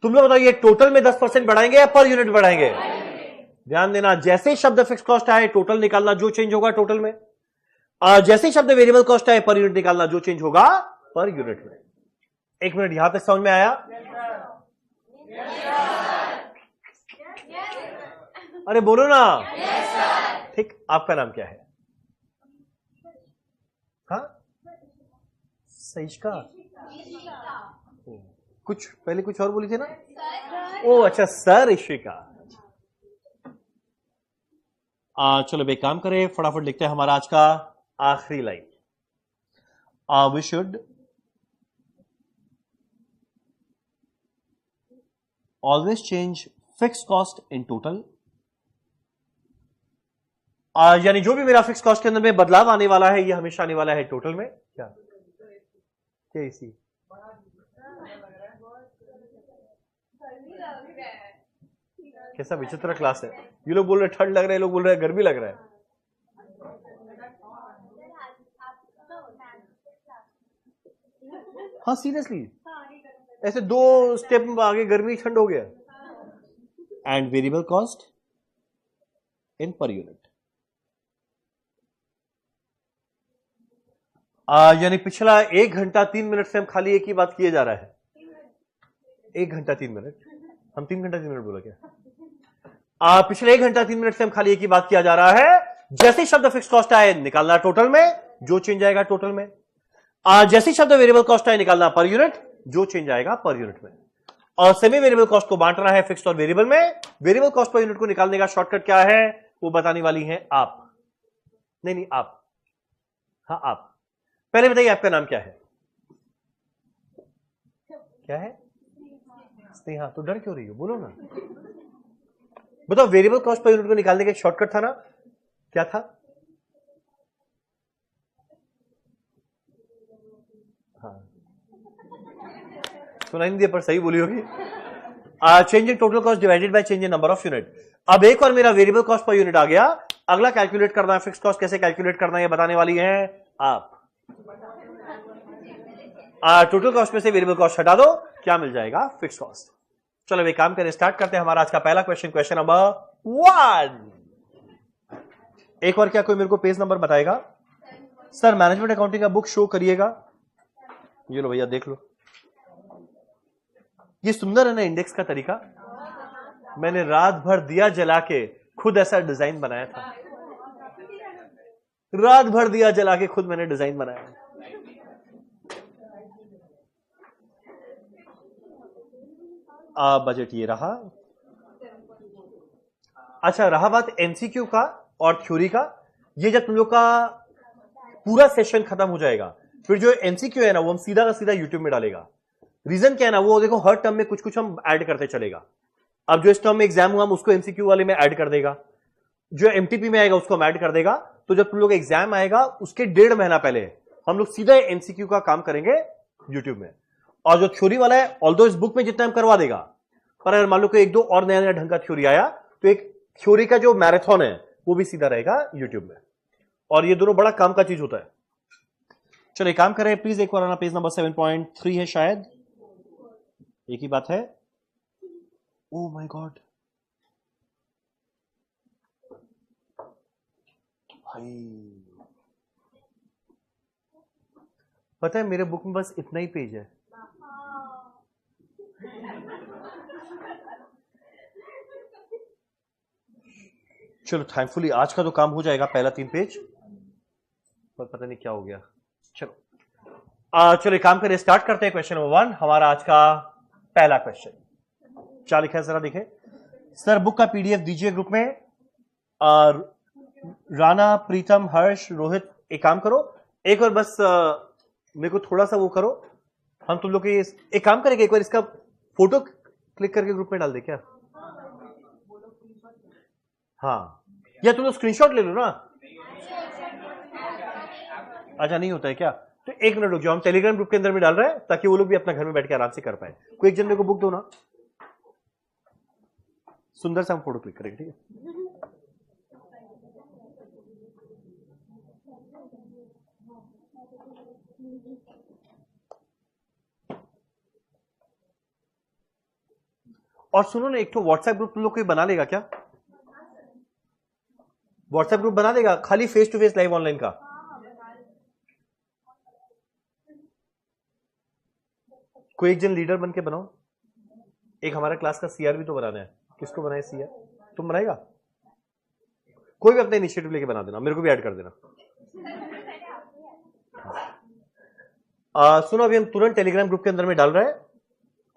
तुम लोग बताओ ये टोटल में 10% बढ़ाएंगे या पर यूनिट बढ़ाएंगे? ध्यान देना, जैसे ही शब्द फिक्स कॉस्ट आए टोटल निकालना, जो चेंज होगा टोटल में। जैसे ही शब्द वेरिएबल कॉस्ट आए पर यूनिट निकालना, जो चेंज होगा पर यूनिट में। एक मिनट, यहां तक समझ में आया? अरे बोलो ना। ठीक, आपका नाम क्या है? हाँ, सईशका। कुछ पहले कुछ और बोली थी ना? ओ अच्छा, सर इशिका। चलो एक काम करें, फटाफट लिखते हैं हमारा आज का आखिरी line. We should always change fix cost in total. यानी जो भी मेरा फिक्स कॉस्ट के अंदर में बदलाव आने वाला है ये हमेशा आने वाला है टोटल में। क्या इसी कैसा विचित्र क्लास है, ये लोग बोल रहे ठंड लग रहा है, लोग बोल रहे गर्मी लग रहा है। हाँ सीरियसली, ऐसे 2 स्टेप आगे गर्मी ठंड हो गया। And variable cost in per unit. यानी पिछला 1 घंटा 3 मिनट से हम खाली एक ही बात किए जा रहा है। 1 घंटा 3 मिनट, हम 3 घंटा 3 मिनट बोला क्या? पिछले 1 घंटा 3 मिनट से हम खाली एक ही बात किया जा रहा है, जैसे शब्द फिक्स कॉस्ट आए निकालना टोटल में, जो चेंज आएगा टोटल में। जैसे शब्द वेरिएबल कॉस्ट आए निकालना पर यूनिट, जो चेंज आएगा पर यूनिट में। और सेमी वेरिएबल कॉस्ट को बांटना है फिक्स और वेरिएबल में। वेरिएबल कॉस्ट पर यूनिट को निकालने का शॉर्टकट क्या है वो बताने वाली है आप। नहीं आप, हाँ आप पहले बताइए आपका नाम क्या है? क्या है? स्नेहा। तो डर क्यों रही हो, बोलो ना। बताओ, वेरिएबल कॉस्ट पर यूनिट को निकालने का शॉर्टकट था ना, क्या था? हाँ सुना नहीं दिया पर सही बोली होगी। Change in total cost divided by change in number of unit. अब एक और मेरा वेरिएबल कॉस्ट पर यूनिट आ गया, अगला कैलकुलेट करना है फिक्स कॉस्ट कैसे कैलकुलेट करना है ये बताने वाली है आप। टोटल कॉस्ट में से वेरिएबल कॉस्ट हटा दो, क्या मिल जाएगा? Fix cost. चलो एक काम करें, स्टार्ट करते हैं हमारा आज का पहला क्वेश्चन, क्वेश्चन नंबर 1। एक और क्या कोई मेरे को पेज नंबर बताएगा? सर मैनेजमेंट अकाउंटिंग का बुक शो करिएगा। ये लो भैया देख लो, ये सुंदर है ना इंडेक्स का तरीका। मैंने रात भर दिया जला के खुद ऐसा डिजाइन बनाया था। रात भर दिया जला के खुद मैंने डिजाइन बनाया। बजट ये रहा। अच्छा, रहा बात एमसीक्यू का और थ्योरी का। ये जब तुम लोग का पूरा सेशन खत्म हो जाएगा, फिर जो एमसीक्यू है ना वो हम सीधा का सीधा यूट्यूब में डालेगा। रीजन क्या है ना, वो देखो हर टर्म में कुछ कुछ हम ऐड करते चलेगा। अब जो इस टर्म में एग्जाम हुआ हम उसको एमसीक्यू वाले में ऐड कर देगा, जो एमटीपी में आएगा उसको हम ऐड कर देगा। तो जब तुम लोग एग्जाम आएगा उसके 1.5 महीना पहले हम लोग सीधा एमसीक्यू का काम करेंगे यूट्यूब में। और जो थ्योरी वाला है, ऑल्दो इस बुक में जितना हम करवा देगा, पर अगर मान लो कि 1-2 और नया नया ढंग का थ्योरी आया तो एक थ्योरी का जो मैराथन है वो भी सीधा रहेगा यूट्यूब में। और ये दोनों बड़ा काम का चीज होता है। चलो एक काम करें, प्लीज एक बार आना, पेज नंबर 7.3 है शायद, एक ही बात है। ओ माय गॉड भाई, पता है मेरे बुक में बस इतना ही पेज है। चलो थैंकफुली आज का तो काम हो जाएगा, पहला 3 पेज, पर पता नहीं क्या हो गया। चलो एक काम करें, स्टार्ट करते हैं क्वेश्चन नंबर 1। हमारा आज का पहला क्वेश्चन क्या लिखा है जरा देखें। सर बुक का पीडीएफ दीजिए ग्रुप में। राणा, प्रीतम, हर्ष, रोहित, एक काम करो, एक बार बस मेरे को थोड़ा सा वो करो, हम तुम लोग के एक काम करेंगे, एक बार इसका फोटो क्लिक करके ग्रुप में डाल दे क्या? हाँ, या तुम लोग स्क्रीनशॉट ले लो ना। अच्छा नहीं होता है क्या? तो 1 मिनट रुक जाओ, हम टेलीग्राम ग्रुप के अंदर में डाल रहे हैं ताकि वो लोग भी अपना घर में बैठ के आराम से कर पाए। कोई एक जन मेरे को बुक दो ना, सुंदर सा हम फोटो क्लिक करेंगे, ठीक है? और सुनो ना, एक तो व्हाट्सएप ग्रुप तुम लोग कोई बना लेगा क्या? व्हाट्सएप ग्रुप बना देगा खाली face to face live online का? कोई एक जन लीडर बन के बनाओ। एक हमारा क्लास का सीआर भी तो बनाना है। किसको बनाए सीआर? तुम बनाएगा? कोई भी अपना इनिशिएटिव लेके बना देना, मेरे को भी ऐड कर देना। सुनो, अभी हम तुरंत टेलीग्राम ग्रुप के अंदर में डाल रहे हैं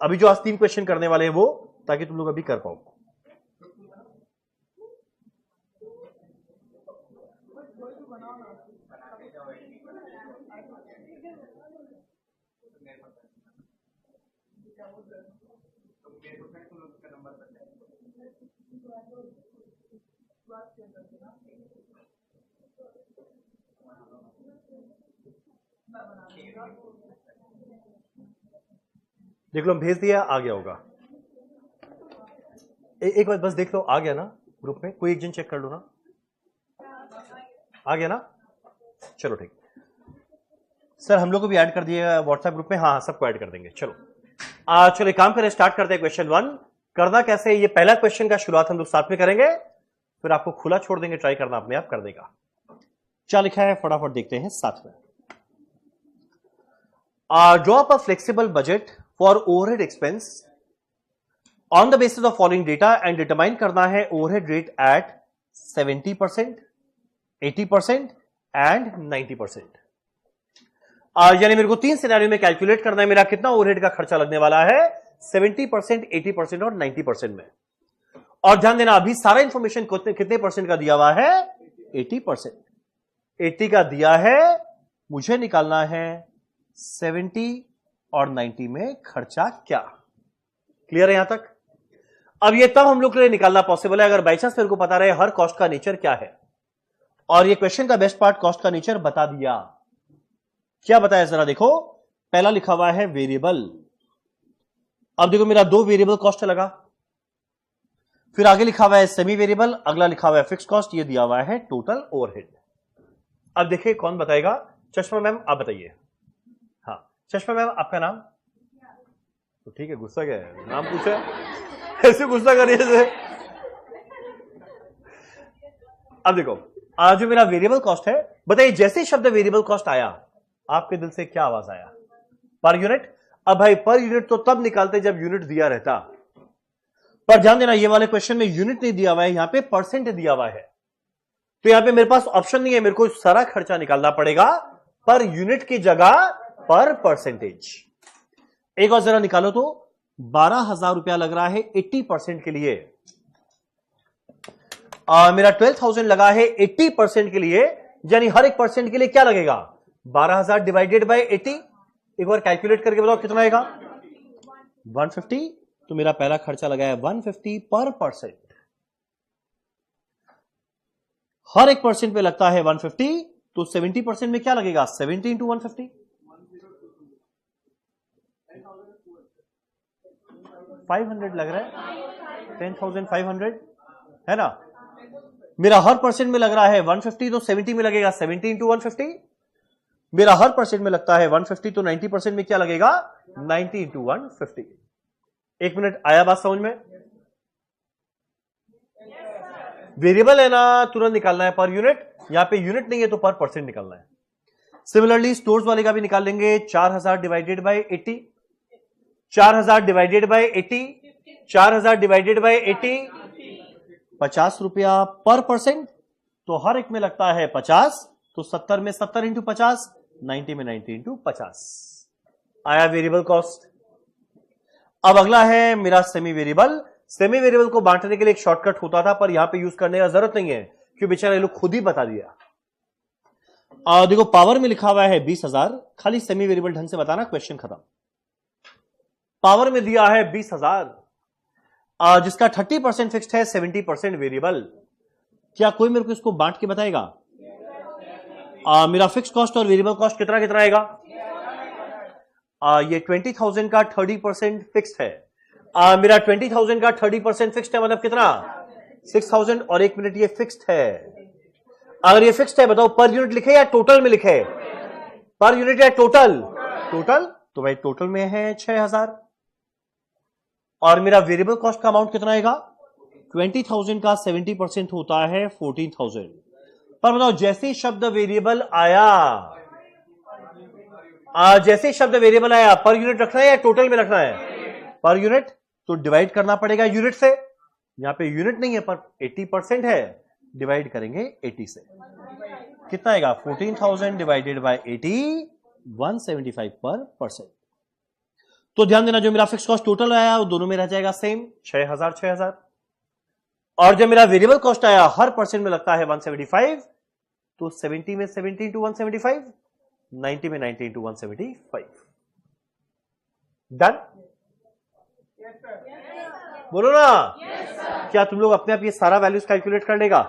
अभी जो आज 3 क्वेश्चन करने वाले हैं वो, ताकि तुम लोग अभी कर पाओ। देख लो, हम भेज दिया, आ गया होगा। एक बार बस देख लो, आ गया ना ग्रुप में? कोई एक जन चेक कर लो ना, आ गया ना? चलो ठीक। सर हम लोग को भी ऐड कर दिएगा व्हाट्सएप ग्रुप में? हाँ, सबको ऐड कर देंगे। चलो चलो एक काम करें, स्टार्ट करते हैं क्वेश्चन 1। करना कैसे, ये पहला क्वेश्चन का शुरुआत हम लोग साथ में करेंगे, फिर आपको खुला छोड़ देंगे, ट्राई करना अपने आप कर देगा। क्या लिखा है फटाफट देखते हैं साथ में। Draw up a flexible budget for overhead expense on the basis of following data and determine करना है ओवरहेड रेट एट 70%, 80% एंड 90%। यानी मेरे को 3 सिनेरियो में कैलकुलेट करना है मेरा कितना ओवरहेड का खर्चा लगने वाला है, 70%, 80% और 90% में। और ध्यान देना, अभी सारा इंफॉर्मेशन कितने परसेंट का दिया हुआ है? 80%। 80 का दिया है, मुझे निकालना है 70 और 90 में खर्चा क्या। क्लियर है यहां तक? अब ये तब हम लोग के लिए निकालना पॉसिबल है अगर बाई चांस मेरे को पता रहे हर कॉस्ट का नेचर क्या है। और ये क्वेश्चन का बेस्ट पार्ट कॉस्ट का नेचर बता दिया। क्या बताया जरा देखो, पहला लिखा हुआ है वेरिएबल। अब देखो मेरा 2 वेरिएबल कॉस्ट लगा, फिर आगे लिखा हुआ है सेमी वेरिएबल, अगला लिखा हुआ है फिक्स कॉस्ट, ये दिया हुआ है टोटल ओवरहेड। अब देखिए कौन बताएगा? चश्मा मैम आप बताइए। हाँ चश्मा मैम, आपका नाम? तो ठीक है, गुस्सा क्या है, नाम पूछा ऐसे गुस्सा करिए जैसे। अब देखो आज जो मेरा वेरिएबल कॉस्ट है, बताइए जैसे शब्द वेरिएबल कॉस्ट आया आपके दिल से क्या आवाज आया? Per unit. अब भाई पर यूनिट तो तब निकालते जब यूनिट दिया रहता, पर ध्यान देना ये वाले क्वेश्चन में यूनिट नहीं दिया हुआ है, यहां पे परसेंट दिया हुआ है। तो यहां पे मेरे पास ऑप्शन नहीं है, मेरे को सारा खर्चा निकालना पड़ेगा पर यूनिट की जगह पर परसेंटेज। एक और जरा निकालो तो 12,000 रुपया लग रहा है 80% के लिए। मेरा 12,000 लगा है 80% के लिए, यानी हर एक परसेंट के लिए क्या लगेगा? 12,000 डिवाइडेड बाय 80। एक बार कैलकुलेट करके बताओ कितना आएगा? 150। तो मेरा पहला खर्चा लगा है 150 पर परसेंट। हर एक परसेंट पे लगता है 150, तो 70% में क्या लगेगा? 70 इंटू 150, 500 लग रहा है, 10,500 है ना। मेरा हर परसेंट में लग रहा है 150, तो 70 में लगेगा 70 इंटू 150। मेरा हर परसेंट में लगता है 150, तो 90% में क्या लगेगा? 90 इंटू 150। एक मिनट, आया बात समझ में? वेरिएबल है ना, तुरंत निकालना है पर यूनिट, यहां पे यूनिट नहीं है तो पर परसेंट निकालना है। सिमिलरली स्टोर्स वाले का भी निकाल लेंगे। 4,000 divided by 80, 4,000 divided by 80, 4,000 divided by 80, 50 रुपया पर परसेंट। तो हर एक में लगता है 50, तो 70 में 70 इंटू 50, 90 में 90 इंटू 50 आया वेरिएबल कॉस्ट। अब अगला है मेरा सेमी वेरिएबल। सेमी वेरिएबल को बांटने के लिए एक शॉर्टकट होता था, पर यहां पे यूज करने का जरूरत नहीं है क्योंकि बेचारे लोग खुद ही बता दिया। देखो पावर में लिखा हुआ है 20,000, खाली सेमी वेरिएबल ढंग से बताना, क्वेश्चन खत्म। पावर में दिया है 20,000, जिसका 30% फिक्स्ड है, 70% वेरिएबल। क्या कोई मेरे को इसको बांट के बताएगा? मेरा फिक्स कॉस्ट और वेरिएबल कॉस्ट कितना कितना आएगा? ये 20,000 का 30% फिक्स्ड है। मेरा 20,000 का 30% फिक्स्ड है, मतलब कितना? 6,000। और एक मिनट, ये फिक्स्ड है। अगर ये फिक्स्ड है बताओ पर यूनिट लिखे या टोटल में लिखे? पर यूनिट या टोटल? टोटल। तो भाई टोटल में है 6,000। और मेरा वेरिएबल कॉस्ट का अमाउंट कितना आएगा? 20,000 का 70% होता है 14,000। पर बताओ जैसे ही शब्द वेरिएबल आया, जैसे ही शब्द वेरिएबल आया, पर यूनिट रखना है या टोटल में रखना है? पर यूनिट। तो डिवाइड करना पड़ेगा यूनिट से। यहां पे यूनिट नहीं है पर 80% है, डिवाइड करेंगे 80 से। कितना आएगा? 14,000 डिवाइडेड बाय 80, 175 पर परसेंट। तो ध्यान देना, जो मेरा फिक्स कॉस्ट टोटल आया वो दोनों में रह जाएगा सेम, 6,000 6,000। और जब मेरा वेरिएबल कॉस्ट आया, हर परसेंट में लगता है 175, तो 70 में 70 इंटू 175, 90 में 90 इंटू 175। डन? बोलो ना। क्या तुम लोग अपने आप ये सारा वैल्यूज कैलकुलेट कर लेगा?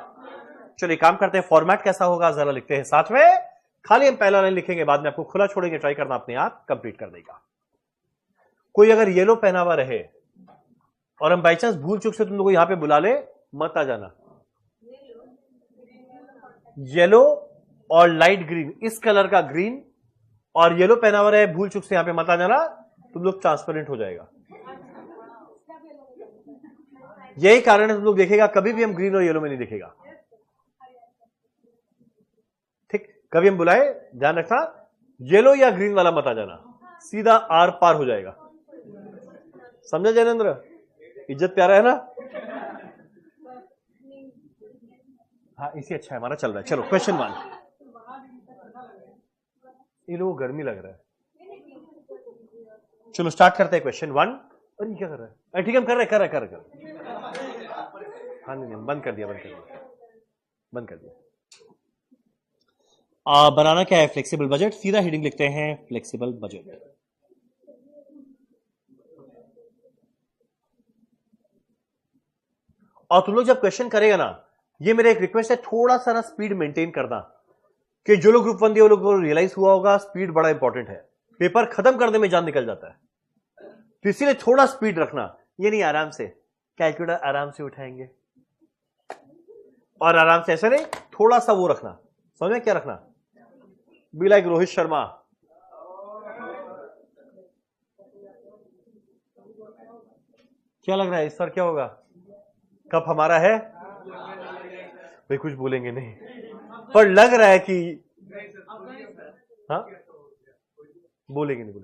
चलिए काम करते हैं। फॉर्मेट कैसा होगा जरा लिखते हैं साथ में। खाली हम पहला लाइन लिखेंगे, बाद में आपको खुला छोड़ेंगे, ट्राई करना अपने आप कंप्लीट कर देगा। कोई अगर येलो पहना हुआ रहे और हम बाई चांस भूल चुक से तुम लोग यहां पे बुला ले, मत आ जाना। येलो और लाइट ग्रीन, इस कलर का ग्रीन और येलो पहना हुआ रहे, भूल चुक से यहां पे मत आ जाना, तुम लोग ट्रांसपेरेंट हो जाएगा। यही कारण है तुम लोग देखेगा कभी भी हम ग्रीन और येलो में नहीं दिखेगा। ठीक, कभी हम बुलाए ध्यान रखना, येलो या ग्रीन वाला मत आ जाना, सीधा आर पार हो जाएगा। समझा जैनेन्द्र? इज्जत प्यारा है ना? हाँ इसी अच्छा है, हमारा चल रहा है। चलो क्वेश्चन 1। ये लोगों को गर्मी लग रहा है, चलो स्टार्ट करते हैं क्वेश्चन 1। अरे क्या कर रहा है? ठीक है हम कर रहे। हाँ नहीं बंद कर दिया। बनाना क्या है? Flexible budget. सीधा हेडिंग लिखते हैं फ्लेक्सिबल बजट। और तुम लोग जब क्वेश्चन करेगा ना, ये मेरा एक रिक्वेस्ट है, थोड़ा सा ना स्पीड मेंटेन करना, कि जो लोग ग्रुप 1 दिए वो लोग को रियलाइज हुआ होगा स्पीड बड़ा इंपॉर्टेंट है, पेपर खत्म करने में जान निकल जाता है। तो इसीलिए थोड़ा स्पीड रखना। ये नहीं आराम से कैलकुलेटर आराम से उठाएंगे और आराम से, ऐसे नहीं, थोड़ा सा वो रखना। समझ में क्या रखना? Be like Rohit Sharma. क्या लग रहा है इस बार क्या होगा? कप हमारा है भाई, कुछ बोलेंगे नहीं, पर लग रहा है कि हाँ बोलेंगे नहीं।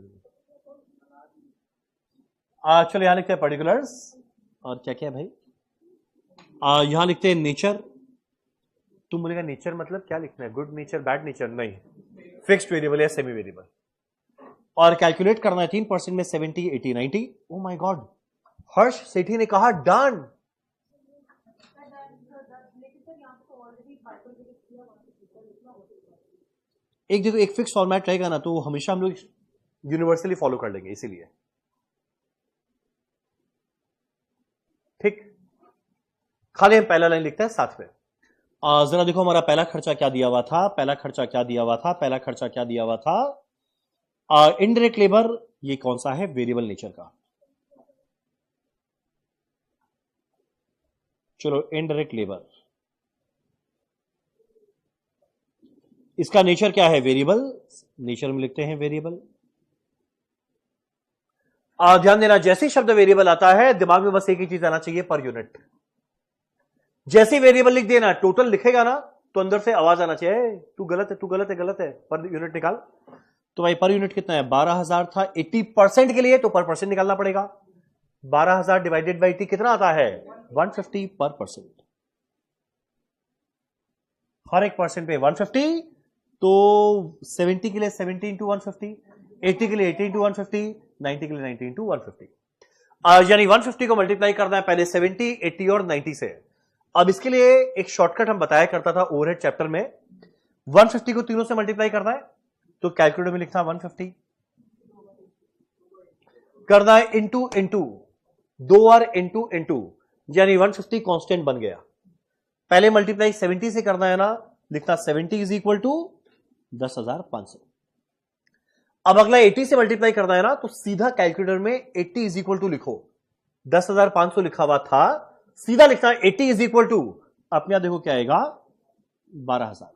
चलो यहां लिखते हैं पर्टिकुलर्स, और क्या क्या है भाई, यहां लिखते हैं नेचर। तुम बोलेगा नेचर मतलब क्या लिखना है, गुड नेचर बैड नेचर? नहीं, फिक्स्ड वेरिएबल या सेमी वेरिएबल। और कैलकुलेट करना है 3% में 70, 80, 90। ओ माय गॉड, हर्ष सेठी ने कहा डन। एक देखो, एक फिक्स फॉर्मेट रहेगा ना तो हमेशा हम लोग यूनिवर्सली फॉलो कर लेंगे, इसीलिए ठीक। खाली हम पहला लाइन लिखते हैं साथ में। जरा देखो हमारा पहला खर्चा क्या दिया हुआ था, पहला खर्चा क्या दिया हुआ था, पहला खर्चा क्या दिया हुआ था, इनडायरेक्ट लेबर। ये कौन सा है, वेरिएबल नेचर का। चलो इनडायरेक्ट लेबर, इसका नेचर क्या है, वेरिएबल। नेचर में लिखते हैं वेरिएबल। ध्यान देना, जैसे ही शब्द वेरिएबल आता है दिमाग में बस एक ही चीज आना चाहिए, पर यूनिट। जैसे वेरिएबल लिख देना, टोटल लिखेगा ना तो अंदर से आवाज आना चाहिए, तू गलत है, तू गलत है, गलत है, पर यूनिट निकाल। तो भाई पर यूनिट कितना है, 12,000 था 80% के लिए, तो पर परसेंट निकालना पड़ेगा। 12,000 डिवाइडेड बाई 80 कितना आता है, 150 पर परसेंट। हर एक परसेंट पे 150, तो 70 के लिए 70 इंटू 150, 80 के लिए 80 इंटू 150, 90 के लिए 90 इंटू 150। यानी 150 को मल्टीप्लाई करना है पहले 70, 80 और 90 से। अब इसके लिए एक शॉर्टकट हम बताया करता था ओवरहेड चैप्टर में, 150 को तीनों से मल्टीप्लाई करना है, तो कैलकुलेटर में लिखना 150 करना है, इंटू इंटू 2 और इंटू इंटू, यानी 150 कांस्टेंट बन गया। पहले मल्टीप्लाई 70 से करना है ना, लिखना 70 इज इक्वल टू 10,500। अब अगला 80 से मल्टीप्लाई करना है ना, तो सीधा कैलकुलेटर में 80 इज इक्वल टू लिखो। 10,500 लिखा हुआ था, सीधा लिखना 80 इज इक्वल टू, अपने यहां देखो क्या आएगा, 12,000।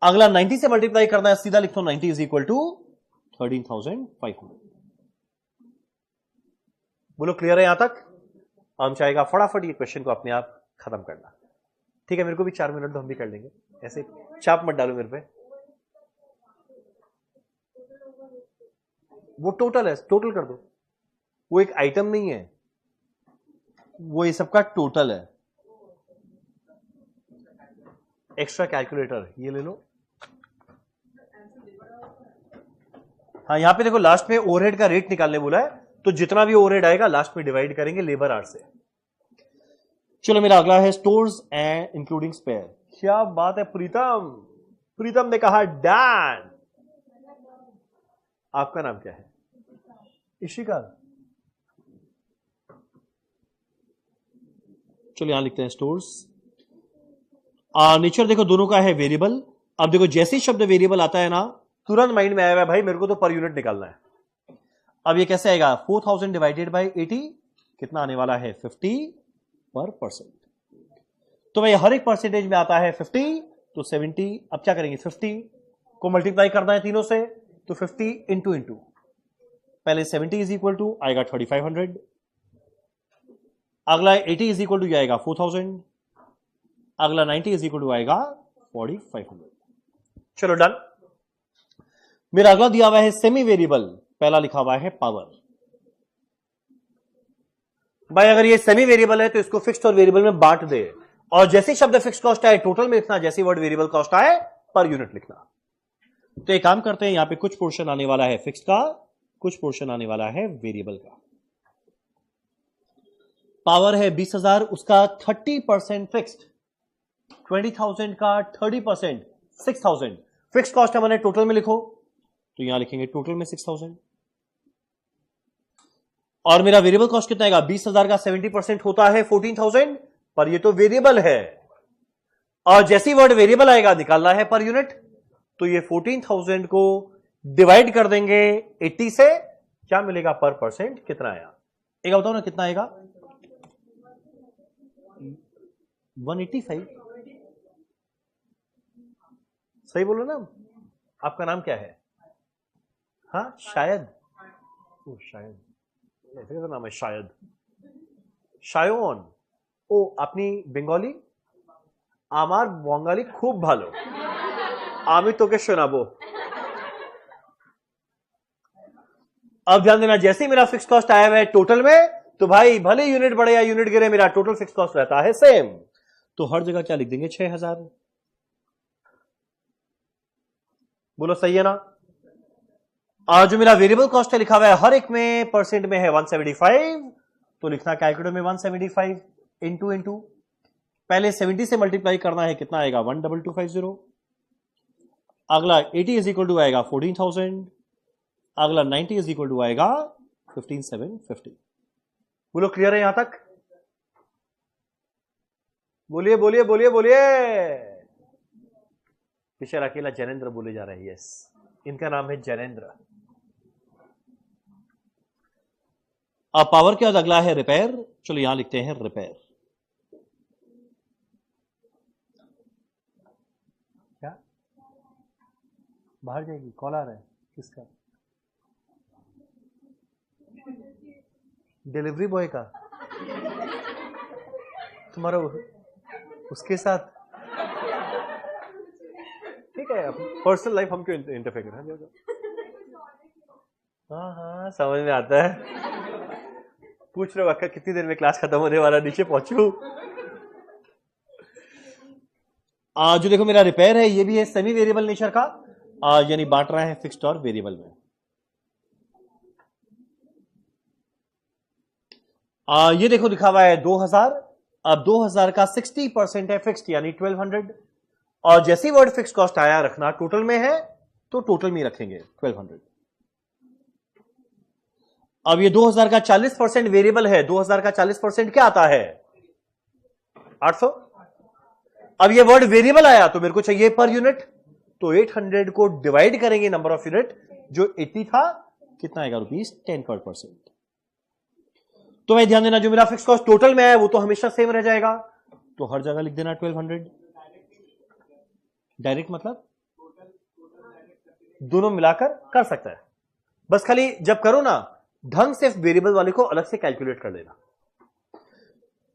अगला 90 से मल्टीप्लाई करना है, सीधा लिखो 90 इज इक्वल टू 13,500। बोलो क्लियर है यहां तक? हम चाहेगा फटाफट ये क्वेश्चन को अपने आप खत्म करना। ठीक है, मेरे को भी 4 मिनट तो हम भी कर लेंगे, ऐसे चाप मत डालो मेरे पे। वो टोटल है, टोटल कर दो, वो एक आइटम नहीं है, वो ये सबका टोटल है। एक्स्ट्रा कैलकुलेटर ये ले लो। हाँ, यहां पे देखो लास्ट में ओवरहेड का रेट निकालने बोला है, तो जितना भी ओवरहेड आएगा लास्ट में डिवाइड करेंगे लेबर आवर से। चलो मेरा अगला है स्टोर्स एंड इंक्लूडिंग स्पेयर। क्या बात है प्रीतम, प्रीतम ने कहा डैन। आपका नाम क्या है? इशिका। चलो यहां लिखते हैं स्टोर्स। नेचर देखो दोनों का है वेरिएबल। अब देखो जैसे ही शब्द वेरिएबल आता है ना, तुरंत माइंड में आया भाई मेरे को तो पर यूनिट निकालना है। अब ये कैसे आएगा, 4000 डिवाइडेड बाई 80 कितना आने वाला है, 50 पर परसेंट। तो भाई हर एक परसेंटेज में आता है 50, तो 70। अब क्या करेंगे, 50 को मल्टीप्लाई करना है तीनों से, तो 50 इंटू इंटू, पहले 70 इज इक्वल टू आएगा 3500, अगला 80 इज इक्वल टू आएगा 4000, अगला 90 इज इक्वल टू आएगा 4500। चलो डन। मेरा अगला दिया हुआ है सेमी वेरिएबल, पहला लिखा हुआ है पावर। भाई अगर ये सेमी वेरिएबल है तो इसको फिक्स्ड और वेरिएबल में बांट दे, और जैसे शब्द फिक्स्ड कॉस्ट आए टोटल में लिखना, जैसे वर्ड वेरिएबल कॉस्ट आए पर यूनिट लिखना। तो एक काम करते हैं, यहां पे कुछ पोर्शन आने वाला है फिक्स्ड का, कुछ पोर्शन आने वाला है वेरिएबल का। पावर है 20,000, उसका 30% फिक्स्ड, 20,000 का 30% 6,000। फिक्स्ड कॉस्ट है मैंने टोटल में लिखो, तो यहां लिखेंगे टोटल में 6,000। और मेरा वेरिएबल कॉस्ट कितना आएगा, 20,000 का 70% होता है 14,000, पर ये तो वेरिएबल है, और जैसी वर्ड वेरिएबल आएगा निकालना है पर यूनिट। तो ये 14,000 को डिवाइड कर देंगे 80 से, क्या मिलेगा पर परसेंट कितना आया, एक बताओ ना कितना आएगा, 185। सही बोलो ना। आपका नाम क्या है? हाँ शायद, ओ शायद ऐसे कैसा नाम है शायद, शायोन। ও আপনি বেঙ্গলি? আমার বঙ্গালী খুব ভালো, আমি তোকে শোনাবো। अब ध्यान देना, जैसे ही मेरा फिक्स कॉस्ट आया हुआ है टोटल में, तो भाई भले यूनिट बढ़े या यूनिट गिरे, मेरा टोटल फिक्स कॉस्ट रहता है सेम। तो हर जगह क्या लिख देंगे? 6000। बोलो सही है ना? आज जो मेरा वेरिएबल कॉस्ट है लिखा हुआ है हर एक में परसेंट में है 175, तो लिखना कैलकुलेटर में 175 इंटू पहले 70 से मल्टीप्लाई करना है, कितना आएगा? 12250। अगला 80 इज इक्वल टू आएगा 14000। अगला 90 इज इक्वल टू आएगा 15750। बोलो क्लियर है यहां तक? बोलिए बोलिए बोलिए बोलिए। पिछले अकेला जैनेन्द्र बोले जा रहे हैं। यस, इनका नाम है जैनेन्द्र। अब पावर के बाद अगला है रिपेयर। चलो यहां लिखते हैं रिपेयर। क्या बाहर जाएगी? कॉल आ रहा है किसका? डिलीवरी बॉय का? तुम्हारा उसके साथ? ठीक है, पर्सनल लाइफ हम क्यों इंटरफेयर कर रहे हैं? हाँ हाँ समझ में आता है। पूछ रहे हो अक्का कितनी देर में क्लास खत्म होने वाला, नीचे पहुंचू? जो देखो मेरा रिपेयर है, ये भी है सेमी वेरिएबल नेचर का, यानी बांट रहा है फिक्स्ड और वेरिएबल में। ये देखो लिखा हुआ है 2000। अब 2000 का 60% है फिक्स्ड, यानी 1200। और जैसे ही वर्ड फिक्स कॉस्ट आया रखना टोटल में है, तो टोटल में रखेंगे 1200। अब ये 2000 का 40% वेरिएबल है, 2000 का 40% क्या आता है? 800। अब ये वर्ड वेरिएबल आया तो मेरे को चाहिए पर यूनिट, तो 800 को डिवाइड करेंगे नंबर ऑफ यूनिट, जो 80 था, कितना आएगा? ₹10 %। तो मैं ध्यान देना, जो मेरा फिक्स कॉस्ट टोटल में है वो तो हमेशा सेम रह जाएगा, तो हर जगह लिख देना 1200। डायरेक्ट मतलब दोनों मिलाकर कर सकता है, बस खाली जब करो ना ढंग से वेरिएबल वाले को अलग से कैलकुलेट कर लेना।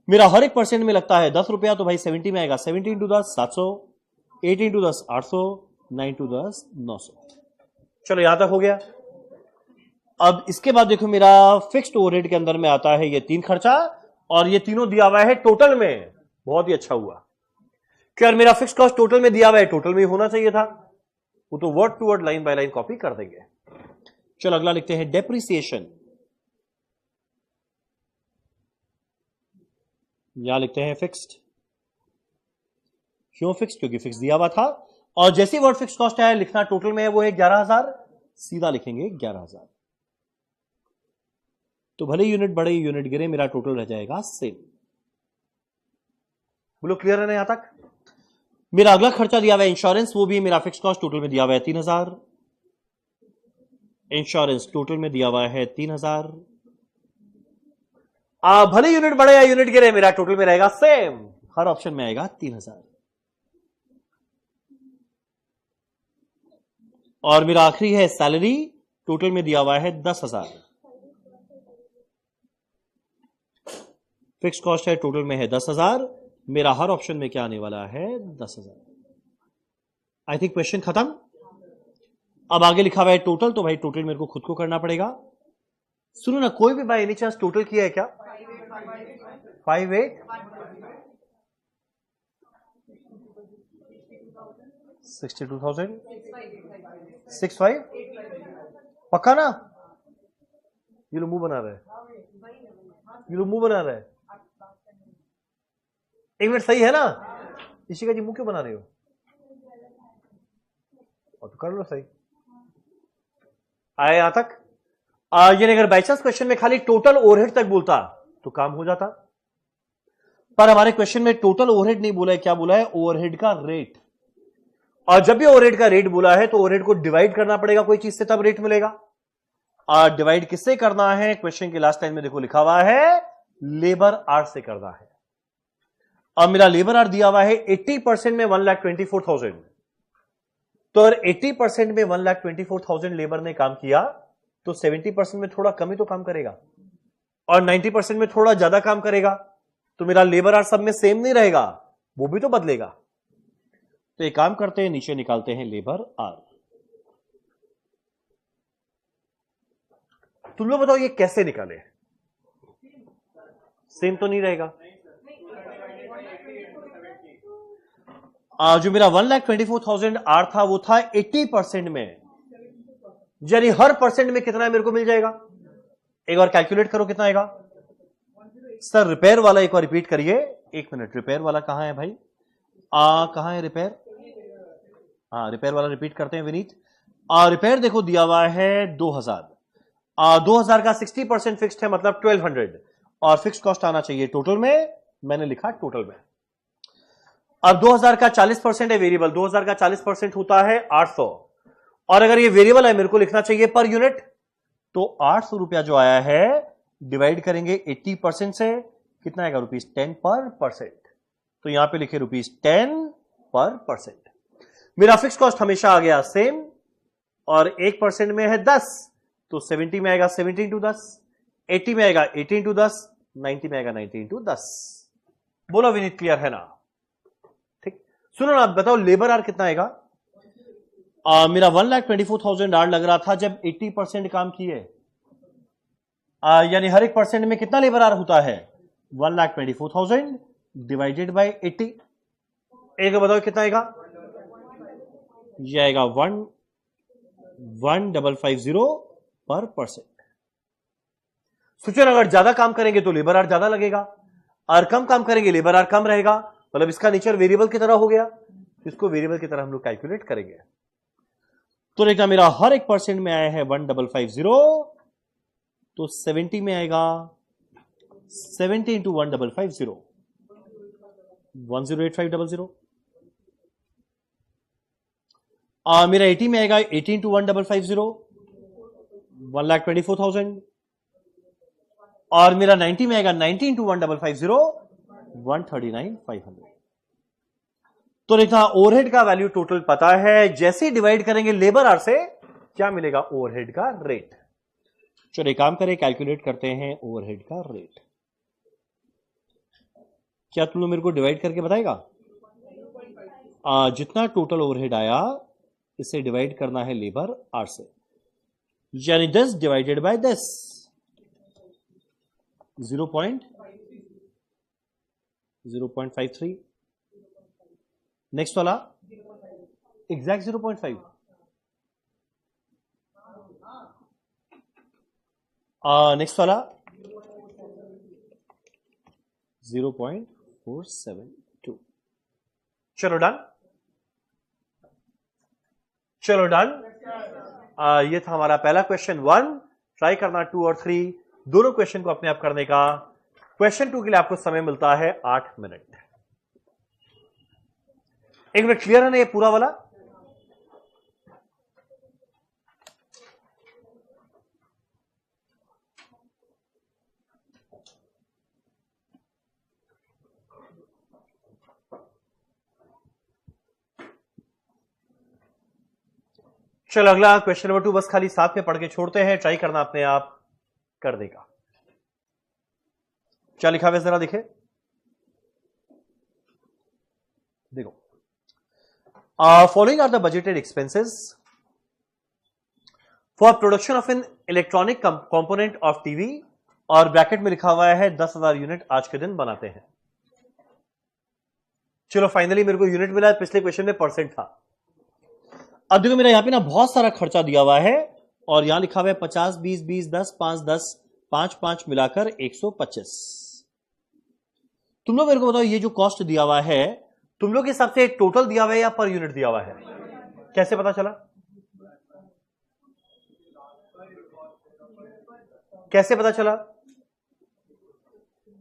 मेरा हर एक परसेंट में लगता है 10 रुपया, तो भाई 70 में आएगा 70 इंटू 10 700, 8 इंटू 10 800, 9 इंटू 10 900। चलो यहां तक हो गया। अब इसके बाद देखो मेरा फिक्स्ड ओवरहेड के अंदर में आता है ये 3 खर्चा, और ये तीनों दिया हुआ है टोटल में। बहुत ही अच्छा हुआ कि यार मेरा फिक्स्ड कॉस्ट टोटल में दिया हुआ है, टोटल में होना चाहिए था, वो तो word to word line by line copy कर देंगे। चलो अगला लिखते हैं डेप्रिसिएशन। यहां लिखते हैं फिक्स्ड। क्यों फिक्स्ड? क्योंकि फिक्स दिया हुआ था, और जैसे वर्ड फिक्स कॉस्ट आया लिखना टोटल में है वो है 11000, सीधा लिखेंगे 11000। तो भले यूनिट बढ़े यूनिट गिरे, मेरा टोटल रह जाएगा सेम। बोलो क्लियर है ना यहां तक? मेरा अगला खर्चा दिया हुआ है इंश्योरेंस, वो भी मेरा फिक्स कॉस्ट टोटल में दिया हुआ है 3000। इंश्योरेंस टोटल में दिया हुआ है 3000। भले यूनिट बढ़े या यूनिट गिरे, मेरा टोटल में रहेगा सेम, हर ऑप्शन में आएगा 3000। और मेरा आखिरी है सैलरी, टोटल में दिया हुआ है 10,000। फिक्स कॉस्ट है टोटल में है 10,000, मेरा हर ऑप्शन में क्या आने वाला है 10,000। आई थिंक क्वेश्चन खत्म। अब आगे लिखा हुआ है टोटल, तो भाई टोटल मेरे को खुद को करना पड़ेगा। सुनो ना, कोई भी बाय एनी चांस टोटल किया है क्या? 58 62,000 65 पक्का ना? ये लोग मुंह बना रहे हैं, ये लोग मुंह बना रहे हैं। एक मिनट, सही है ना? इशिका जी मुंह क्यों बना रहे हो? और तो कर लो सही। आए यहां तक? ये अगर बाई चांस क्वेश्चन में खाली टोटल ओवरहेड तक बोलता तो काम हो जाता, पर हमारे क्वेश्चन में टोटल ओवरहेड नहीं बोला है, क्या बोला है? ओवरहेड का रेट। और जब भी ओवरहेड का रेट बोला है तो ओवरहेड को डिवाइड करना पड़ेगा कोई चीज से, तब रेट मिलेगा। और डिवाइड किससे करना है? क्वेश्चन के लास्ट लाइन में देखो लिखा हुआ है लेबर आर से करना है। अब मेरा लेबर आर दिया हुआ है 80% में 1,24,000। तो अगर 80% में 1,24,000 लेबर ने काम किया तो 70% में थोड़ा कम ही तो काम करेगा, और 90% में थोड़ा ज्यादा काम करेगा, तो मेरा लेबर आर सब में सेम नहीं रहेगा, वो भी तो बदलेगा। तो एक काम करते हैं, नीचे निकालते हैं लेबर आर। तुम लोग बताओ ये कैसे निकाले? सेम तो नहीं रहेगा। जो मेरा 1,24,000 आर था वो था 80% में, यानी हर परसेंट में कितना मेरे को मिल जाएगा? एक बार कैलकुलेट करो कितना आएगा। सर रिपेयर वाला एक बार रिपीट करिए। एक मिनट, रिपेयर वाला कहां है भाई? कहां है रिपेयर? रिपेयर वाला रिपीट करते हैं विनीत। रिपेयर देखो दिया हुआ है 2000। 2000 का 60% फिक्स्ड है, मतलब 1200, और फिक्स कॉस्ट आना चाहिए टोटल में, मैंने लिखा टोटल में। अब 2000 का 40% है वेरिएबल, 2000 का 40% होता है 800, और अगर ये वेरिएबल है मेरे को लिखना चाहिए पर यूनिट, तो 800 रुपया जो आया है डिवाइड करेंगे 80% से, कितना आएगा? ₹10 पर परसेंट। तो यहां पे लिखे ₹10 पर परसेंट। मेरा फिक्स कॉस्ट हमेशा आ गया सेम, और 1% में है 10, तो 70 में आएगा 70 इंटू 10, 80 में आएगा 80 इंटू 10, 90 में आएगा 90 इंटू 10। बोलो विनीत, क्लियर है ना? ठीक, सुनो ना, बताओ लेबर आर कितना आएगा? मेरा 1,24,000 आर लग रहा था जब 80% काम किए, यानी हर एक परसेंट में कितना लेबर आर होता है? 1,24,000 डिवाइडेड बाय 80। एक बताओ कितना आएगा? यह आएगा 1,150 पर परसेंट। सोचो अगर ज्यादा काम करेंगे तो लेबर आर ज्यादा लगेगा, और कम काम करेंगे लेबर आर कम रहेगा, मतलब इसका नेचर वेरिएबल की तरह हो गया, इसको वेरिएबल की तरह हम लोग कैलकुलेट करेंगे। तो देखना मेरा हर एक परसेंट में आया है 1,550, तो 70 में आएगा 70 इंटू 1,550, 108500। मेरा 80 में आएगा 80 इंटू 1,550, 1,24,000, और मेरा 90 में आएगा 90 इंटू 1,550, 139,500। तो देखा ओवरहेड का वैल्यू टोटल पता है, जैसे ही डिवाइड करेंगे लेबर आर से क्या मिलेगा? ओवरहेड का रेट। चलिए काम करें, कैलकुलेट करते हैं ओवरहेड का रेट। क्या तुम लोग मेरे को डिवाइड करके बताएगा? जितना टोटल ओवरहेड आया इसे डिवाइड करना है लेबर आर से, यानी 10 डिवाइडेड बाय 10, 0.53। नेक्स्ट वाला एग्जैक्ट 0.5। नेक्स्ट वाला 0.472। चलो डन, चलो डन। ये था हमारा पहला क्वेश्चन 1। ट्राई करना 2 और 3 दोनों क्वेश्चन को अपने आप करने का। क्वेश्चन 2 के लिए आपको समय मिलता है 8 मिनट। 1 मिनट, क्लियर है ना ये पूरा वाला? चलो अगला क्वेश्चन नंबर 2 बस खाली साथ में पढ़ के छोड़ते हैं, ट्राई करना अपने आप कर देगा। क्या लिखा हुआ है जरा देखे, देखो। Following are the budgeted expenses for production of an electronic component of TV, और ब्रैकेट में लिखा हुआ है 10,000 यूनिट आज के दिन बनाते हैं। चलो फाइनली मेरे को यूनिट मिला है, पिछले क्वेश्चन में परसेंट था। अब देखो मेरा यहां पे ना बहुत सारा खर्चा दिया हुआ है, और यहां लिखा हुआ है 50, 20, 20, 10, 5, 10, 5, 5 मिलाकर 125। तुम लोग मेरे को बताओ ये जो कॉस्ट दिया हुआ है तुम लोग के हिसाब से टोटल दिया हुआ है या पर यूनिट दिया हुआ है? कैसे पता चला? कैसे पता चला?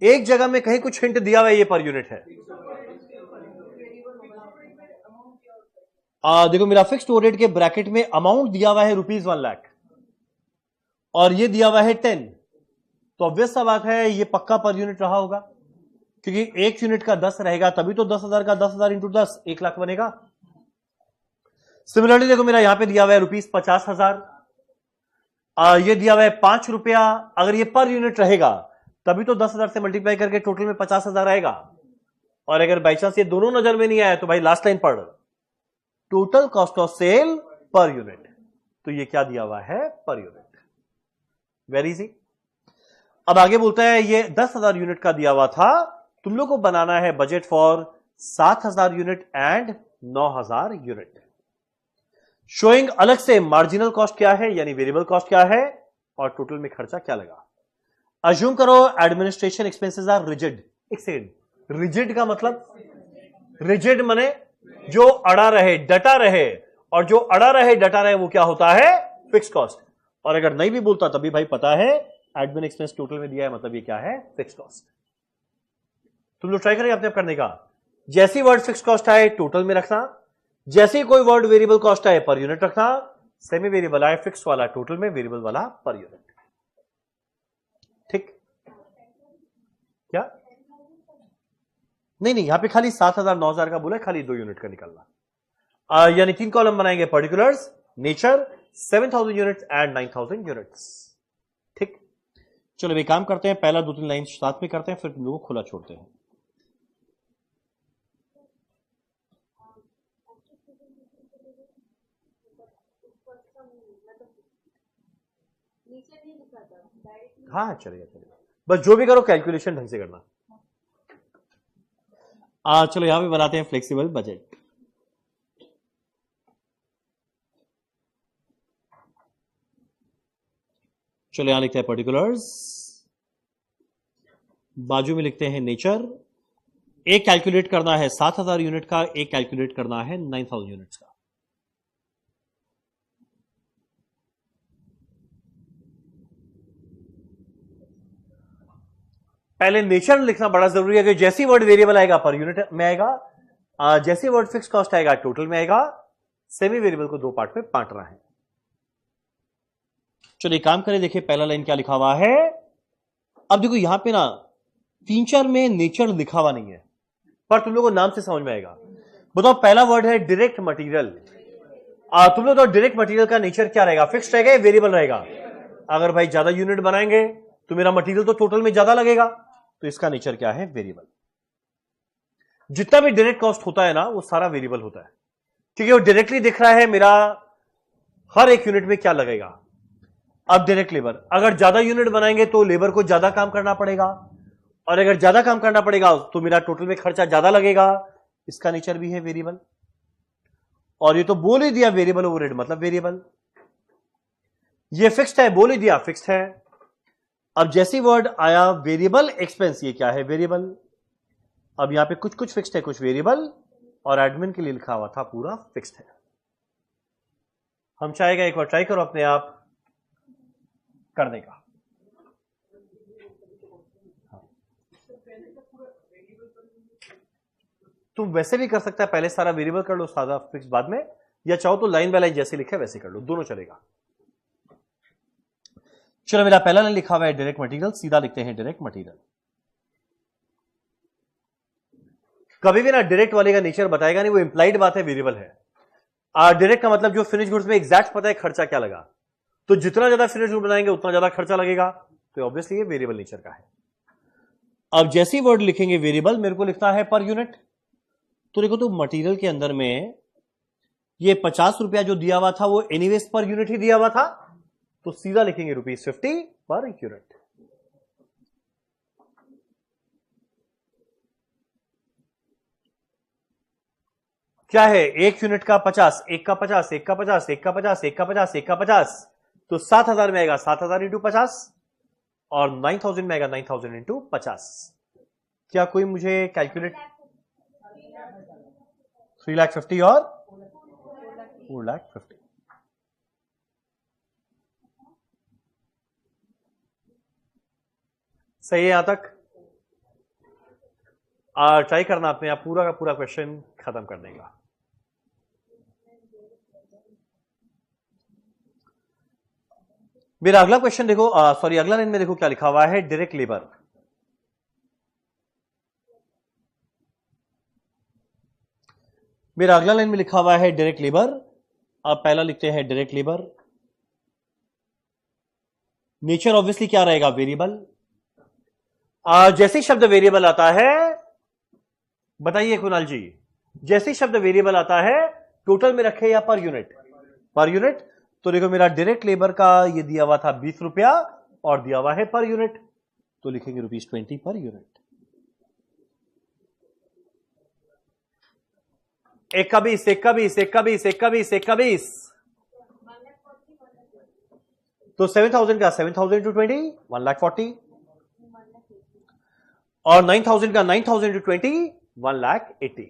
एक जगह में कहीं कुछ हिंट दिया हुआ है ये पर यूनिट है। देखो मेरा फिक्स्ड ओवरहेड के ब्रैकेट में अमाउंट दिया हुआ है ₹1,00,000, और ये दिया हुआ है 10, तो ऑब्वियस सा बात है ये पक्का पर यूनिट रहा होगा, क्योंकि एक यूनिट का 10 रहेगा तभी तो 10,000 का 10,000 इंटू 10 1,00,000 बनेगा। सिमिलरली देखो मेरा यहां पे दिया हुआ है ₹50,000, ये दिया हुआ है 5 रुपया, अगर ये पर यूनिट रहेगा तभी तो 10,000 से मल्टीप्लाई करके टोटल में 50,000 आएगा, और अगर बाई चांस ये दोनों नजर में नहीं आया तो भाई लास्ट लाइन पढ़, total cost of sale per unit, तो ये क्या दिया हुआ है? Per unit. Very easy. अब आगे बोलता है ये 10,000 यूनिट का दिया हुआ था, तुम लोग को बनाना है budget for 7,000 unit and 9,000 unit. Showing अलग से मार्जिनल कॉस्ट क्या है यानी वेरिएबल कॉस्ट क्या है और टोटल में खर्चा क्या लगा। अज्यूम करो एडमिनिस्ट्रेशन एक्सपेंसेस आर रिजिड। एक सेकंड, रिजिड का मतलब, रिजिड माने जो अड़ा रहे, डटा रहे, और जो अड़ा रहे डटा रहे वो क्या होता है, फिक्स कॉस्ट। और अगर नहीं भी बोलता तभी भाई पता है एडमिन एक्सपेंस टोटल में दिया है, मतलब ये क्या है, फिक्स कॉस्ट। तुम लोग ट्राई करेंगे अपने आप करने का। जैसी वर्ड फिक्स कॉस्ट आए टोटल में रखना, जैसे कोई वर्ड वेरिएबल कॉस्ट आए पर यूनिट रखना, सेमी वेरिएबल आए फिक्स वाला टोटल में, वेरिएबल वाला पर यूनिट। ठीक क्या? नहीं यहां पे खाली 7,000 9,000 का बोला है, खाली 2 यूनिट का निकालना। यानी 3 कॉलम बनाएंगे, particulars, nature, 7,000 units and 9,000 units. ठीक, चलो एक काम करते हैं, पहला 2-3 लाइन साथ में करते हैं, फिर तुम लोगों को खुला छोड़ते हैं। हाँ चलेगा, बस जो भी करो कैलकुलेशन ढंग से करना। चलो यहां पे बनाते हैं फ्लेक्सिबल बजट। चलो यहां लिखते हैं पर्टिकुलर्स, बाजू में लिखते हैं नेचर। एक कैलकुलेट करना है 7,000 यूनिट का, एक कैलकुलेट करना है 9,000 यूनिट्स का। पहले नेचर लिखना बड़ा जरूरी है कि जैसी वर्ड वेरिएबल आएगा पर यूनिट में आएगा, जैसी वर्ड फिक्स कॉस्ट आएगा टोटल में आएगा। सेमी वेरिएबल को 2 पार्ट में बांटना है। चलिए काम करें, देखिए पहला लाइन क्या लिखा हुआ है। अब देखो यहां पे ना फीचर में नेचर लिखा हुआ नहीं है, पर तुम लोगों को नाम से समझ में आएगा। बताओ पहला वर्ड है डायरेक्ट मटेरियल। तुम लोग तो डायरेक्ट मटेरियल का नेचर क्या रहेगा, फिक्स रहेगा या वेरिएबल रहेगा। अगर भाई ज्यादा यूनिट बनाएंगे तो मेरा मटेरियल तो टोटल में ज्यादा लगेगा, तो इसका नेचर क्या है, वेरिएबल। जितना भी डायरेक्ट कॉस्ट होता है ना वो सारा वेरिएबल होता है, क्योंकि वो डायरेक्टली दिख रहा है मेरा हर एक यूनिट में क्या लगेगा। अब डायरेक्ट लेबर, अगर ज्यादा यूनिट बनाएंगे तो लेबर को ज्यादा काम करना पड़ेगा, और अगर ज्यादा काम करना पड़ेगा तो मेरा टोटल में खर्चा ज्यादा लगेगा, इसका नेचर भी है वेरिएबल। और ये तो बोल ही दिया वेरिएबल ओवरहेड मतलब वेरिएबल। ये फिक्स्ड है, बोल ही दिया फिक्स्ड है। अब जैसी वर्ड आया वेरिएबल एक्सपेंस, ये क्या है, वेरिएबल। अब यहां पे कुछ कुछ फिक्स्ड है, कुछ वेरिएबल, और एडमिन के लिए लिखा हुआ था पूरा फिक्स्ड है। हम चाहेगा एक बार ट्राई करो अपने आप करने का। तुम वैसे भी कर सकता है, पहले सारा वेरिएबल कर लो, सादा फिक्स बाद में, या चाहो तो लाइन बाय लाइन जैसे लिखा है वैसे कर लो, दोनों चलेगा। चलो मेरा पहला लाइन लिखा हुआ है डायरेक्ट मटेरियल, सीधा लिखते हैं डायरेक्ट मटेरियल। कभी भी ना डायरेक्ट वाले का नेचर बताएगा नहीं, वो इंप्लाइड बात है, वेरिएबल है। डायरेक्ट का मतलब जो फिनिश गुड्स में एग्जैक्ट पता है खर्चा क्या लगा, तो जितना ज्यादा फिनिश गुड बनाएंगे उतना ज्यादा खर्चा लगेगा, तो ऑब्वियसली ये वेरिएबल नेचर का है। अब जैसी वर्ड लिखेंगे वेरिएबल, मेरे को लिखना है पर यूनिट। तो देखो तो मटेरियल के अंदर में ये 50 रुपया जो दिया हुआ था वो एनीवेज पर यूनिट ही दिया हुआ था, तो सीधा लिखेंगे ₹50 पर यूनिट। क्या है, एक यूनिट का 50, एक का 50, एक का 50, एक का 50, एक का 50, एक का 50, तो 7,000 में आएगा 7,000 इंटू 50, और 9,000 में आएगा 9,000 इंटू 50। क्या कोई मुझे कैलकुलेट, 3,50,000 और 4,50,000। सही है यहां तक? ट्राई करना अपने आप पूरा का पूरा क्वेश्चन खत्म करने का। मेरा अगला क्वेश्चन देखो, सॉरी अगला लाइन में देखो क्या लिखा हुआ है, डायरेक्ट लेबर। मेरा अगला लाइन में लिखा हुआ है डायरेक्ट लेबर। अब पहला लिखते हैं डायरेक्ट लेबर। नेचर ऑब्वियसली क्या रहेगा, वेरिएबल। जैसे शब्द वेरिएबल आता है, बताइए कुणाल जी, जैसे शब्द वेरिएबल आता है टोटल में रखे या पर यूनिट, पर यूनिट। तो देखो मेरा डायरेक्ट लेबर का ये दिया हुआ था 20 रुपया, और दिया हुआ है पर यूनिट, तो लिखेंगे ₹20 पर यूनिट। एक का 20, एक का 20, एक का 20, एक का 20, एक का 20, तो 7,000 का 7,000 into 20, 1,40,000, और 9,000 का 9,000 into 20, 1,80,000।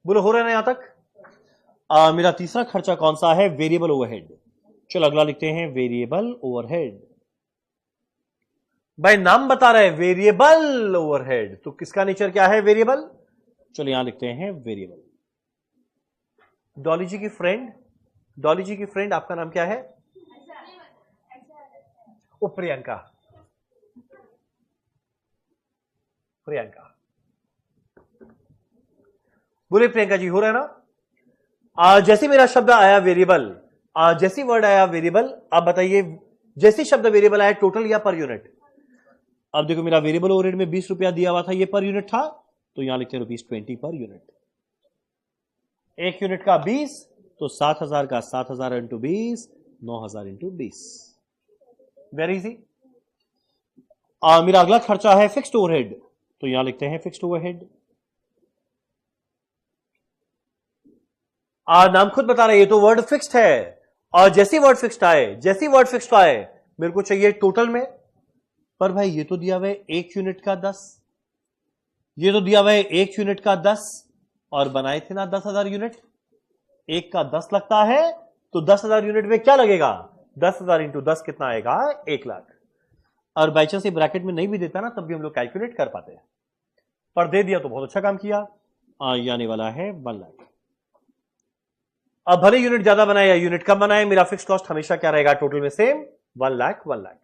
बोलो हो रहा है ना यहां तक? मेरा तीसरा खर्चा कौन सा है? Variable overhead. चलो अगला लिखते हैं वेरिएबल ओवरहेड। भाई नाम बता रहे हैं वेरिएबल ओवरहेड, तो किसका नेचर क्या है? वेरिएबल। चलो यहां लिखते हैं वेरिएबल। डॉली जी की फ्रेंड, डॉली जी की फ्रेंड आपका नाम क्या है? ओ प्रियंका, प्रियंका। बोले प्रियंका जी हो रहा है ना? जैसे मेरा शब्द आया वेरिएबल, जैसी वर्ड आया वेरिएबल, अब बताइए जैसी शब्द वेरिएबल आया टोटल या पर यूनिट? अब देखो मेरा वेरिएबल ओवरहेड में 20 रुपया दिया हुआ था, ये पर यूनिट था, तो यहां लिखते हैं ₹20 पर यूनिट। एक यूनिट का 20, तो 7,000 का 7,000 इंटू 20, 9,000 इंटू 20। Very easy. मेरा अगला खर्चा है फिक्स्ड ओवरहेड, तो यहां लिखते हैं फिक्स्ड ओवरहेड। नाम खुद बता रहे हैं ये तो वर्ड फिक्स्ड है, और जैसी वर्ड फिक्स्ड आए, जैसी वर्ड फिक्स्ड आए मेरे को चाहिए टोटल में। पर भाई ये तो दिया हुआ है एक यूनिट का 10, ये तो दिया हुआ है एक यूनिट का 10, और बनाए थे ना 10,000 यूनिट, एक का 10 लगता है, तो 10,000 यूनिट में क्या लगेगा? 10,000 इंटू 10 कितना आएगा? 1,00,000। और बाई चांस ब्रैकेट में नहीं भी देता ना तब भी हम लोग कैलकुलेट कर पाते हैं, पर दे दिया तो बहुत अच्छा काम किया। ये आने वाला है 1,00,000। अब भले यूनिट ज्यादा बनाए या यूनिट कम बनाए, मेरा फिक्स कॉस्ट हमेशा क्या रहेगा? टोटल में सेम, 1,00,000 1,00,000।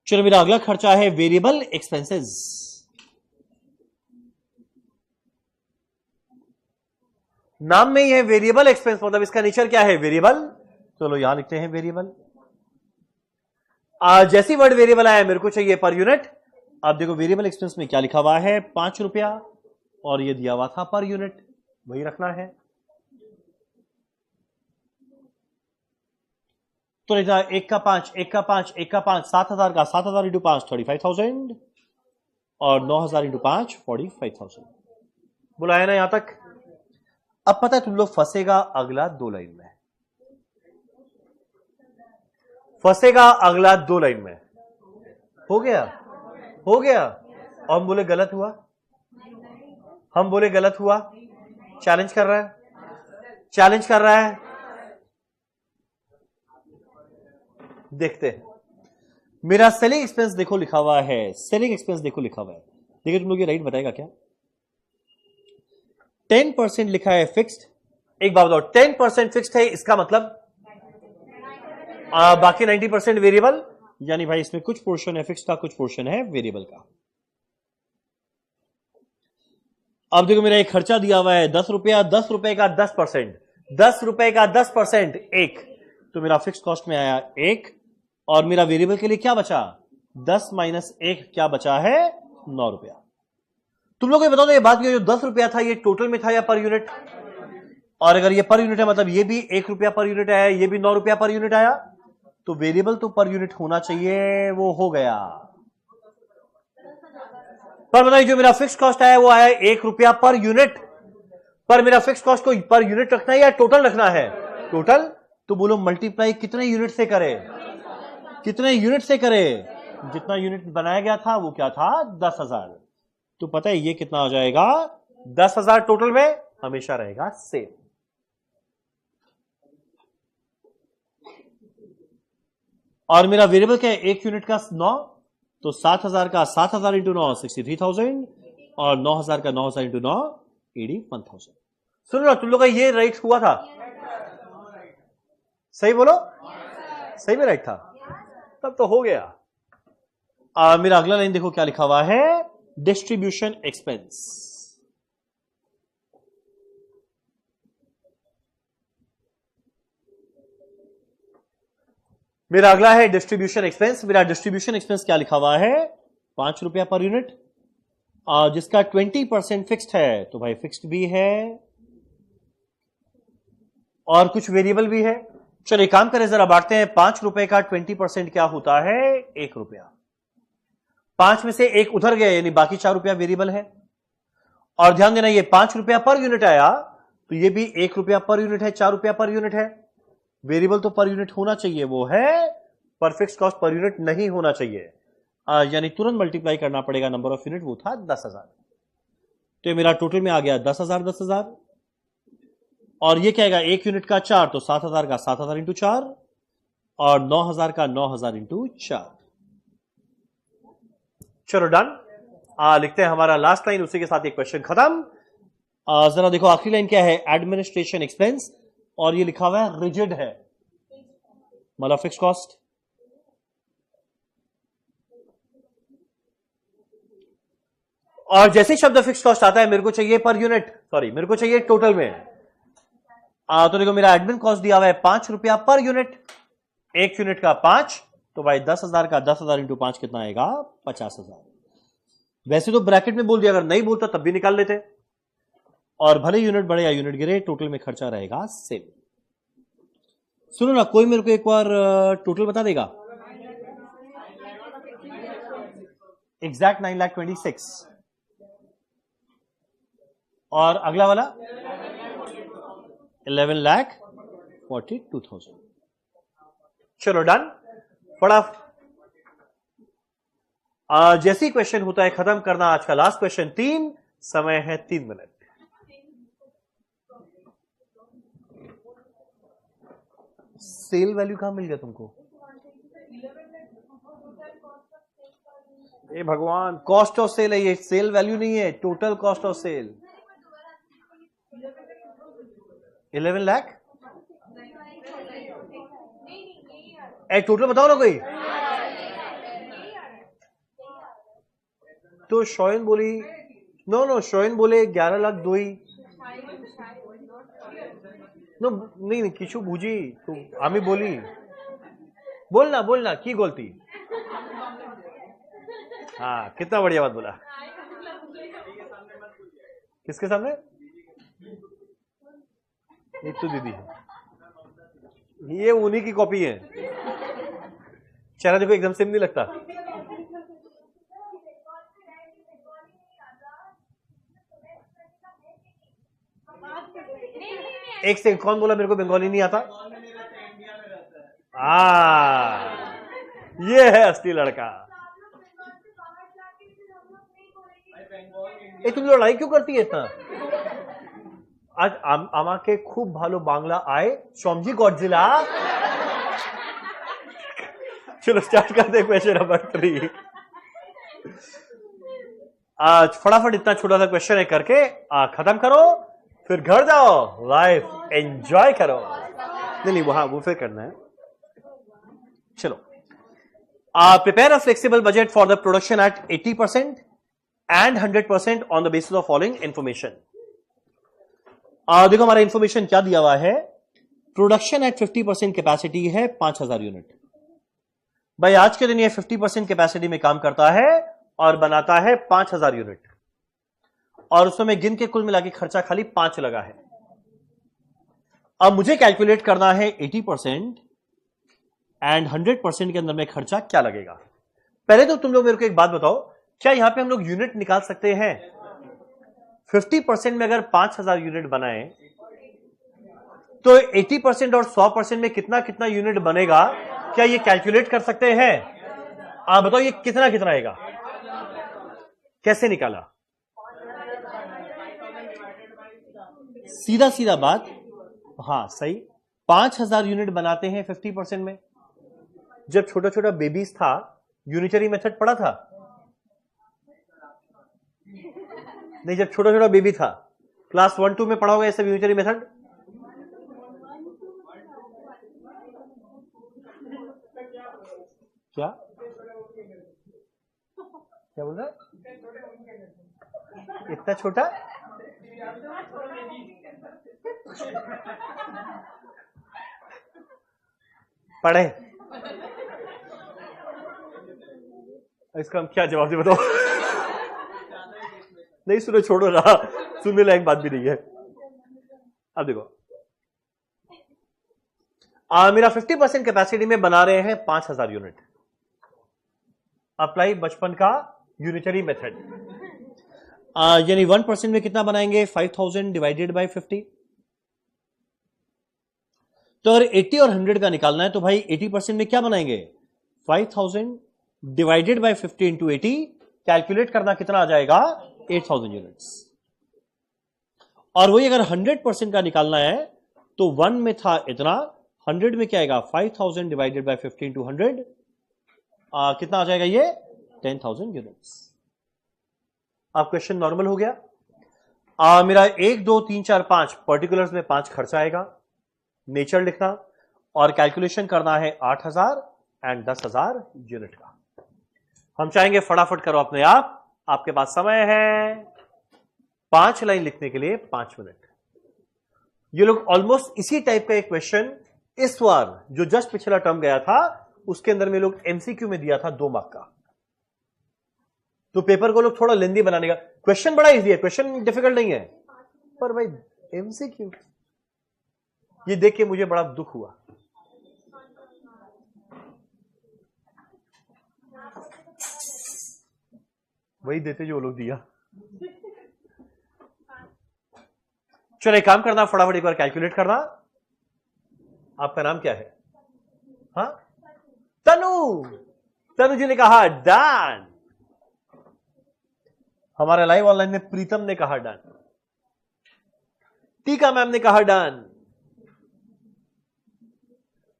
चलो मेरा अगला खर्चा है वेरिएबल एक्सपेंसेस। नाम में ही है वेरिएबल एक्सपेंस, मतलब इसका नेचर क्या है? वेरिएबल। चलो यहां लिखते हैं वेरिएबल। जैसी वर्ड वेरिएबल आया मेरे को चाहिए पर यूनिट। आप देखो वेरिएबल एक्सपेंस में क्या लिखा हुआ है? 5 रुपया, और ये दिया हुआ था पर यूनिट, वही रखना है। तो एक का 5, एक का 5, एक का 5, 7,000 का 7,000 इंटू 5, 35,000, और 9,000 इंटू 5, 45,000। बुलाया ना यहां तक? अब पता है तुम लोग फंसेगा अगला 2 लाइन में, फंसेगा अगला 2 लाइन में। हो गया, हो गया। और हम बोले गलत हुआ, हम बोले गलत हुआ। चैलेंज कर रहा है, चैलेंज कर रहा है। देखते हैं मेरा सेलिंग एक्सपेंस देखो लिखा हुआ है, सेलिंग एक्सपेंस देखो लिखा हुआ है। देखिए तुम लोग ये राइट बताएगा क्या? 10% लिखा है फिक्स्ड। एक बात बताओ, 10% फिक्स्ड है, इसका मतलब बाकी 90% वेरिएबल, यानी भाई इसमें कुछ पोर्शन है फिक्स्ड का, कुछ पोर्शन है वेरिएबल का। अब देखो मेरा एक खर्चा दिया हुआ है 10 रुपया, 10 रुपए का 10%, 10 रुपए का 10% 1, तो मेरा फिक्स कॉस्ट में आया 1, और मेरा वेरिएबल के लिए क्या बचा? 10 माइनस 1 क्या बचा है? 9 रुपया। तुम लोग ये बताओ तो ये बात, ये जो 10 रुपया था ये टोटल में था या पर यूनिट? और अगर ये पर यूनिट है मतलब ये भी 1 रुपया पर यूनिट आया, ये भी 9 रुपया पर यूनिट आया, तो वेरिएबल तो पर यूनिट होना चाहिए, वो हो गया। पर बताइए जो मेरा फिक्स कॉस्ट आया वो आया 1 रुपया पर यूनिट, पर मेरा फिक्स कॉस्ट को पर यूनिट रखना है या टोटल रखना है? टोटल। तो बोलो मल्टीप्लाई कितने यूनिट से करे? कितने यूनिट से करे? जितना यूनिट बनाया गया था वो क्या था? 10,000। तो पता है ये कितना हो जाएगा? 10,000 टोटल में हमेशा रहेगा सेम। और मेरा वेरिएबल क्या है? 1 यूनिट का 9, तो 7,000 का 7,000 इंटू 9, 63,000, और 9,000 का 9,000 इंटू 9, 81,000। सुनो ना तुम लोग का ये राइट हुआ था? सही बोलो, सही में राइट था, तब तो हो गया। मेरा अगला लाइन देखो क्या लिखा हुआ है? Distribution expense. मेरा अगला है डिस्ट्रीब्यूशन एक्सपेंस। मेरा डिस्ट्रीब्यूशन एक्सपेंस क्या लिखा हुआ है? 5 रुपया पर यूनिट। जिसका 20% फिक्स्ड है तो भाई फिक्स्ड भी है और कुछ वेरिएबल भी है। चलिए काम करें, जरा बांटते हैं। 5 रुपए का 20% क्या होता है? 1 रुपया। 5 में से 1 उधर गया, यानी बाकी 4 रुपया वेरिएबल है। और ध्यान देना, ये 5 रुपया पर यूनिट आया तो ये भी 1 रुपया पर यूनिट है, 4 रुपया पर यूनिट है। वेरिएबल तो पर यूनिट होना चाहिए, वो है, पर फिक्स्ड कॉस्ट पर यूनिट नहीं होना चाहिए। यानी तुरंत मल्टीप्लाई करना पड़ेगा नंबर ऑफ यूनिट, वो था 10,000। तो ये मेरा टोटल में आ गया 10,000 10,000। और ये क्या आएगा? 1 यूनिट का 4 तो 7,000 का 7,000 इंटू 4 और 9,000 का 9,000 इंटू 4। चलो डन। लिखते हैं हमारा लास्ट लाइन, उसी के साथ एक क्वेश्चन खत्म। जरा देखो आखिरी लाइन क्या है? एडमिनिस्ट्रेशन एक्सपेंस, और ये लिखा हुआ है रिजिड है, मतलब फिक्स कॉस्ट। और जैसे ही शब्द फिक्स कॉस्ट आता है मेरे को चाहिए पर यूनिट, सॉरी मेरे को चाहिए टोटल में। तो देखो मेरा एडमिन कॉस्ट दिया हुआ है 5 रुपया पर यूनिट, 1 यूनिट का 5 तो भाई 10,000 का 10,000 इंटू 5 कितना आएगा? 50,000। वैसे तो ब्रैकेट में बोल दिया, अगर नहीं बोलता तब भी निकाल लेते। और भले यूनिट बढ़े या यूनिट गिरे, टोटल में खर्चा रहेगा सेम। सुनो ना, कोई मेरे को एक बार टोटल बता देगा? एग्जैक्ट 9,26,000। और अगला वाला 11,42,000। चलो डन। बड़ा जैसे ही क्वेश्चन होता है खत्म करना। आज का लास्ट क्वेश्चन 3, समय है 3 मिनट। सेल वैल्यू कहां मिल गया तुमको? ए भगवान, कॉस्ट ऑफ सेल है ये, सेल वैल्यू नहीं है, total cost of sale. 11 lakh. एक टोटल बताओ ना कोई। तो शोयन बोली, नो शोयन बोले 11 लाख 2 ही। नो नहीं किशु बुझी तो आमी बोली, बोलना की बोलती। हाँ, कितना बढ़िया बात बोला। किसके सामने? एक तो दीदी है, ये उन्हीं की कॉपी है। चेहरा देखो एकदम सेम नहीं लगता। एक सेकंड, कौन बोला मेरे को बंगाली नहीं आता? ये है असली लड़का। तुम लड़ाई क्यों करती है इतना? आज আমাকে खूब भालो बांग्ला आए समझी गॉडजिला। चलो स्टार्ट करते हैं क्वेश्चन नंबर 3। आज फटाफट इतना छोटा सा क्वेश्चन है करके खत्म करो, फिर घर जाओ, लाइफ एंजॉय करो। नहीं वहां वो फिर करना है। चलो, prepare a flexible budget for the production at 80% and 100% on the basis of following information। देखो हमारा इंफॉर्मेशन क्या दिया हुआ है? प्रोडक्शन एट 50% कैपेसिटी है 5,000 यूनिट। भाई आज के दिन ये 50% कैपेसिटी में काम करता है और बनाता है 5,000 यूनिट, और उसमें गिन के कुल मिला के खर्चा खाली 5 लगा है। अब मुझे कैलकुलेट करना है 80% एंड 100% के अंदर में खर्चा क्या लगेगा। पहले तो तुम लोग मेरे को एक बात बताओ, क्या यहां पे हम लोग यूनिट निकाल सकते हैं? 50% में अगर 5,000 यूनिट बनाए तो 80% और 100% में कितना कितना यूनिट बनेगा, क्या ये कैलकुलेट कर सकते हैं? आप बताओ ये कितना कितना आएगा, कैसे निकाला? सीधा सीधा बात, हाँ सही। 5,000 यूनिट बनाते हैं 50% में। जब छोटा छोटा बेबीज था यूनिटरी मेथड पढ़ा था? नहीं, जब छोटा छोटा बेबी था क्लास 1-2 में पढ़ा होगा ये सब यूनिटरी मेथड। क्या क्या बोल रहा है? इतना छोटा? पढ़े? इसका हम क्या जवाब दे बताओ? नहीं सुनो, छोड़ो ना, सुनने लायक बात भी नहीं है। अब देखो, मेरा 50% कैपेसिटी में बना रहे हैं 5000 यूनिट। अप्लाई बचपन का यूनिटरी मेथड, यानी 1% में कितना बनाएंगे? 5000 डिवाइडेड बाय 50। तो अगर 80 और 100 का निकालना है तो भाई 80% में क्या बनाएंगे? 5000 डिवाइडेड बाय 50 इंटू 80। कैलकुलेट करना कितना आ जाएगा? 8000 यूनिट्स। और वही अगर 100% का निकालना है तो 1 में था इतना, 100 में क्या आएगा? 5000 डिवाइडेड बाय 50 इंटू 100, कितना आ जाएगा ये? 10,000 यूनिट्स। अब क्वेश्चन नॉर्मल हो गया। मेरा 1 2 3 4 5 पर्टिकुलर्स में 5 खर्चा आएगा, नेचर लिखना और कैलकुलेशन करना है 8000 एंड 10,000 यूनिट का। हम चाहेंगे फटाफट करो अपने आप, आपके पास समय है 5 लाइन लिखने के लिए 5 मिनट। ये लोग ऑलमोस्ट इसी टाइप का एक क्वेश्चन इस बार जो जस्ट पिछला टर्म गया था उसके अंदर में लोग एमसीक्यू में दिया था 2 मार्क का। तो पेपर को लोग थोड़ा लेंदी बनाने का, क्वेश्चन बड़ा इजी है, क्वेश्चन डिफिकल्ट नहीं है, पर भाई एमसीक्यू, ये देख के मुझे बड़ा दुख हुआ। वही देते जो लोग दिया। चलो एक काम करना, फटाफट एक बार कैलकुलेट करना। आपका नाम क्या है? हाँ, तनु। तनु जी ने कहा डन। हमारे लाइव ऑनलाइन में प्रीतम ने कहा डन। टीका मैम ने कहा डन।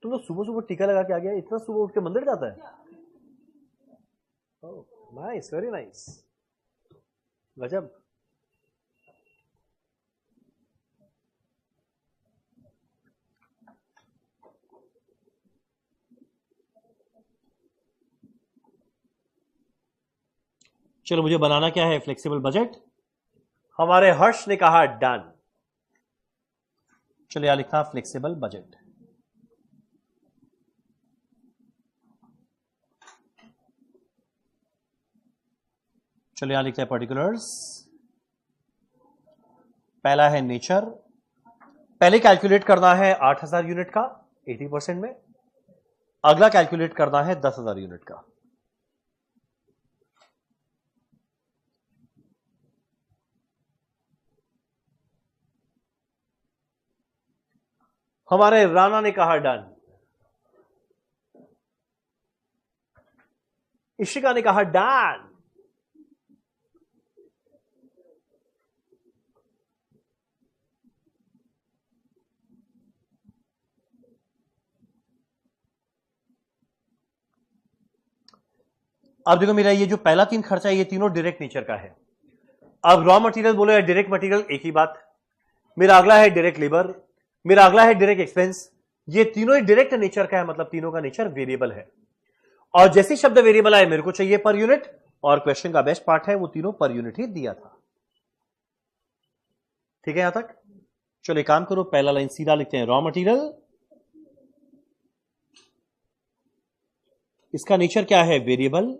तुम तो सुबह सुबह टीका लगा के आ गया, इतना सुबह उठ के मंदिर जाता है? ओह नाइस, वेरी नाइस, गजब। चलो मुझे बनाना क्या है? Flexible budget. हमारे हर्ष ने कहा डन। चलो यहां लिखा फ्लेक्सिबल बजट। चलो यहां लिखते हैं पर्टिकुलर्स। पहला है नेचर, पहले कैलकुलेट करना है 8000 यूनिट का 80% में, अगला कैलकुलेट करना है 10,000 यूनिट का। हमारे राणा ने कहा डन। इशिका ने कहा डन। अब देखो मेरा ये जो पहला 3 खर्चा है ये तीनों डायरेक्ट नेचर का है। अब रॉ मटेरियल बोलो या डायरेक्ट मटेरियल एक ही बात। मेरा अगला है डायरेक्ट लेबर, मेरा अगला है डायरेक्ट एक्सपेंस। ये तीनों ही डायरेक्ट नेचर का है, मतलब तीनों का नेचर वेरिएबल है। और जैसे शब्द वेरिएबल आए मेरे को चाहिए पर यूनिट, और क्वेश्चन का बेस्ट पार्ट है वो तीनों पर यूनिट ही दिया था। ठीक है यहां तक? चलो एक काम करो, पहला लाइन सीधा लिखते हैं, रॉ मटेरियल, इसका नेचर क्या है? वेरिएबल।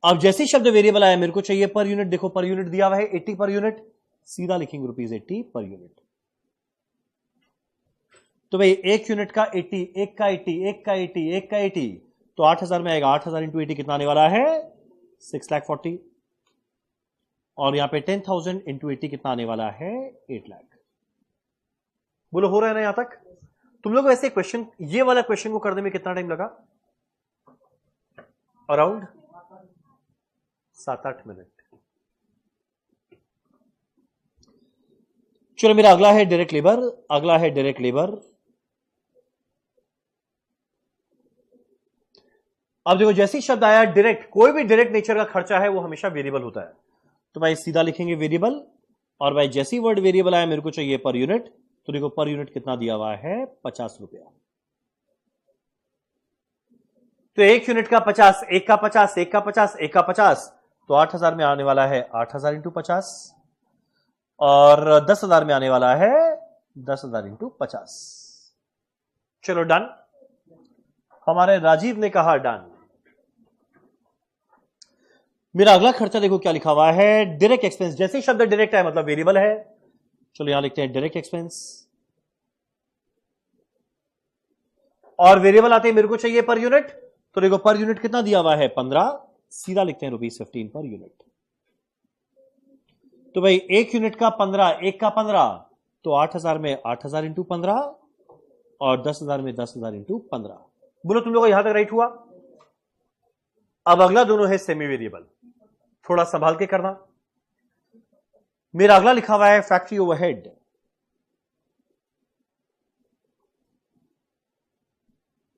अब जैसे शब्द वेरिएबल आया मेरे को चाहिए पर यूनिट, देखो पर यूनिट दिया हुआ है 80 पर यूनिट, सीधा लिखेंगे ₹80 पर यूनिट। तो भाई एक यूनिट का 80, एक का 80, एक का 80, एक का 80, तो 8000 में आएगा। 8000 इंटू 80 कितना आने वाला है? 6,40,000। और यहां पे 10,000 इंटू 80 कितना आने वाला है? 8 लाख। बोलो हो रहा है ना यहां तक? तुम लोग वैसे क्वेश्चन, ये वाला क्वेश्चन को करने में कितना टाइम लगा? Around 7-8 minute. चलो मेरा अगला है डायरेक्ट लेबर, अगला है डायरेक्ट लेबर। अब देखो जैसे ही शब्द आया डायरेक्ट, कोई भी डायरेक्ट नेचर का खर्चा है वो हमेशा वेरिएबल होता है, तो भाई सीधा लिखेंगे वेरिएबल। और भाई जैसे ही वर्ड वेरिएबल आया मेरे को चाहिए पर यूनिट, तो देखो पर यूनिट कितना दिया हुआ है? 50 रुपया। तो एक यूनिट का 50, एक का 50, एक का 50, एक का 50, तो 8000 में आने वाला है 8000 इंटू 50, और 10,000 में आने वाला है 10,000 इंटू 50। चलो डन। हमारे राजीव ने कहा डन। मेरा अगला खर्चा देखो क्या लिखा हुआ है, डायरेक्ट एक्सपेंस। जैसे ही शब्द डायरेक्ट है मतलब वेरिएबल है, चलो यहां लिखते हैं डायरेक्ट एक्सपेंस, और वेरिएबल आते ही मेरे को चाहिए पर यूनिट, तो देखो पर यूनिट कितना दिया हुआ है 15, सीधा लिखते हैं ₹15 पर यूनिट। तो भाई एक यूनिट का 15, एक का 15, तो 8000 में 8000 इंटू 15 और 10,000 में 10,000 इंटू 15। बोलो तुम लोग यहां तक राइट हुआ। अब अगला दोनों है सेमी वेरिएबल, थोड़ा संभाल के करना। मेरा अगला लिखा हुआ है फैक्ट्री ओवरहेड,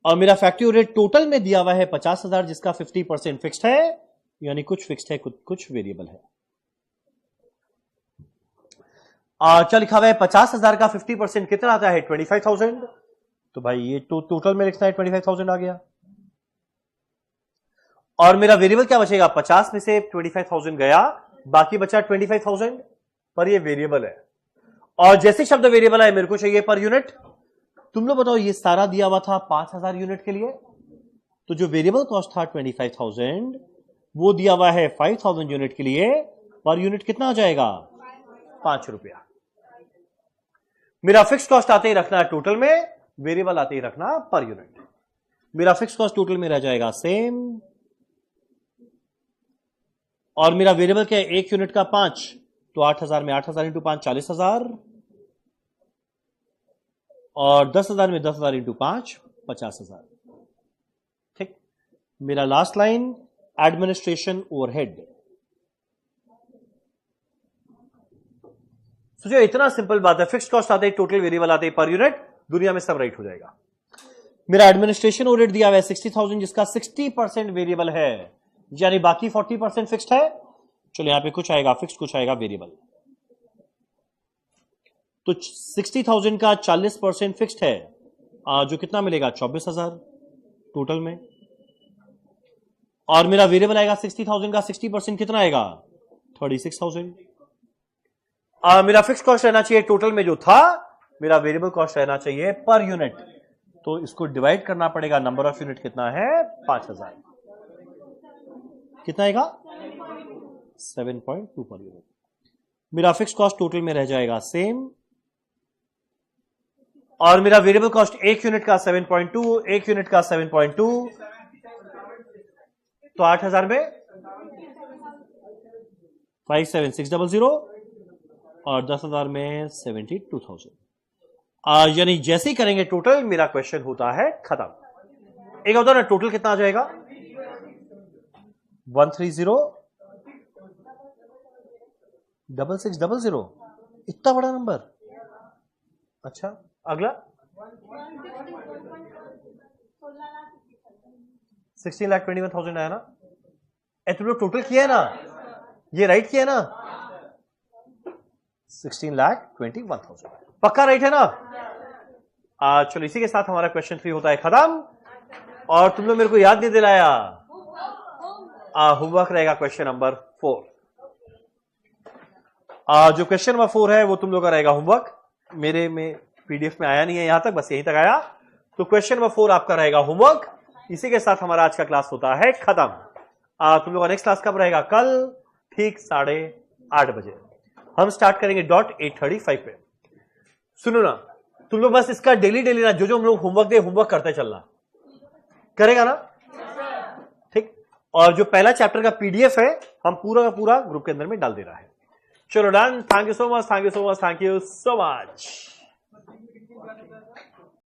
और मेरा फैक्ट्री ओवरहेड टोटल में दिया हुआ है 50,000, जिसका 50% फिक्स्ड है, यानी कुछ फिक्स्ड है कुछ वेरिएबल है। क्या लिखा हुआ है 50,000 का 50% कितना आता है 25,000, तो भाई ये टोटल में लिखना है 25,000 आ गया। और मेरा वेरिएबल क्या बचेगा, 50 में से 25,000 गया, बाकी बचा 25,000, पर ये वेरिएबल है। और जैसे शब्द वेरिएबल है मेरे को चाहिए पर यूनिट। तुम लोग बताओ, ये सारा दिया हुआ था 5,000 यूनिट के लिए, तो जो वेरिएबल कॉस्ट था 25,000 वो दिया हुआ है 5,000 यूनिट के लिए, पर यूनिट कितना आ जाएगा 5 रुपया। मेरा फिक्स कॉस्ट आते ही रखना टोटल में, वेरिएबल आते ही रखना पर यूनिट। मेरा फिक्स कॉस्ट टोटल में रह जाएगा सेम, और मेरा वेरिएबल क्या है, एक यूनिट का 5, तो 8,000 में 8,000 इंटू 5 40,000, और 10,000 में 10,000 इंटू 5 50,000। ठीक। मेरा लास्ट लाइन एडमिनिस्ट्रेशन ओवरहेड। सोचो इतना सिंपल बात है, फिक्स कॉस्ट आते ही टोटल, वेरिएबल आते ही पर यूनिट, दुनिया में सब राइट हो जाएगा। मेरा एडमिनिस्ट्रेशन ओवरहेड दिया हुआ है 60,000, जिसका 60% वेरिएबल है, यानी बाकी 40% फिक्स्ड है। चलो यहां पे कुछ आएगा फिक्स्ड, कुछ आएगा वेरिएबल, तो 60,000 का 40% फिक्स्ड है, जो कितना मिलेगा 24,000 टोटल में। और मेरा वेरिएबल आएगा 60,000 का 60% कितना आएगा 36,000। मेरा फिक्स कॉस्ट रहना चाहिए टोटल में जो था, मेरा वेरिएबल कॉस्ट रहना चाहिए पर यूनिट, तो इसको डिवाइड करना पड़ेगा, नंबर ऑफ यूनिट कितना है 5,000, कितना आएगा 7.2 पर यूनिट। मेरा फिक्स कॉस्ट टोटल में रह जाएगा सेम, और मेरा वेरिएबल कॉस्ट एक यूनिट का 7.2, एक यूनिट का 7.2, तो 8,000 में 57600, और 10,000 में 72,000। यानी जैसे ही करेंगे टोटल, मेरा क्वेश्चन होता है खत्म। एक होता ना टोटल कितना आ जाएगा 130,6600, इतना बड़ा नंबर। अच्छा अगला 16,21,000 आया ना। तुम लोग टोटल किया है ना, ये राइट किया है ना, 16,21,000 पक्का राइट है ना। चलो इसी के साथ हमारा क्वेश्चन 3 होता है खत्म। और तुम लोग मेरे को याद नहीं दिलाया, होमवर्क रहेगा क्वेश्चन नंबर 4। जो क्वेश्चन नंबर 4 है वो तुम लोग का रहेगा होमवर्क। मेरे में पीडीएफ में आया नहीं है यहां तक, बस यहीं तक आया, तो क्वेश्चन नंबर 4 आपका रहेगा होमवर्क। इसी के साथ हमारा आज का क्लास होता है खत्म। तुम लोग का नेक्स्ट क्लास कब रहेगा, कल ठीक 8:30 बजे। हम स्टार्ट करेंगे डॉट 8:35 पे। सुनो ना, तुम लोग बस इसका डेली ना, जो हम लोग होमवर्क दे होमवर्क करते चलना, करेगा ना, ठीक। और जो पहला चैप्टर का पीडीएफ है हम पूरा का पूरा ग्रुप के अंदर में डाल दे रहा है। चलो done, thank you so much, thank you so much, thank you so much.